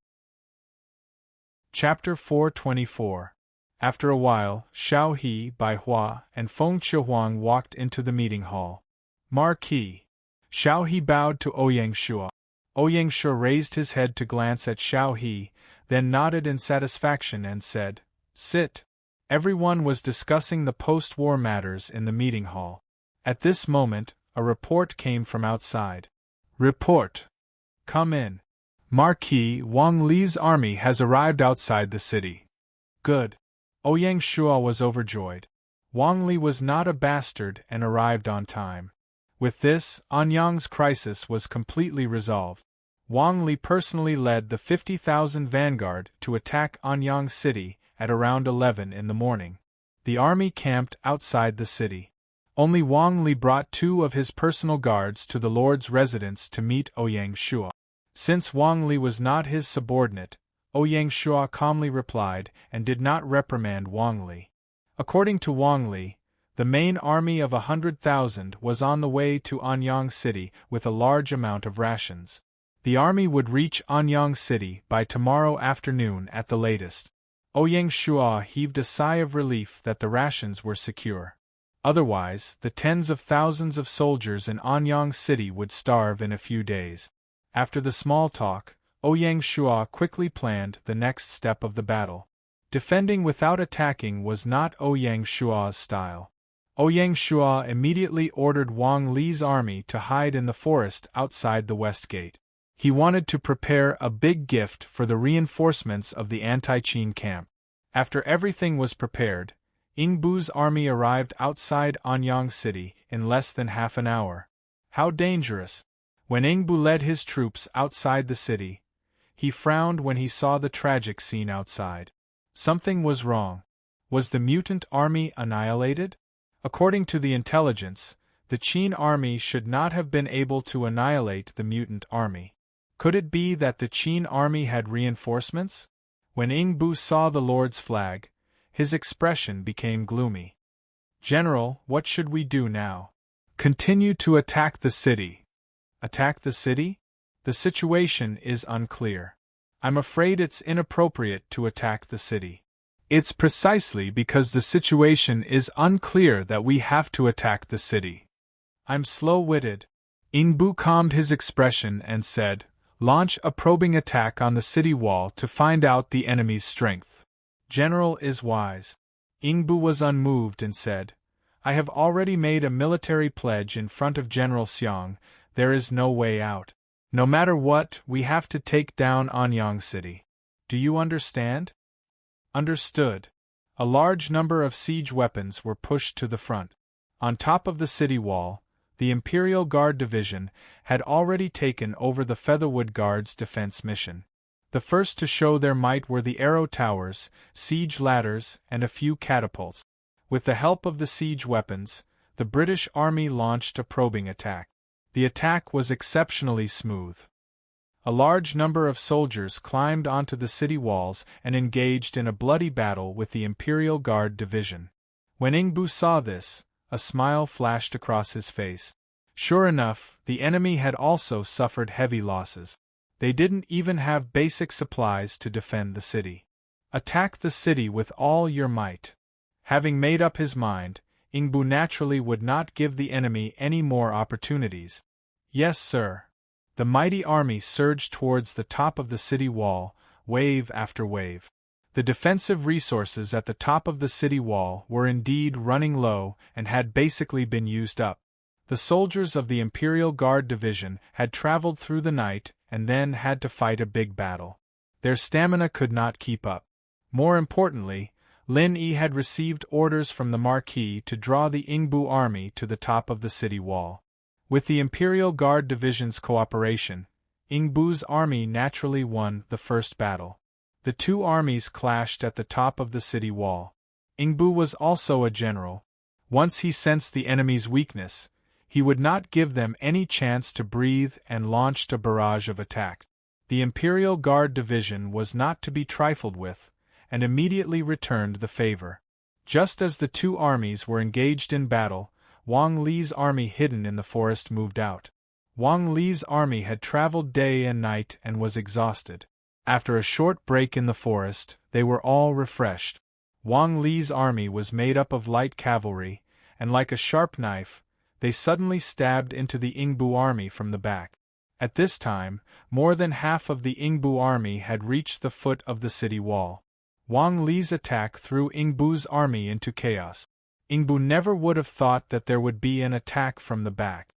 Speaker 1: Chapter 424. After a while, Xiao He, Bai Hua, and Feng Qiuwang walked into the meeting hall. "Marquis." Xiao He bowed to Ouyang Shua. Ouyang Shua raised his head to glance at Xiao He, then nodded in satisfaction and said, "Sit." Everyone was discussing the post-war matters in the meeting hall. At this moment, a report came from outside. "Report. Come in. Marquis, Wang Li's army has arrived outside the city." "Good." Ouyang Shua was overjoyed. Wang Li was not a bastard and arrived on time. With this, Anyang's crisis was completely resolved. Wang Li personally led the 50,000 vanguard to attack Anyang city at around 11 in the morning. The army camped outside the city. Only Wang Li brought 2 of his personal guards to the lord's residence to meet Ouyang Shua. Since Wang Li was not his subordinate, Ouyang Shua calmly replied and did not reprimand Wang Li. According to Wang Li, the main army of 100,000 was on the way to Anyang city with a large amount of rations. The army would reach Anyang city by tomorrow afternoon at the latest. Ouyang Shua heaved a sigh of relief that the rations were secure. Otherwise, the tens of thousands of soldiers in Anyang city would starve in a few days. After the small talk, Ouyang Shua quickly planned the next step of the battle. Defending without attacking was not Ouyang Shua's style. Ouyang Shua immediately ordered Wang Li's army to hide in the forest outside the west gate. He wanted to prepare a big gift for the reinforcements of the anti-Qin camp. After everything was prepared, Ingbu's army arrived outside Anyang city in less than half an hour. How dangerous! When Ingbu led his troops outside the city, he frowned when he saw the tragic scene outside. Something was wrong. Was the mutant army annihilated? According to the intelligence, the Qin army should not have been able to annihilate the mutant army. Could it be that the Qin army had reinforcements? When Ingbu saw the Lord's flag, his expression became gloomy. "General, what should we do now?" Continue to attack the city. Attack the city? The situation is unclear. I'm afraid it's inappropriate to attack the city. It's precisely because the situation is unclear that we have to attack the city. I'm slow-witted. Ingbu calmed his expression and said, launch a probing attack on the city wall to find out the enemy's strength. General is wise. Ingbu was unmoved and said, I have already made a military pledge in front of General Xiang. There is no way out. No matter what, we have to take down Anyang City. Do you understand? Understood. A large number of siege weapons were pushed to the front. On top of the city wall, the Imperial Guard Division had already taken over the Featherwood Guard's defense mission. The first to show their might were the arrow towers, siege ladders, and a few catapults. With the help of the siege weapons, the British Army launched a probing attack. The attack was exceptionally smooth. A large number of soldiers climbed onto the city walls and engaged in a bloody battle with the Imperial Guard Division. When Ingbu saw this, a smile flashed across his face. Sure enough, the enemy had also suffered heavy losses. They didn't even have basic supplies to defend the city. Attack the city with all your might. Having made up his mind, Ingbu naturally would not give the enemy any more opportunities. Yes, sir. The mighty army surged towards the top of the city wall, wave after wave. The defensive resources at the top of the city wall were indeed running low and had basically been used up. The soldiers of the Imperial Guard Division had traveled through the night and then had to fight a big battle. Their stamina could not keep up. More importantly, Lin Yi had received orders from the Marquis to draw the Ingbu army to the top of the city wall. With the Imperial Guard Division's cooperation, Ingbu's army naturally won the first battle. The two armies clashed at the top of the city wall. Ingbu was also a general. Once he sensed the enemy's weakness, he would not give them any chance to breathe and launched a barrage of attack. The Imperial Guard Division was not to be trifled with, and immediately returned the favor. Just as the two armies were engaged in battle, Wang Li's army hidden in the forest moved out. Wang Li's army had traveled day and night and was exhausted. After a short break in the forest, they were all refreshed. Wang Li's army was made up of light cavalry, and like a sharp knife, they suddenly stabbed into the Ingbu army from the back. At this time, more than half of the Ingbu army had reached the foot of the city wall. Wang Li's attack threw Ingbu's army into chaos. Ingbu never would have thought that there would be an attack from the back.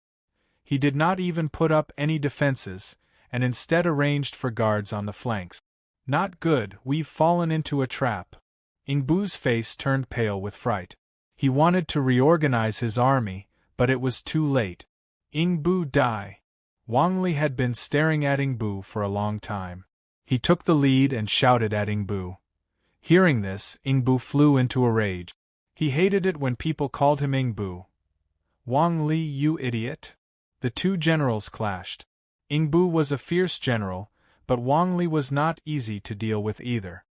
Speaker 1: He did not even put up any defenses, and instead arranged for guards on the flanks. Not good, we've fallen into a trap. Ingbu's face turned pale with fright. He wanted to reorganize his army, but it was too late. Ingbu die. Wang Li had been staring at Ingbu for a long time. He took the lead and shouted at Ingbu. Hearing this, Ingbu flew into a rage. He hated it when people called him Ingbu. Wang Li, you idiot! The two generals clashed. Ingbu was a fierce general, but Wang Li was not easy to deal with either.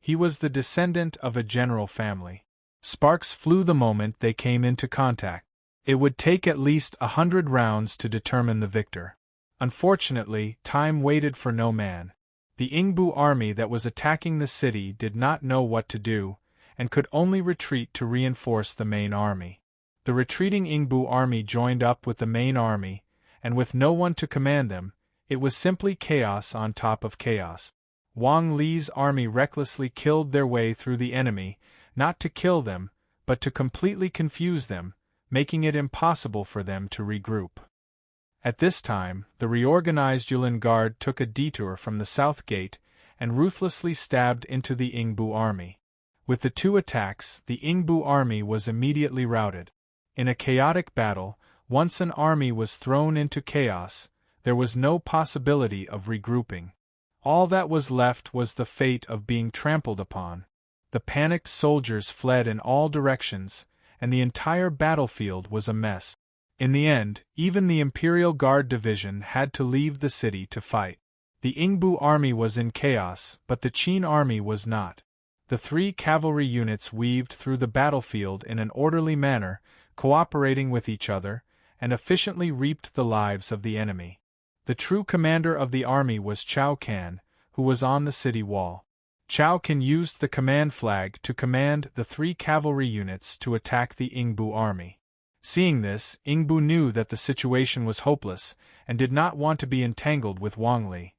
Speaker 1: He was the descendant of a general family. Sparks flew the moment they came into contact. It would take at least 100 rounds to determine the victor. Unfortunately, time waited for no man. The Ingbu army that was attacking the city did not know what to do, and could only retreat to reinforce the main army. The retreating Ingbu army joined up with the main army, and with no one to command them, it was simply chaos on top of chaos. Wang Li's army recklessly killed their way through the enemy, not to kill them, but to completely confuse them, making it impossible for them to regroup. At this time, the reorganized Yulin Guard took a detour from the south gate and ruthlessly stabbed into the Ingbu army. With the two attacks, the Ingbu army was immediately routed. In a chaotic battle, once an army was thrown into chaos, there was no possibility of regrouping. All that was left was the fate of being trampled upon. The panicked soldiers fled in all directions, and the entire battlefield was a mess. In the end, even the Imperial Guard Division had to leave the city to fight. The Ingbu army was in chaos, but the Qin army was not. The three cavalry units weaved through the battlefield in an orderly manner, cooperating with each other, and efficiently reaped the lives of the enemy. The true commander of the army was Chao Can, who was on the city wall. Chao Can used the command flag to command the 3 cavalry units to attack the Ingbu army. Seeing this, Ingbu knew that the situation was hopeless, and did not want to be entangled with Wang Li.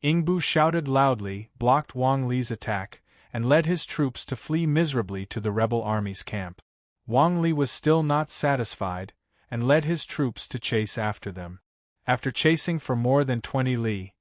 Speaker 1: Ingbu shouted loudly, blocked Wang Li's attack, and led his troops to flee miserably to the rebel army's camp. Wang Li was still not satisfied, and led his troops to chase after them. After chasing for more than 20 li,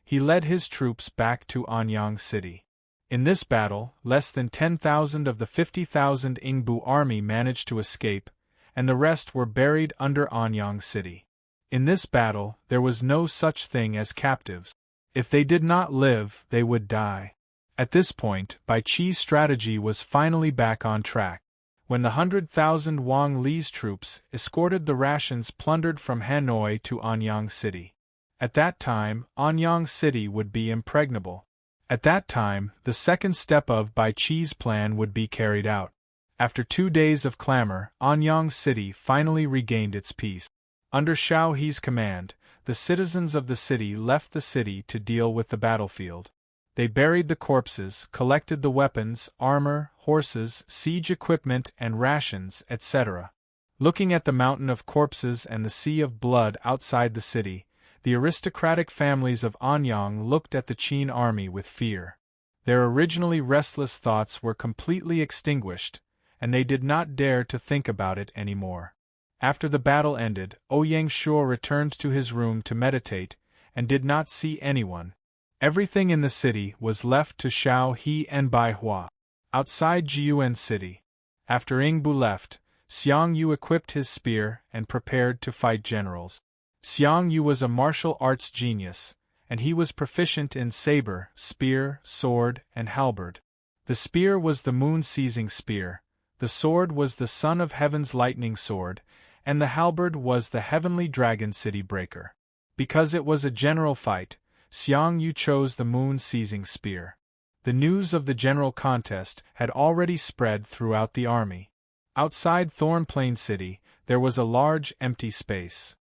Speaker 1: he led his troops back to Anyang City. In this battle, less than 10,000 of the 50,000 Ingbu army managed to escape, and the rest were buried under Anyang City. In this battle, there was no such thing as captives. If they did not live, they would die. At this point, Bai Qi's strategy was finally back on track. When the 100,000 Wang Li's troops escorted the rations plundered from Hanoi to Anyang City. At that time, Anyang City would be impregnable. At that time, the second step of Bai Qi's plan would be carried out. After 2 days of clamor, Anyang City finally regained its peace. Under Shao He's command, the citizens of the city left the city to deal with the battlefield. They buried the corpses, collected the weapons, armor, horses, siege equipment and rations, etc. Looking at the mountain of corpses and the sea of blood outside the city, the aristocratic families of Anyang looked at the Qin army with fear. Their originally restless thoughts were completely extinguished, and they did not dare to think about it anymore. After the battle ended, Ouyang Shuo returned to his room to meditate, and did not see anyone. Everything in the city was left to Shao He and Bai Hua. Outside Jiuan City, after Ingbu left, Xiang Yu equipped his spear and prepared to fight generals. Xiang Yu was a martial arts genius, and he was proficient in saber, spear, sword, and halberd. The spear was the moon-seizing spear, the sword was the Son of Heaven's lightning sword, and the halberd was the heavenly dragon city breaker. Because it was a general fight, Xiang Yu chose the moon-seizing spear. The news of the general contest had already spread throughout the army. Outside Thornplain City, there was a large empty space.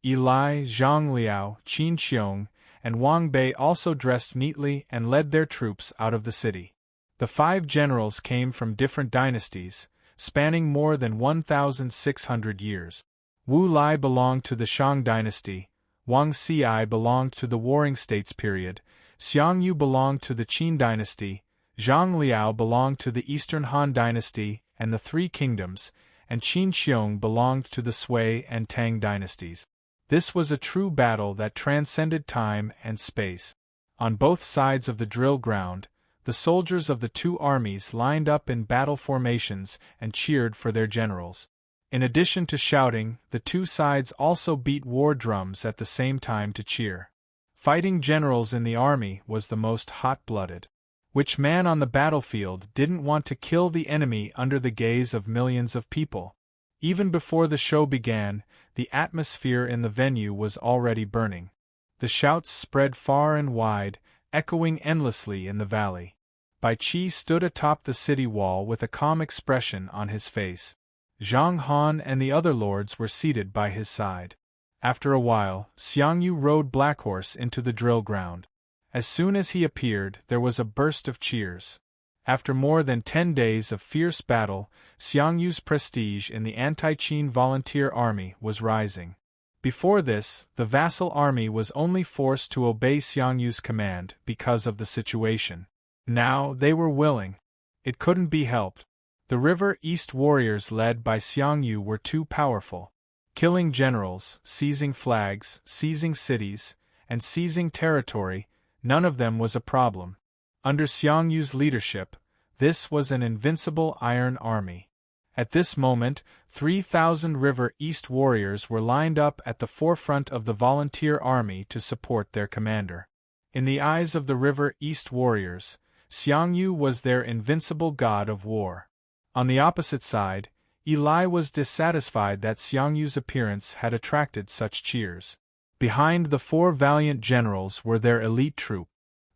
Speaker 1: Eli, Zhang Liao, Qin Qiong, and Wang Bei also dressed neatly and led their troops out of the city. The 5 generals came from different dynasties, spanning more than 1,600 years. Wu Lai belonged to the Shang dynasty, Wang Xi belonged to the Warring States period, Xiang Yu belonged to the Qin dynasty, Zhang Liao belonged to the Eastern Han dynasty and the Three Kingdoms, and Qin Qiong belonged to the Sui and Tang dynasties. This was a true battle that transcended time and space. On both sides of the drill ground, the soldiers of the 2 armies lined up in battle formations and cheered for their generals. In addition to shouting, the 2 sides also beat war drums at the same time to cheer. Fighting generals in the army was the most hot-blooded. Which man on the battlefield didn't want to kill the enemy under the gaze of millions of people? Even before the show began, the atmosphere in the venue was already burning. The shouts spread far and wide, echoing endlessly in the valley. Bai Qi stood atop the city wall with a calm expression on his face. Zhang Han and the other lords were seated by his side. After a while, Xiang Yu rode Blackhorse into the drill ground. As soon as he appeared, there was a burst of cheers. After more than 10 days of fierce battle, Xiang Yu's prestige in the anti-Qin volunteer army was rising. Before this, the vassal army was only forced to obey Xiang Yu's command because of the situation. Now they were willing. It couldn't be helped. The River East warriors led by Xiang Yu were too powerful. Killing generals, seizing flags, seizing cities, and seizing territory, none of them was a problem. Under Xiang Yu's leadership, this was an invincible iron army. At this moment, 3,000 River East warriors were lined up at the forefront of the volunteer army to support their commander. In the eyes of the River East warriors, Xiang Yu was their invincible god of war. On the opposite side, Eli was dissatisfied that Xiang Yu's appearance had attracted such cheers. Behind the 4 valiant generals were their elite troop.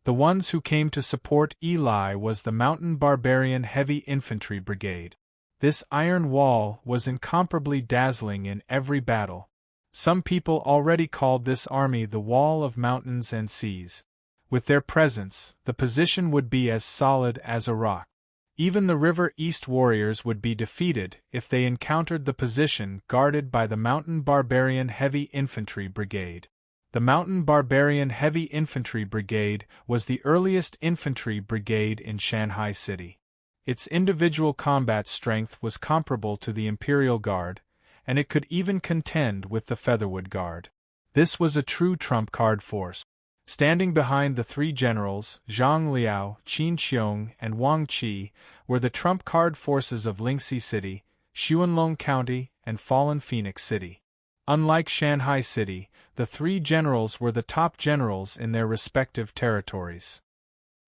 Speaker 1: The ones who came to support Eli was the Mountain Barbarian Heavy Infantry Brigade. This iron wall was incomparably dazzling in every battle. Some people already called this army the Wall of Mountains and Seas. With their presence, the position would be as solid as a rock. Even the River East warriors would be defeated if they encountered the position guarded by the Mountain Barbarian Heavy Infantry Brigade. The Mountain Barbarian Heavy Infantry Brigade was the earliest infantry brigade in Shanghai City. Its individual combat strength was comparable to the Imperial Guard, and it could even contend with the Featherwood Guard. This was a true trump-card force. Standing behind the three generals, Zhang Liao, Qin Xiong, and Wang Qi, were the trump-card forces of Lingxi City, Xuanlong County, and Fallen Phoenix City. Unlike Shanghai City, the three generals were the top generals in their respective territories.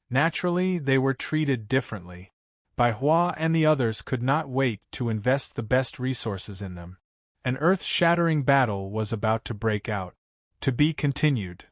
Speaker 1: Naturally, they were treated differently. Bai Hua and the others could not wait to invest the best resources in them. An earth-shattering battle was about to break out. To be continued.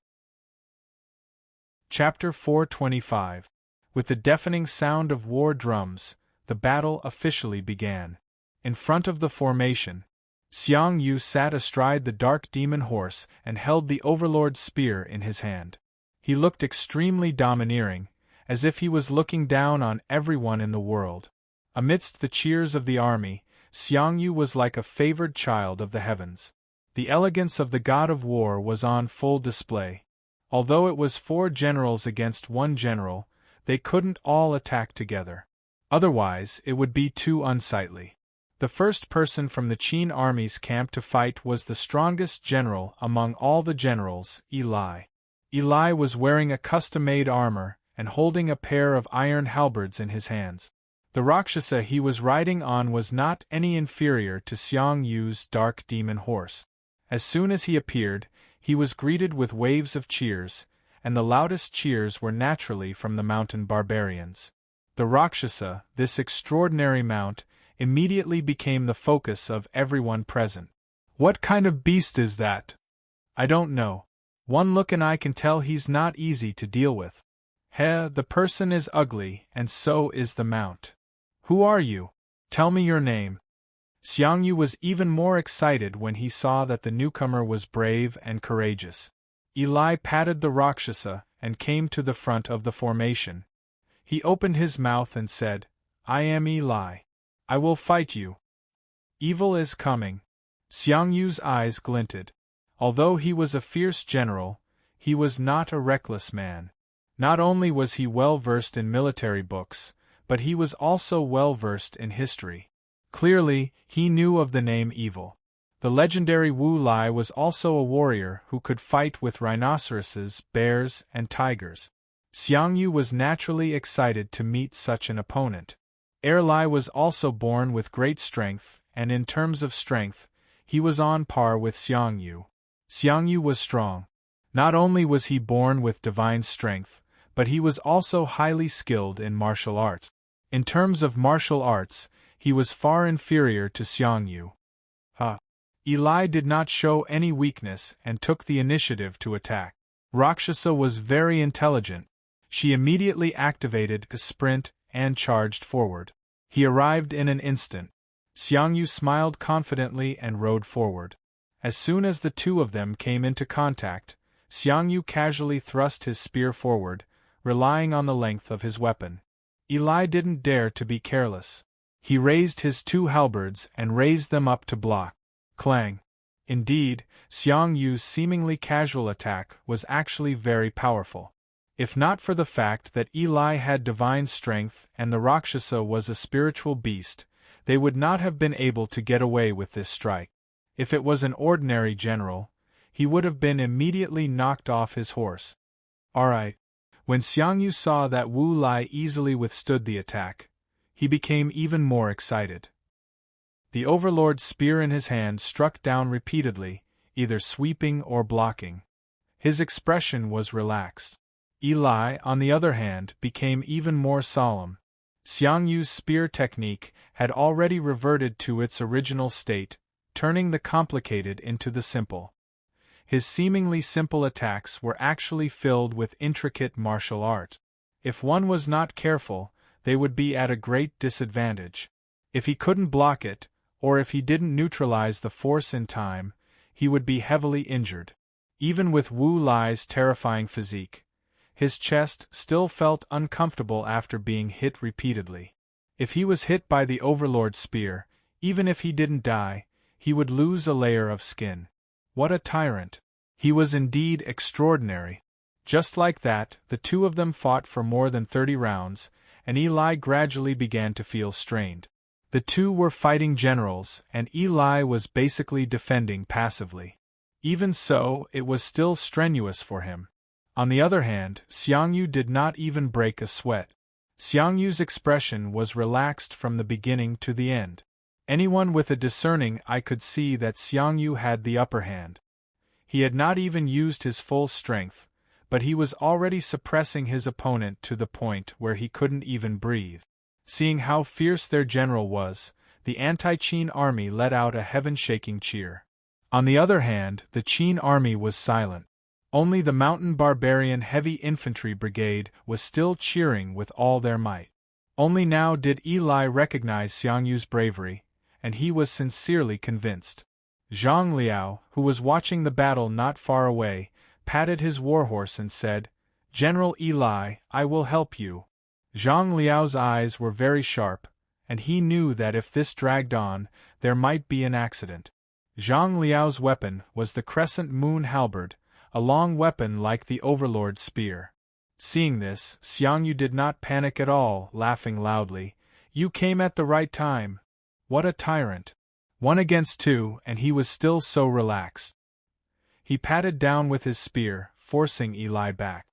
Speaker 1: Chapter 425. With the deafening sound of war drums, the battle officially began. In front of the formation, Xiang Yu sat astride the dark demon horse and held the Overlord's spear in his hand. He looked extremely domineering, as if he was looking down on everyone in the world. Amidst the cheers of the army, Xiang Yu was like a favored child of the heavens. The elegance of the god of war was on full display. Although it was 4 generals against 1 general, they couldn't all attack together. Otherwise, it would be too unsightly. The first person from the Qin army's camp to fight was the strongest general among all the generals, Eli. Eli was wearing a custom-made armor and holding a pair of iron halberds in his hands. The Rakshasa he was riding on was not any inferior to Xiang Yu's dark demon horse. As soon as he appeared, he was greeted with waves of cheers, and the loudest cheers were naturally from the mountain barbarians. The Rakshasa, this extraordinary mount, immediately became the focus of everyone present. "What kind of beast is that?" "I don't know. One look and I can tell he's not easy to deal with." The person is ugly, and so is the mount." "Who are you? Tell me your name." Xiang Yu was even more excited when he saw that the newcomer was brave and courageous. Eli patted the Rakshasa and came to the front of the formation. He opened his mouth and said, "I am Eli. I will fight you." "Evil is coming." Xiang Yu's eyes glinted. Although he was a fierce general, he was not a reckless man. Not only was he well versed in military books, but he was also well versed in history. Clearly, he knew of the name Evil. The legendary Wu Lai was also a warrior who could fight with rhinoceroses, bears, and tigers. Xiang Yu was naturally excited to meet such an opponent. Lai was also born with great strength, and in terms of strength, he was on par with Xiang Yu. Xiang Yu was strong. Not only was he born with divine strength, but he was also highly skilled in martial arts. In terms of martial arts, he was far inferior to Xiang Yu. Eli did not show any weakness and took the initiative to attack. Rakshasa was very intelligent. She immediately activated a sprint and charged forward. He arrived in an instant. Xiang Yu smiled confidently and rode forward. As soon as the two of them came into contact, Xiang Yu casually thrust his spear forward, relying on the length of his weapon. Eli didn't dare to be careless. He raised his 2 halberds and raised them up to block. Clang! Indeed, Xiang Yu's seemingly casual attack was actually very powerful. If not for the fact that Eli had divine strength and the Rakshasa was a spiritual beast, they would not have been able to get away with this strike. If it was an ordinary general, he would have been immediately knocked off his horse. Alright. When Xiang Yu saw that Wu Lai easily withstood the attack, he became even more excited. The Overlord's spear in his hand struck down repeatedly, either sweeping or blocking. His expression was relaxed. Eli, on the other hand, became even more solemn. Xiang Yu's spear technique had already reverted to its original state, turning the complicated into the simple. His seemingly simple attacks were actually filled with intricate martial art. If one was not careful, they would be at a great disadvantage. If he couldn't block it, or if he didn't neutralize the force in time, he would be heavily injured. Even with Wu Lai's terrifying physique, his chest still felt uncomfortable after being hit repeatedly. If he was hit by the Overlord's spear, even if he didn't die, he would lose a layer of skin. What a tyrant! He was indeed extraordinary. Just like that, the two of them fought for more than 30 rounds, and Eli gradually began to feel strained. The two were fighting generals, and Eli was basically defending passively. Even so, it was still strenuous for him. On the other hand, Xiangyu did not even break a sweat. Xiangyu's expression was relaxed from the beginning to the end. Anyone with a discerning eye could see that Xiangyu had the upper hand. He had not even used his full strength, but he was already suppressing his opponent to the point where he couldn't even breathe. Seeing how fierce their general was, the anti-Qin army let out a heaven-shaking cheer. On the other hand, the Qin army was silent. Only the mountain barbarian heavy infantry brigade was still cheering with all their might. Only now did Eli recognize Xiangyu's bravery, and he was sincerely convinced. Zhang Liao, who was watching the battle not far away, patted his warhorse and said, "General Eli, I will help you." Zhang Liao's eyes were very sharp, and he knew that if this dragged on, there might be an accident. Zhang Liao's weapon was the crescent moon halberd, a long weapon like the Overlord's spear. Seeing this, Xiangyu did not panic at all, laughing loudly. "You came at the right time. What a tyrant. 1 against 2, and he was still so relaxed." He patted down with his spear, forcing Eli back.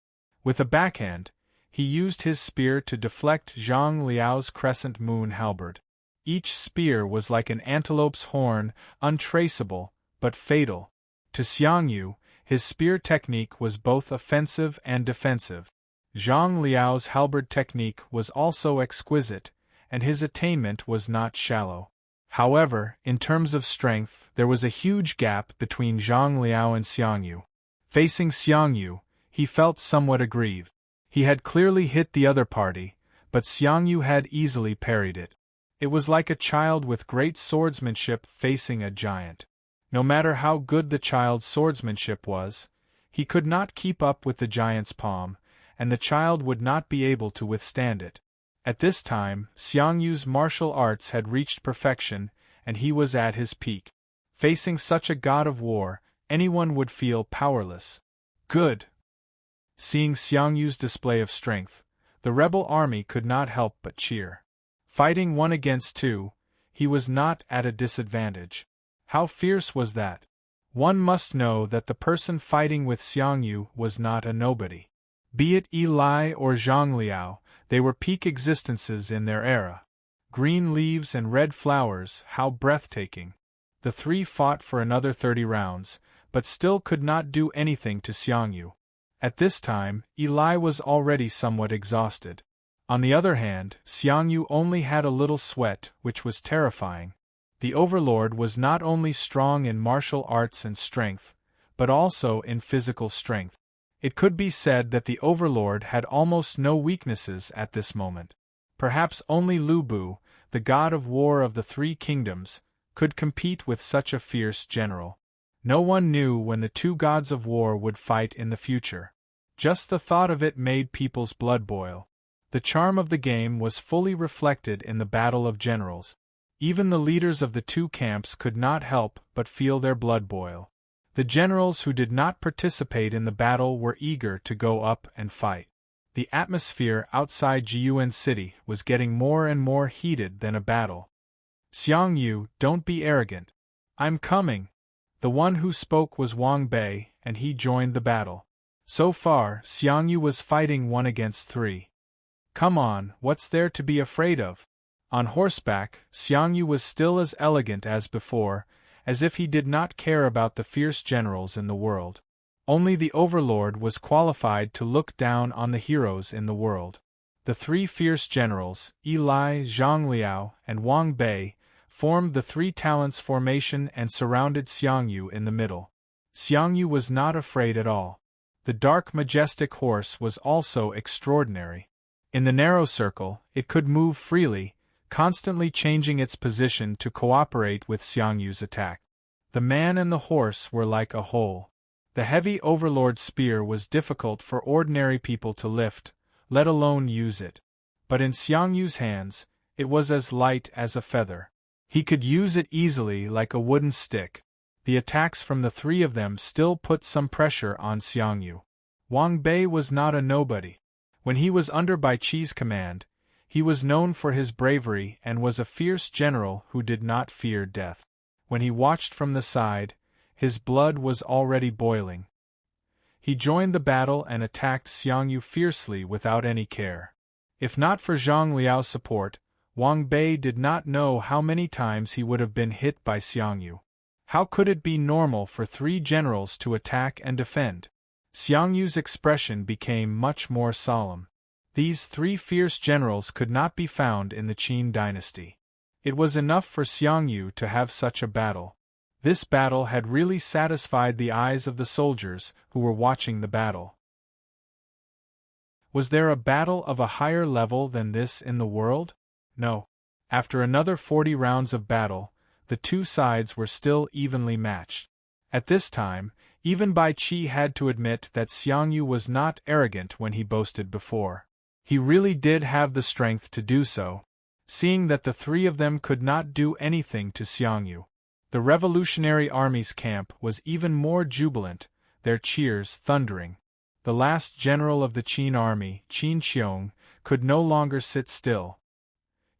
Speaker 1: With a backhand, he used his spear to deflect Zhang Liao's crescent moon halberd. Each spear was like an antelope's horn, untraceable, but fatal. To Xiangyu, his spear technique was both offensive and defensive. Zhang Liao's halberd technique was also exquisite, and his attainment was not shallow. However, in terms of strength, there was a huge gap between Zhang Liao and Xiangyu. Facing Xiangyu, he felt somewhat aggrieved. He had clearly hit the other party, but Xiangyu had easily parried it. It was like a child with great swordsmanship facing a giant. No matter how good the child's swordsmanship was, he could not keep up with the giant's palm, and the child would not be able to withstand it. At this time, Xiangyu's martial arts had reached perfection, and he was at his peak. Facing such a god of war, anyone would feel powerless. Good! Seeing Xiangyu's display of strength, the rebel army could not help but cheer. Fighting 1 against 2, he was not at a disadvantage. How fierce was that? One must know that the person fighting with Xiangyu was not a nobody. Be it Eli or Zhang Liao, they were peak existences in their era. Green leaves and red flowers, how breathtaking. The three fought for another 30 rounds, but still could not do anything to Xiangyu. At this time, Eli was already somewhat exhausted. On the other hand, Xiangyu only had a little sweat, which was terrifying. The Overlord was not only strong in martial arts and strength, but also in physical strength. It could be said that the Overlord had almost no weaknesses at this moment. Perhaps only Lu Bu, the god of war of the 3 kingdoms, could compete with such a fierce general. No one knew when the 2 gods of war would fight in the future. Just the thought of it made people's blood boil. The charm of the game was fully reflected in the battle of generals. Even the leaders of the 2 camps could not help but feel their blood boil. The generals who did not participate in the battle were eager to go up and fight. The atmosphere outside Jiyuan City was getting more and more heated than a battle. "Xiangyu, don't be arrogant. I'm coming." The one who spoke was Wang Bei, and he joined the battle. So far, Xiangyu was fighting 1 against 3. Come on, what's there to be afraid of? On horseback, Xiangyu was still as elegant as before, as if he did not care about the fierce generals in the world. Only the Overlord was qualified to look down on the heroes in the world. The 3 fierce generals, Eli, Zhang Liao, and Wang Bei, formed the 3 talents formation and surrounded Xiangyu in the middle. Xiangyu was not afraid at all. The dark majestic horse was also extraordinary. In the narrow circle, it could move freely, constantly changing its position to cooperate with Xiangyu's attack. The man and the horse were like a whole. The heavy overlord spear was difficult for ordinary people to lift, let alone use it. But in Xiangyu's hands, it was as light as a feather. He could use it easily like a wooden stick. The attacks from the three of them still put some pressure on Xiangyu. Wang Bei was not a nobody. When he was under Bai Qi's command, he was known for his bravery and was a fierce general who did not fear death. When he watched from the side, his blood was already boiling. He joined the battle and attacked Xiangyu fiercely without any care. If not for Zhang Liao's support, Wang Bei did not know how many times he would have been hit by Xiangyu. How could it be normal for three generals to attack and defend? Xiangyu's expression became much more solemn. These three fierce generals could not be found in the Qin dynasty. It was enough for Xiangyu to have such a battle. This battle had really satisfied the eyes of the soldiers who were watching the battle. Was there a battle of a higher level than this in the world? No. After another 40 rounds of battle, the two sides were still evenly matched. At this time, even Bai Qi had to admit that Xiangyu was not arrogant when he boasted before. He really did have the strength to do so. Seeing that the three of them could not do anything to Xiangyu, the Revolutionary Army's camp was even more jubilant, their cheers thundering. The last general of the Qin army, Qin Qiong, could no longer sit still.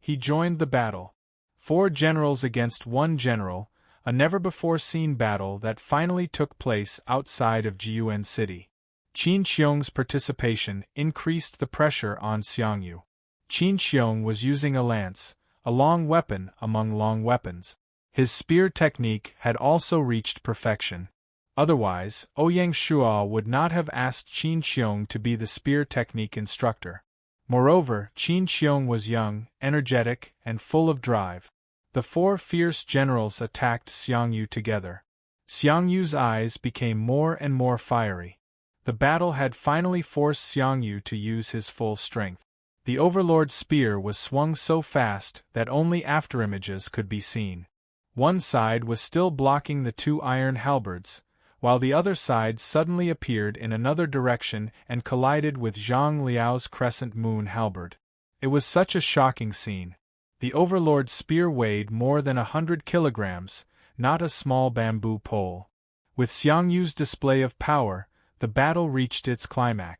Speaker 1: He joined the battle. 4 generals against 1 general, a never-before-seen battle that finally took place outside of Jiuan City. Qin Qiong's participation increased the pressure on Xiangyu. Qin Qiong was using a lance, a long weapon among long weapons. His spear technique had also reached perfection. Otherwise, Ouyang Shuo would not have asked Qin Qiong to be the spear technique instructor. Moreover, Qin Qiong was young, energetic, and full of drive. The 4 fierce generals attacked Xiangyu together. Xiangyu's eyes became more and more fiery. The battle had finally forced Xiangyu to use his full strength. The overlord's spear was swung so fast that only afterimages could be seen. One side was still blocking the 2 iron halberds, while the other side suddenly appeared in another direction and collided with Zhang Liao's crescent moon halberd. It was such a shocking scene. The overlord's spear weighed more than 100 kilograms, not a small bamboo pole. With Xiangyu's display of power, the battle reached its climax.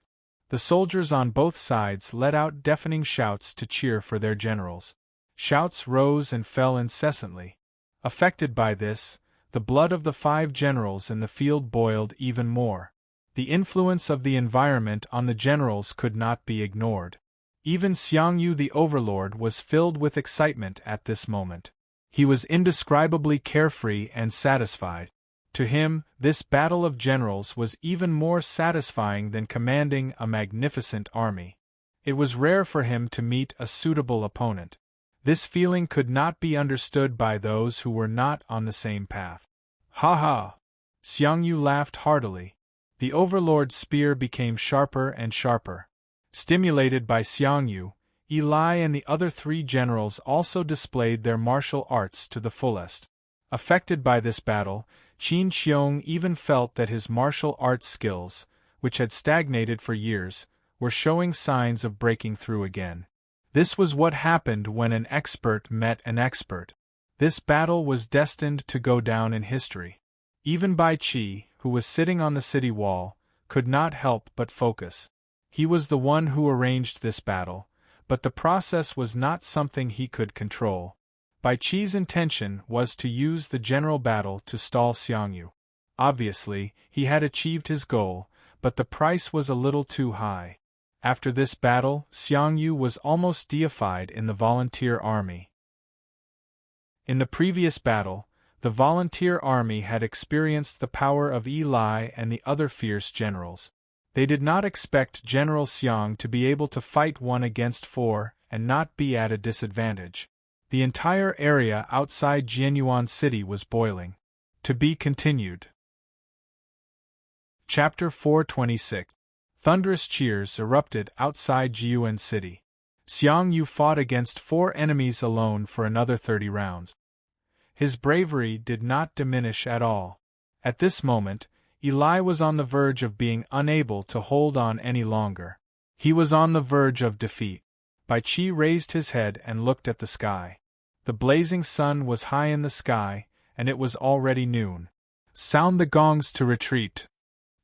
Speaker 1: The soldiers on both sides let out deafening shouts to cheer for their generals. Shouts rose and fell incessantly. Affected by this, the blood of the 5 generals in the field boiled even more. The influence of the environment on the generals could not be ignored. Even Xiangyu the overlord was filled with excitement at this moment. He was indescribably carefree and satisfied. To him, this battle of generals was even more satisfying than commanding a magnificent army. It was rare for him to meet a suitable opponent. This feeling could not be understood by those who were not on the same path. Ha ha! Xiangyu laughed heartily. The overlord's spear became sharper and sharper. Stimulated by Xiangyu, Eli and the other 3 generals also displayed their martial arts to the fullest. Affected by this battle, Qin Qiong even felt that his martial arts skills, which had stagnated for years, were showing signs of breaking through again. This was what happened when an expert met an expert. This battle was destined to go down in history. Even Bai Qi, who was sitting on the city wall, could not help but focus. He was the one who arranged this battle, but the process was not something he could control. Bai Qi's intention was to use the general battle to stall Xiangyu. Obviously, he had achieved his goal, but the price was a little too high. After this battle, Xiangyu was almost deified in the volunteer army. In the previous battle, the volunteer army had experienced the power of Eli and the other fierce generals. They did not expect General Xiang to be able to fight 1 against 4 and not be at a disadvantage. The entire area outside Jianyuan City was boiling. To be continued. Chapter 426. Thunderous cheers erupted outside Jiuan City. Xiang Yu fought against 4 enemies alone for another 30 rounds. His bravery did not diminish at all. At this moment, Eli was on the verge of being unable to hold on any longer. He was on the verge of defeat. Bai Qi raised his head and looked at the sky. The blazing sun was high in the sky, and it was already noon. Sound the gongs to retreat.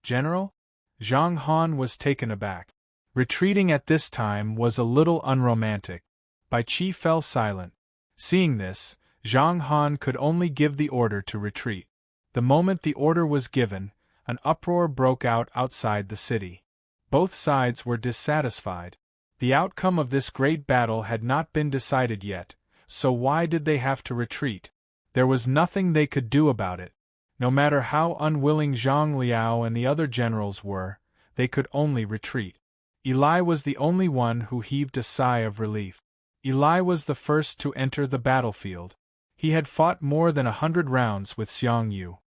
Speaker 1: General? Zhang Han was taken aback. Retreating at this time was a little unromantic. Bai Qi fell silent. Seeing this, Zhang Han could only give the order to retreat. The moment the order was given, an uproar broke out outside the city. Both sides were dissatisfied. The outcome of this great battle had not been decided yet, so why did they have to retreat? There was nothing they could do about it. No matter how unwilling Zhang Liao and the other generals were, they could only retreat. Eli was the only one who heaved a sigh of relief. Eli was the first to enter the battlefield. He had fought more than 100 rounds with Xiang Yu.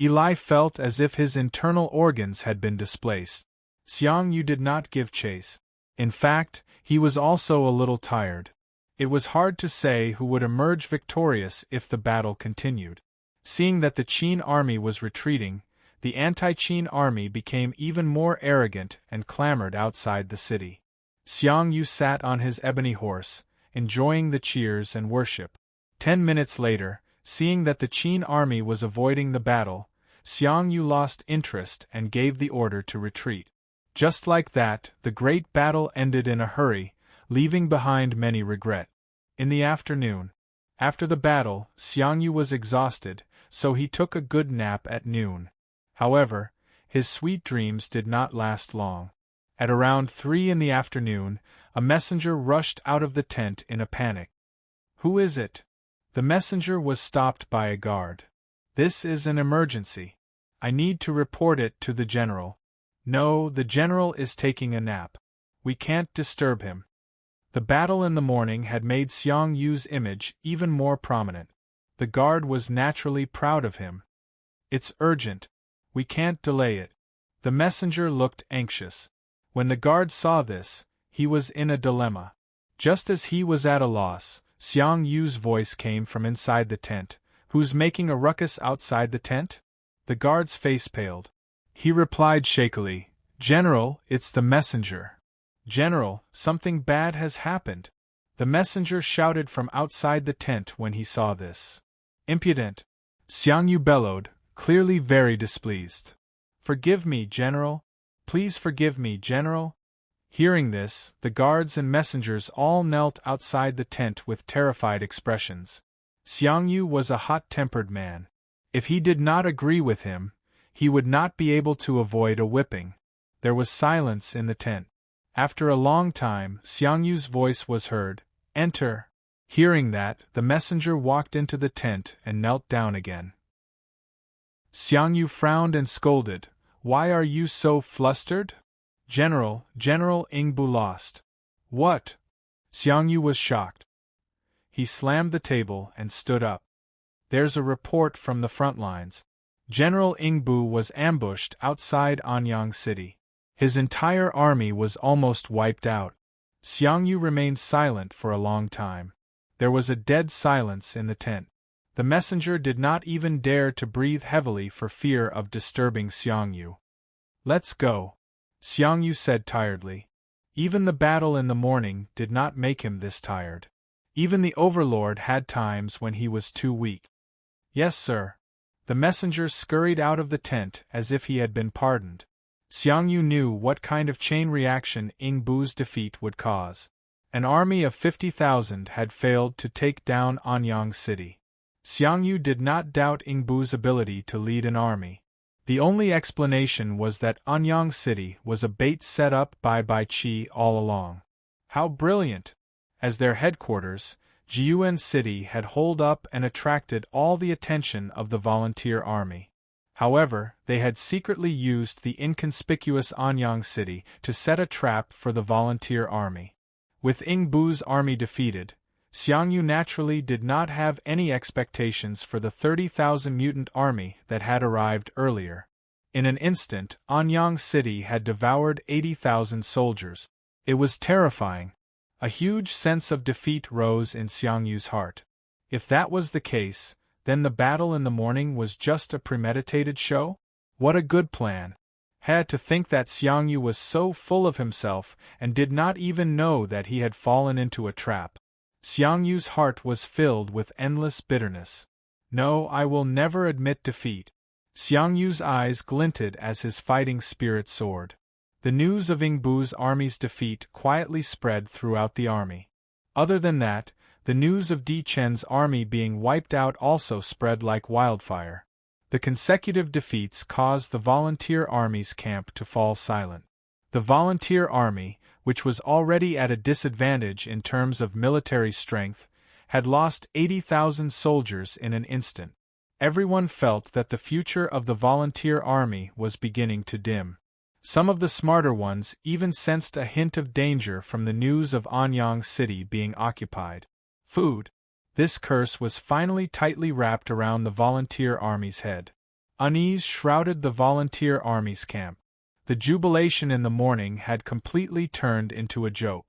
Speaker 1: Eli felt as if his internal organs had been displaced. Xiang Yu did not give chase. In fact, he was also a little tired. It was hard to say who would emerge victorious if the battle continued. Seeing that the Qin army was retreating, the anti-Qin army became even more arrogant and clamored outside the city. Xiang Yu sat on his ebony horse, enjoying the cheers and worship. 10 minutes later, seeing that the Qin army was avoiding the battle, Xiang Yu lost interest and gave the order to retreat. Just like that, the great battle ended in a hurry, leaving behind many regret. In the afternoon, after the battle, Xiang Yu was exhausted, so he took a good nap at noon. However, his sweet dreams did not last long. At around 3 in the afternoon, a messenger rushed out of the tent in a panic. "Who is it?" The messenger was stopped by a guard. "This is an emergency. I need to report it to the general." "No, the general is taking a nap. We can't disturb him." The battle in the morning had made Xiang Yu's image even more prominent. The guard was naturally proud of him. "It's urgent. We can't delay it." The messenger looked anxious. When the guard saw this, he was in a dilemma. Just as he was at a loss, Xiang Yu's voice came from inside the tent. "Who's making a ruckus outside the tent?" The guard's face paled. He replied shakily, "General, it's the messenger." "General, something bad has happened." The messenger shouted from outside the tent when he saw this. "Impudent!" Xiang Yu bellowed, clearly very displeased. "Forgive me, General. Please forgive me, General." Hearing this, the guards and messengers all knelt outside the tent with terrified expressions. Xiang Yu was a hot-tempered man. If he did not agree with him, he would not be able to avoid a whipping. There was silence in the tent. After a long time, Xiang Yu's voice was heard, "Enter." Hearing that, the messenger walked into the tent and knelt down again. Xiang Yu frowned and scolded, "Why are you so flustered?" General Ingbu lost." "What?" Xiang Yu was shocked. He slammed the table and stood up. "There's a report from the front lines. General Ingbu was ambushed outside Anyang City. His entire army was almost wiped out." Xiang Yu remained silent for a long time. There was a dead silence in the tent. The messenger did not even dare to breathe heavily for fear of disturbing Xiang Yu. "Let's go," Xiang Yu said tiredly. Even the battle in the morning did not make him this tired. Even the overlord had times when he was too weak. "Yes, sir." The messenger scurried out of the tent as if he had been pardoned. Xiang Yu knew what kind of chain reaction Ingbu's defeat would cause. An army of 50,000 had failed to take down Anyang City. Xiang Yu did not doubt Ingbu's ability to lead an army. The only explanation was that Anyang City was a bait set up by Bai Qi all along. How brilliant! As their headquarters, Jiuan City had holed up and attracted all the attention of the volunteer army. However, they had secretly used the inconspicuous Anyang City to set a trap for the volunteer army. With Ingbu's army defeated, Xiang Yu naturally did not have any expectations for the 30,000 mutant army that had arrived earlier. In an instant, Anyang City had devoured 80,000 soldiers. It was terrifying. A huge sense of defeat rose in Xiangyu's heart. If that was the case, then the battle in the morning was just a premeditated show? What a good plan! Had to think that Xiangyu was so full of himself and did not even know that he had fallen into a trap. Xiangyu's heart was filled with endless bitterness. No, I will never admit defeat. Xiangyu's eyes glinted as his fighting spirit soared. The news of Yingbu's army's defeat quietly spread throughout the army. Other than that, the news of Di Chen's army being wiped out also spread like wildfire. The consecutive defeats caused the volunteer army's camp to fall silent. The volunteer army, which was already at a disadvantage in terms of military strength, had lost 80,000 soldiers in an instant. Everyone felt that the future of the volunteer army was beginning to dim. Some of the smarter ones even sensed a hint of danger from the news of Anyang City being occupied. Food. This curse was finally tightly wrapped around the volunteer army's head. Unease shrouded the volunteer army's camp. The jubilation in the morning had completely turned into a joke.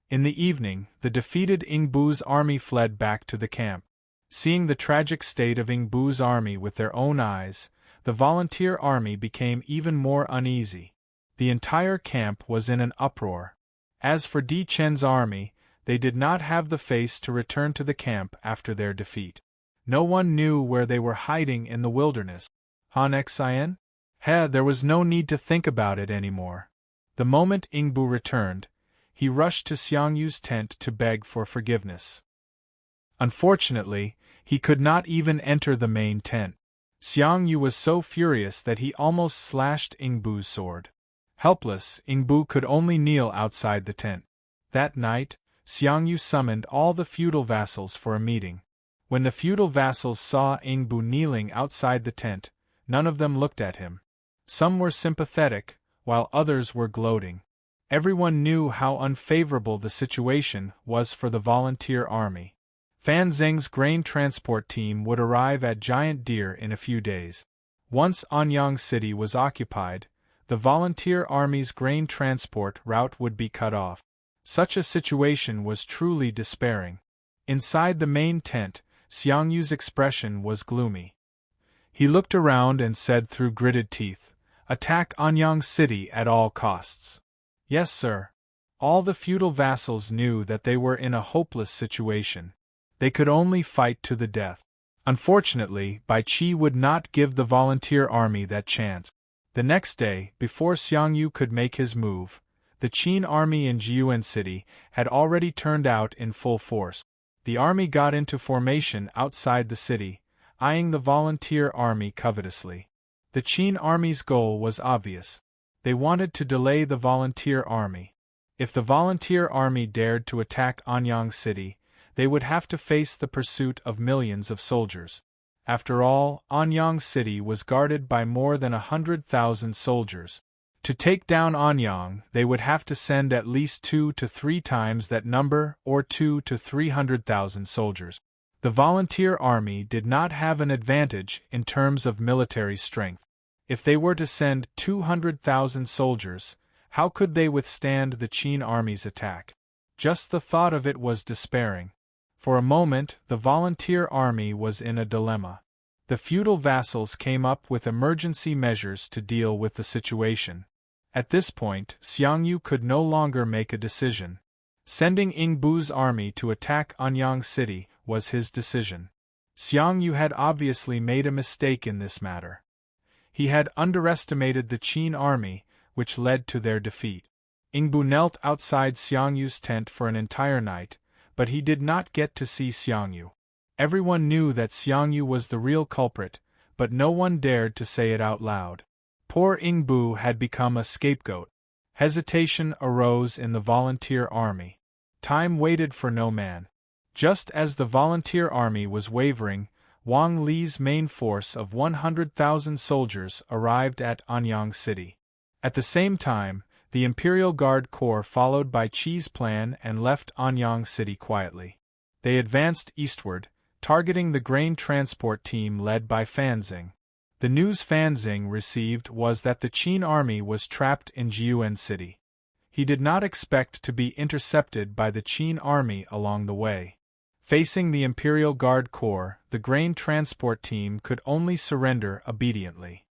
Speaker 1: In the evening, the defeated Yingbu's army fled back to the camp. Seeing the tragic state of Yingbu's army with their own eyes, the volunteer army became even more uneasy. The entire camp was in an uproar. As for Di Chen's army, they did not have the face to return to the camp after their defeat. No one knew where they were hiding in the wilderness. Han Xian? There was no need to think about it anymore. The moment Yingbu returned, he rushed to Xiangyu's tent to beg for forgiveness. Unfortunately, he could not even enter the main tent. Xiangyu was so furious that he almost slashed Yingbu's sword. Helpless, Yingbu could only kneel outside the tent. That night, Xiangyu summoned all the feudal vassals for a meeting. When the feudal vassals saw Yingbu kneeling outside the tent, none of them looked at him. Some were sympathetic, while others were gloating. Everyone knew how unfavorable the situation was for the volunteer army. Fan Zheng's grain transport team would arrive at Giant Deer in a few days. Once Anyang City was occupied, the volunteer army's grain transport route would be cut off. Such a situation was truly despairing. Inside the main tent, Xiangyu's expression was gloomy. He looked around and said through gritted teeth, "Attack Anyang City at all costs." Yes, sir. All the feudal vassals knew that they were in a hopeless situation. They could only fight to the death. Unfortunately, Bai Qi would not give the volunteer army that chance. The next day, before Xiangyu could make his move, the Qin army in Jiuan City had already turned out in full force. The army got into formation outside the city, eyeing the volunteer army covetously. The Qin army's goal was obvious. They wanted to delay the volunteer army. If the volunteer army dared to attack Anyang City, they would have to face the pursuit of millions of soldiers. After all, Anyang City was guarded by more than 100,000 soldiers. To take down Anyang, they would have to send at least 2 to 3 times that number, or 2 to 300,000 soldiers. The volunteer army did not have an advantage in terms of military strength. If they were to send 200,000 soldiers, how could they withstand the Qin army's attack? Just the thought of it was despairing. For a moment, the volunteer army was in a dilemma. The feudal vassals came up with emergency measures to deal with the situation. At this point, Xiangyu could no longer make a decision. Sending Yingbu's army to attack Anyang City was his decision. Xiangyu had obviously made a mistake in this matter. He had underestimated the Qin army, which led to their defeat. Yingbu knelt outside Xiangyu's tent for an entire night, but he did not get to see Xiangyu. Everyone knew that Xiangyu was the real culprit, but no one dared to say it out loud. Poor Yingbu had become a scapegoat. Hesitation arose in the volunteer army. Time waited for no man. Just as the volunteer army was wavering, Wang Li's main force of 100,000 soldiers arrived at Anyang City. At the same time, the Imperial Guard Corps followed Bai Qi's plan and left Anyang City quietly. They advanced eastward, targeting the grain transport team led by Fan Zheng. The news Fan Zheng received was that the Qin army was trapped in Jiuan City. He did not expect to be intercepted by the Qin army along the way. Facing the Imperial Guard Corps, the grain transport team could only surrender obediently.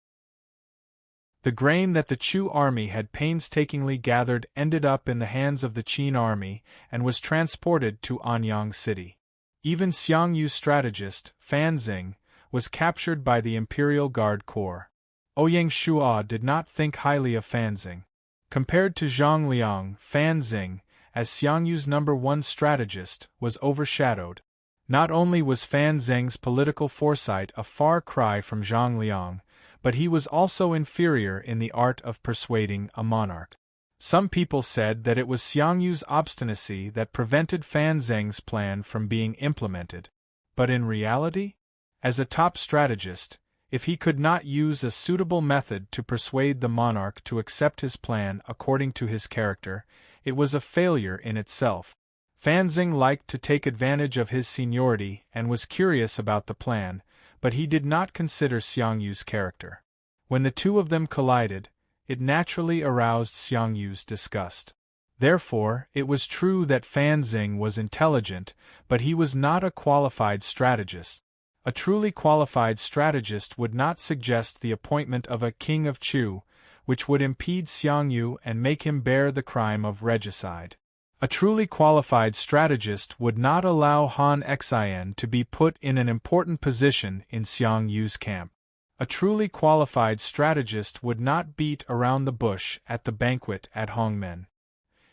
Speaker 1: The grain that the Chu army had painstakingly gathered ended up in the hands of the Qin army and was transported to Anyang City. Even Xiangyu's strategist, Fan Xing, was captured by the Imperial Guard Corps. Ouyang Shua did not think highly of Fan Xing. Compared to Zhang Liang, Fan Xing, as Xiangyu's #1 strategist, was overshadowed. Not only was Fan Xing's political foresight a far cry from Zhang Liang, but he was also inferior in the art of persuading a monarch. Some people said that it was Xiangyu's obstinacy that prevented Fan Xing's plan from being implemented. But in reality, as a top strategist, if he could not use a suitable method to persuade the monarch to accept his plan according to his character, it was a failure in itself. Fan Xing liked to take advantage of his seniority and was curious about the plan, but he did not consider Xiangyu's character. When the two of them collided, it naturally aroused Xiangyu's disgust. Therefore, it was true that Fan Xing was intelligent, but he was not a qualified strategist. A truly qualified strategist would not suggest the appointment of a king of Chu, which would impede Xiangyu and make him bear the crime of regicide. A truly qualified strategist would not allow Han Xian to be put in an important position in Xiangyu's camp. A truly qualified strategist would not beat around the bush at the banquet at Hongmen.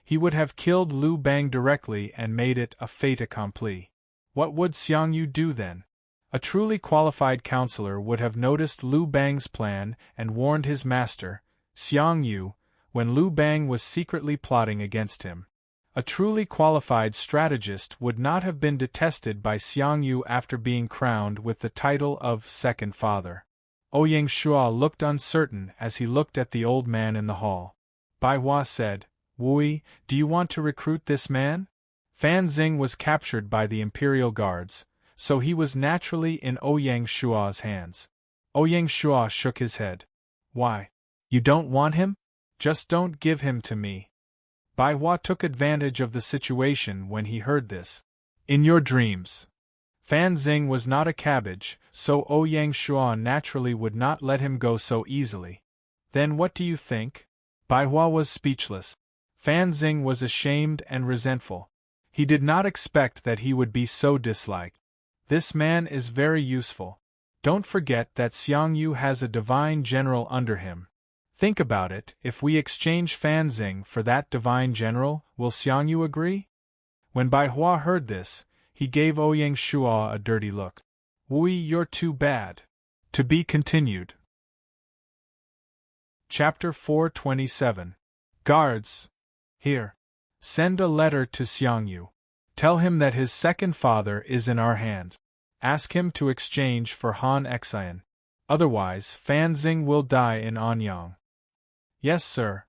Speaker 1: He would have killed Liu Bang directly and made it a fait accompli. What would Xiangyu do then? A truly qualified counselor would have noticed Liu Bang's plan and warned his master, Xiangyu, when Liu Bang was secretly plotting against him. A truly qualified strategist would not have been detested by Xiangyu after being crowned with the title of second father. Ouyang Shua looked uncertain as he looked at the old man in the hall. Bai Hua said, "Wui, do you want to recruit this man?" Fan Xing was captured by the Imperial Guards, so he was naturally in Ouyang Shua's hands. Ouyang Shua shook his head. "Why? You don't want him? Just don't give him to me." Bai Hua took advantage of the situation when he heard this. "In your dreams." Fan Xing was not a cabbage, so Ouyang Shua naturally would not let him go so easily. "Then what do you think?" Bai Hua was speechless. Fan Xing was ashamed and resentful. He did not expect that he would be so disliked. This man is very useful. Don't forget that Xiangyu has a divine general under him. Think about it, if we exchange Fan Xing for that divine general, will Xiangyu agree? When Bai Hua heard this, he gave Ouyang Shua a dirty look. "Wui, you're too bad." To be continued. Chapter 427. Guards! Here. Send a letter to Xiangyu. Tell him that his second father is in our hands. Ask him to exchange for Han Xian. Otherwise, Fan Xing will die in Anyang. Yes, sir.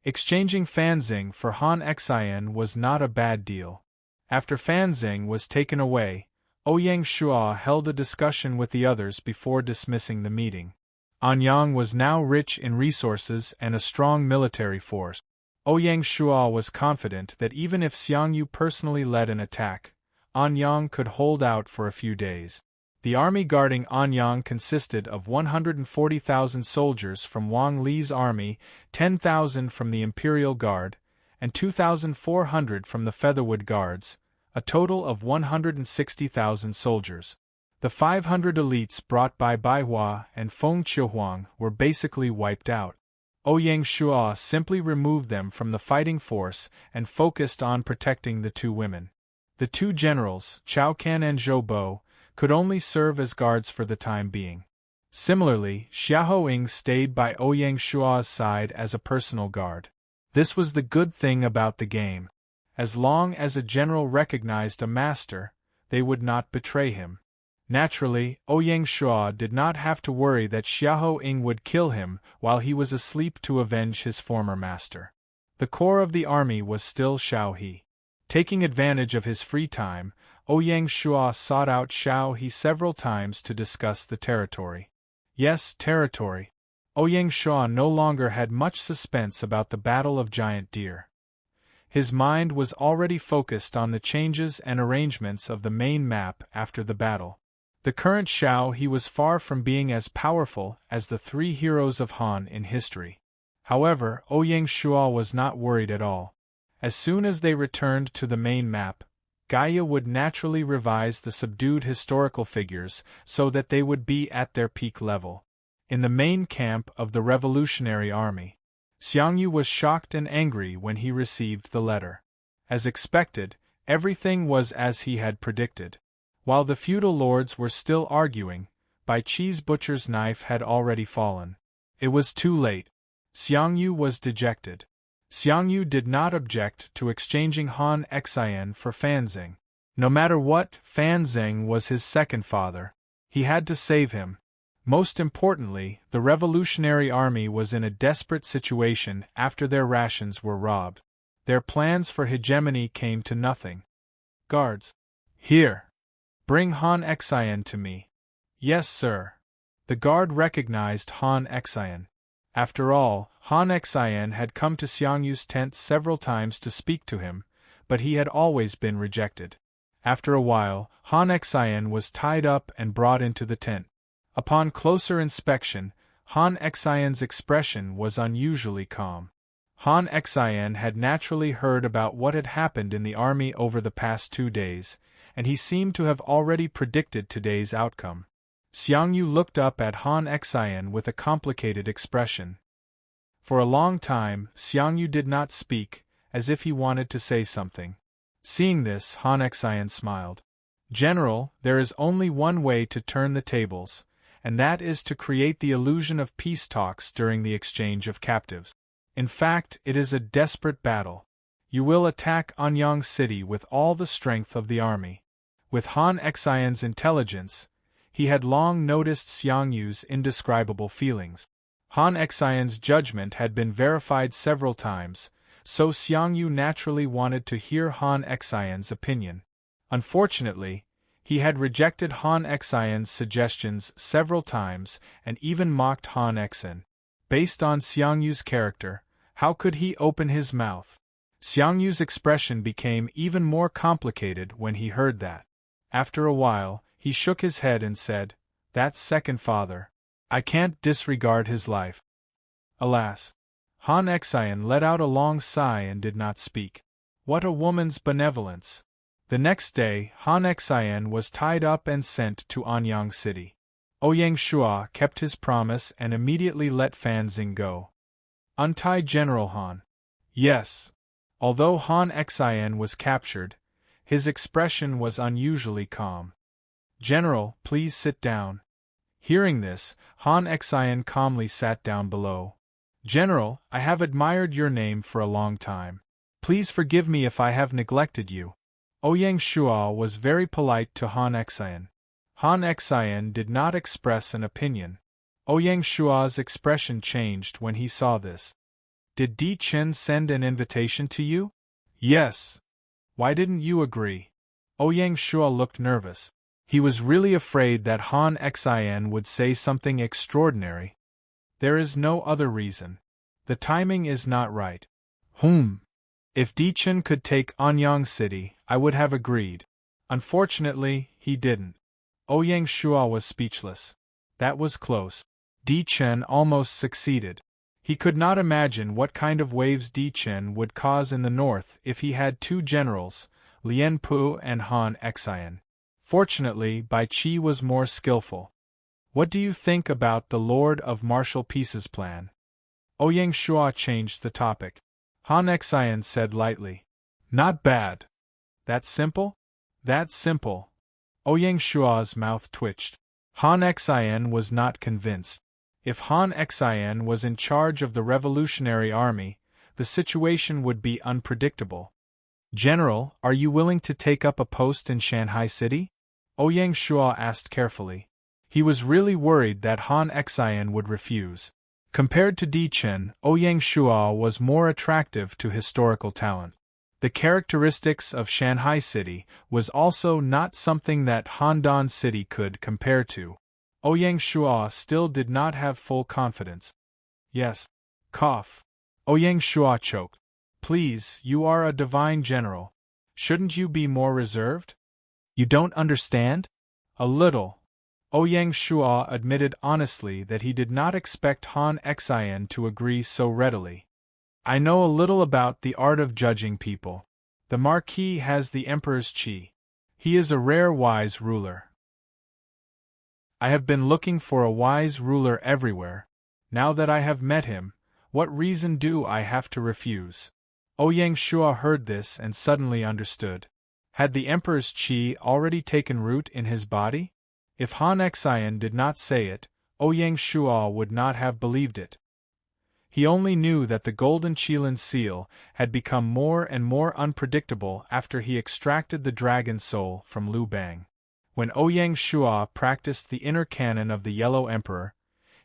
Speaker 1: Exchanging Fan Xing for Han Xian was not a bad deal. After Fan Xing was taken away, Ouyang Shua held a discussion with the others before dismissing the meeting. Anyang was now rich in resources and a strong military force. Ouyang Shua was confident that even if Xiangyu personally led an attack, Anyang could hold out for a few days. The army guarding Anyang consisted of 140,000 soldiers from Wang Li's army, 10,000 from the Imperial Guard, and 2,400 from the Featherwood Guards, a total of 160,000 soldiers. The 500 elites brought by Bai Hua and Feng Qiuhuang were basically wiped out. Ouyang Shua simply removed them from the fighting force and focused on protecting the two women. The two generals, Chao Can and Zhou Bo, could only serve as guards for the time being. Similarly, Xiahou Ying stayed by Ouyang Shua's side as a personal guard. This was the good thing about the game. As long as a general recognized a master, they would not betray him. Naturally, Ouyang Shua did not have to worry that Xiahou Ying would kill him while he was asleep to avenge his former master. The core of the army was still Xiao He. Taking advantage of his free time, Ouyang Shua sought out Xiao He several times to discuss the territory. Yes, territory. Ouyang Shua no longer had much suspense about the Battle of Giant Deer. His mind was already focused on the changes and arrangements of the main map after the battle. The current Xiao He was far from being as powerful as the three heroes of Han in history. However, Ouyang Shuo was not worried at all. As soon as they returned to the main map, Gaia would naturally revise the subdued historical figures so that they would be at their peak level. In the main camp of the Revolutionary Army, Xiangyu was shocked and angry when he received the letter. As expected, everything was as he had predicted. While the feudal lords were still arguing, Bai Qi's butcher's knife had already fallen. It was too late. Xiangyu was dejected. Xiangyu did not object to exchanging Han Xian for Fan Zeng. No matter what, Fan Zeng was his second father. He had to save him. Most importantly, the Revolutionary Army was in a desperate situation after their rations were robbed. Their plans for hegemony came to nothing. Guards. Here. Bring Han Xian to me. Yes, sir. The guard recognized Han Xian. After all, Han Xian had come to Xiangyu's tent several times to speak to him, but he had always been rejected. After a while, Han Xian was tied up and brought into the tent. Upon closer inspection, Han Xian's expression was unusually calm. Han Xian had naturally heard about what had happened in the army over the past 2 days, and he seemed to have already predicted today's outcome. Xiangyu looked up at Han Xian with a complicated expression. For a long time, Xiangyu did not speak, as if he wanted to say something. Seeing this, Han Xian smiled. General, there is only one way to turn the tables, and that is to create the illusion of peace talks during the exchange of captives. In fact, it is a desperate battle. You will attack Anyang City with all the strength of the army. With Han Xian's intelligence, he had long noticed Xiangyu's indescribable feelings. Han Xian's judgment had been verified several times, so Xiangyu naturally wanted to hear Han Xian's opinion. Unfortunately, he had rejected Han Xian's suggestions several times and even mocked Han Xian. Based on Xiangyu's character, how could he open his mouth? Xiangyu's expression became even more complicated when he heard that. After a while, he shook his head and said, "That's second father. I can't disregard his life." Alas! Han Xian let out a long sigh and did not speak. What a woman's benevolence! The next day, Han Xian was tied up and sent to Anyang City. Ouyang Shuo kept his promise and immediately let Fan Zeng go. Untie General Han. Yes. Although Han Xian was captured, his expression was unusually calm. General, please sit down. Hearing this, Han Xian calmly sat down below. General, I have admired your name for a long time. Please forgive me if I have neglected you. Ouyang Shuo was very polite to Han Xian. Han Xian did not express an opinion. Ouyang Shuo's expression changed when he saw this. Did Di Chen send an invitation to you? Yes. Why didn't you agree? Ouyang Shuo looked nervous. He was really afraid that Han Xian would say something extraordinary. There is no other reason. The timing is not right. If Di Chen could take Anyang City, I would have agreed. Unfortunately, he didn't. Ouyang Shuo was speechless. That was close. Di Chen almost succeeded. He could not imagine what kind of waves Di Chen would cause in the north if he had 2 generals, Lian Pu and Han Xian. Fortunately, Bai Qi was more skillful. What do you think about the Lord of Martial Peace's plan? Ouyang Shuo changed the topic. Han Xian said lightly. Not bad. That simple? That's simple. Ouyang Shuo's mouth twitched. Han Xian was not convinced. If Han Xian was in charge of the Revolutionary Army, the situation would be unpredictable. General, are you willing to take up a post in Shanghai City? Ouyang Shuo asked carefully. He was really worried that Han Xian would refuse. Compared to Di Chen, Ouyang Shuo was more attractive to historical talent. The characteristics of Shanghai City was also not something that Handan City could compare to. Ouyang Shuo still did not have full confidence. Yes. Cough. Ouyang Shuo choked. Please, you are a divine general. Shouldn't you be more reserved? You don't understand? A little. Ouyang Shua admitted honestly that he did not expect Han Xian to agree so readily. I know a little about the art of judging people. The Marquis has the Emperor's qi. He is a rare wise ruler. I have been looking for a wise ruler everywhere. Now that I have met him, what reason do I have to refuse? Ouyang Shua heard this and suddenly understood. Had the Emperor's qi already taken root in his body? If Han Xian did not say it, Ouyang Shua would not have believed it. He only knew that the golden Qilin seal had become more and more unpredictable after he extracted the dragon soul from Liu Bang. When Ouyang Shua practiced the inner canon of the Yellow Emperor,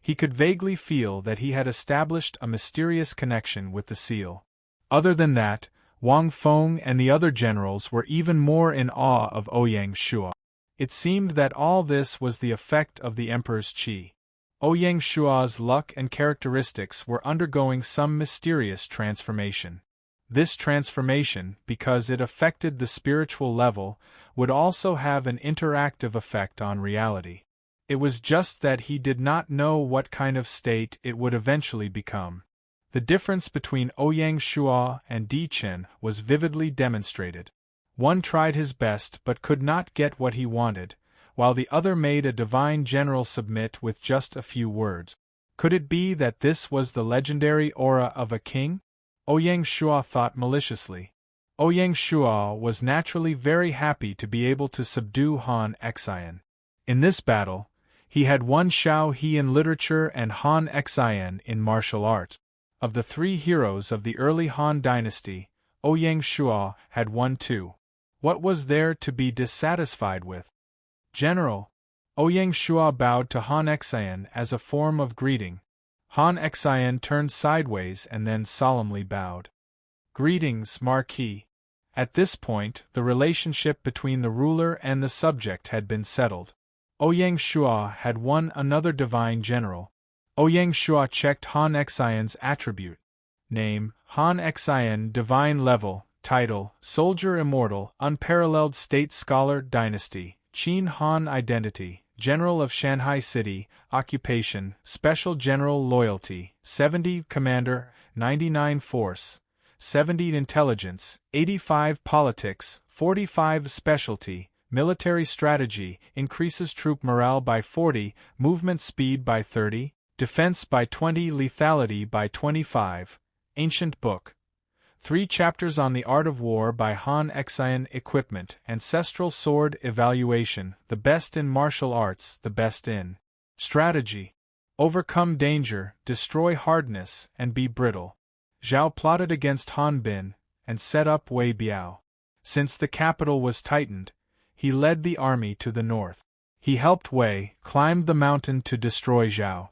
Speaker 1: he could vaguely feel that he had established a mysterious connection with the seal. Other than that, Wang Feng and the other generals were even more in awe of Ouyang Shua. It seemed that all this was the effect of the Emperor's qi. Ouyang Shua's luck and characteristics were undergoing some mysterious transformation. This transformation, because it affected the spiritual level, would also have an interactive effect on reality. It was just that he did not know what kind of state it would eventually become. The difference between Ouyang Shua and Di Chen was vividly demonstrated. One tried his best but could not get what he wanted, while the other made a divine general submit with just a few words. Could it be that this was the legendary aura of a king? Ouyang Shua thought maliciously. Ouyang Shua was naturally very happy to be able to subdue Han Xian. In this battle, he had won Xiao He in literature and Han Xian in martial arts. Of the three heroes of the early Han dynasty, Ouyang Shua had won two. What was there to be dissatisfied with? General, Ouyang Shua bowed to Han Xian as a form of greeting. Han Xian turned sideways and then solemnly bowed. Greetings, Marquis. At this point, the relationship between the ruler and the subject had been settled. Ouyang Shua had won another divine general. Ouyang Shua checked Han Xian's attribute. Name, Han Xian, divine level, title, soldier immortal, unparalleled state scholar, dynasty, Qin Han identity, general of Shanghai City, occupation, special general loyalty, 70 commander, 99 force, 70 intelligence, 85 politics, 45 specialty, military strategy, increases troop morale by 40, movement speed by 30, defense by 20, lethality by 25, ancient book. 3 chapters on the art of war by Han Xian. Equipment, ancestral sword evaluation, the best in martial arts, the best in strategy. Overcome danger, destroy hardness, and be brittle. Zhao plotted against Han Bin, and set up Wei Biao. Since the capital was tightened, he led the army to the north. He helped Wei climb the mountain to destroy Zhao.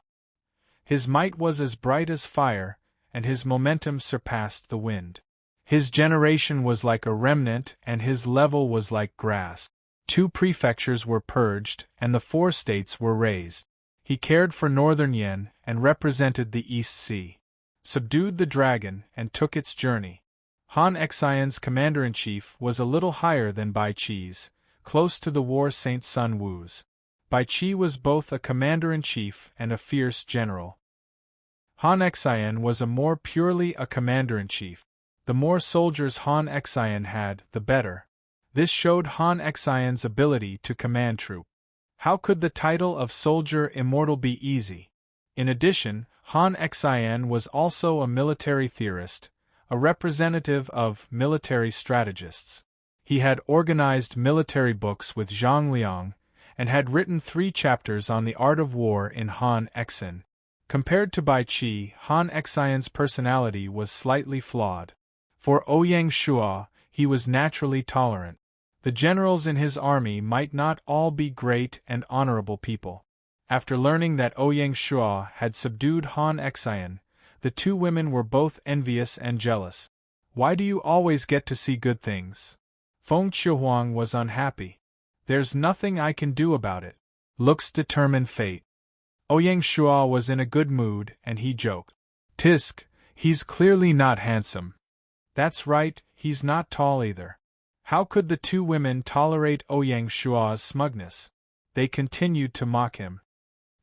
Speaker 1: His might was as bright as fire, and his momentum surpassed the wind. His generation was like a remnant, and his level was like grass. 2 prefectures were purged, and the 4 states were raised. He cared for northern Yen, and represented the East Sea. Subdued the dragon, and took its journey. Han Xian's commander-in-chief was a little higher than Bai Qi's, close to the war Saint Sun Wu's. Bai Qi was both a commander-in-chief and a fierce general. Han Xian was more purely a commander-in-chief. The more soldiers Han Xian had, the better. This showed Han Xian's ability to command troops. How could the title of soldier immortal be easy? In addition, Han Xian was also a military theorist, a representative of military strategists. He had organized military books with Zhang Liang, and had written 3 chapters on the art of war in Han Xian. Compared to Bai Qi, Han Xian's personality was slightly flawed. For Ouyang Shua, he was naturally tolerant. The generals in his army might not all be great and honorable people. After learning that Ouyang Shua had subdued Han Xian, the 2 women were both envious and jealous. Why do you always get to see good things? Feng Qiuhuang was unhappy. There's nothing I can do about it. Looks determine fate. Ouyang Shua was in a good mood, and he joked. Tisk, he's clearly not handsome. That's right, he's not tall either. How could the two women tolerate Ouyang Shua's smugness? They continued to mock him.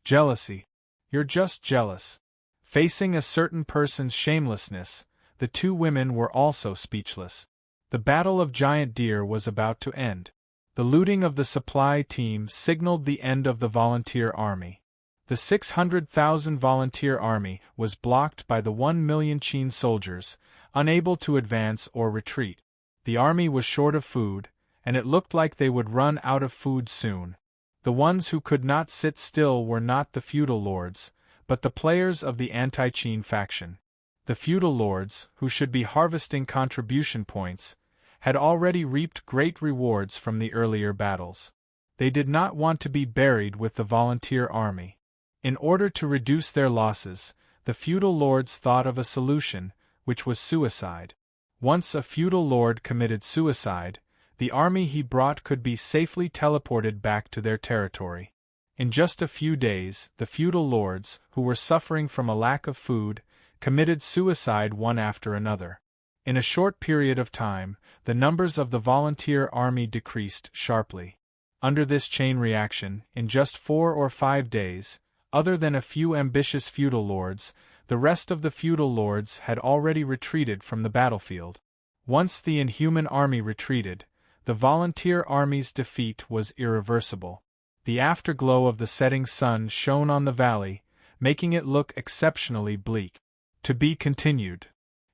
Speaker 1: Jealousy. You're just jealous. Facing a certain person's shamelessness, the two women were also speechless. The Battle of Giant Deer was about to end. The looting of the supply team signaled the end of the volunteer army. The 600,000 volunteer army was blocked by the 1 million Qin soldiers, unable to advance or retreat. The army was short of food, and it looked like they would run out of food soon. The ones who could not sit still were not the feudal lords, but the players of the anti-Qin faction. The feudal lords, who should be harvesting contribution points, had already reaped great rewards from the earlier battles. They did not want to be buried with the volunteer army. In order to reduce their losses, the feudal lords thought of a solution, which was suicide. Once a feudal lord committed suicide, the army he brought could be safely teleported back to their territory. In just a few days, the feudal lords, who were suffering from a lack of food, committed suicide one after another. In a short period of time, the numbers of the volunteer army decreased sharply. Under this chain reaction, in just 4 or 5 days, other than a few ambitious feudal lords, the rest of the feudal lords had already retreated from the battlefield. Once the inhuman army retreated, the volunteer army's defeat was irreversible. The afterglow of the setting sun shone on the valley, making it look exceptionally bleak. To be continued.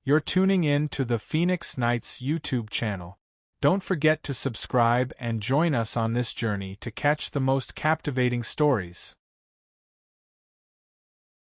Speaker 1: You're tuning in to the Phoenix Knights YouTube channel. Don't forget to subscribe and join us on this journey to catch the most captivating stories.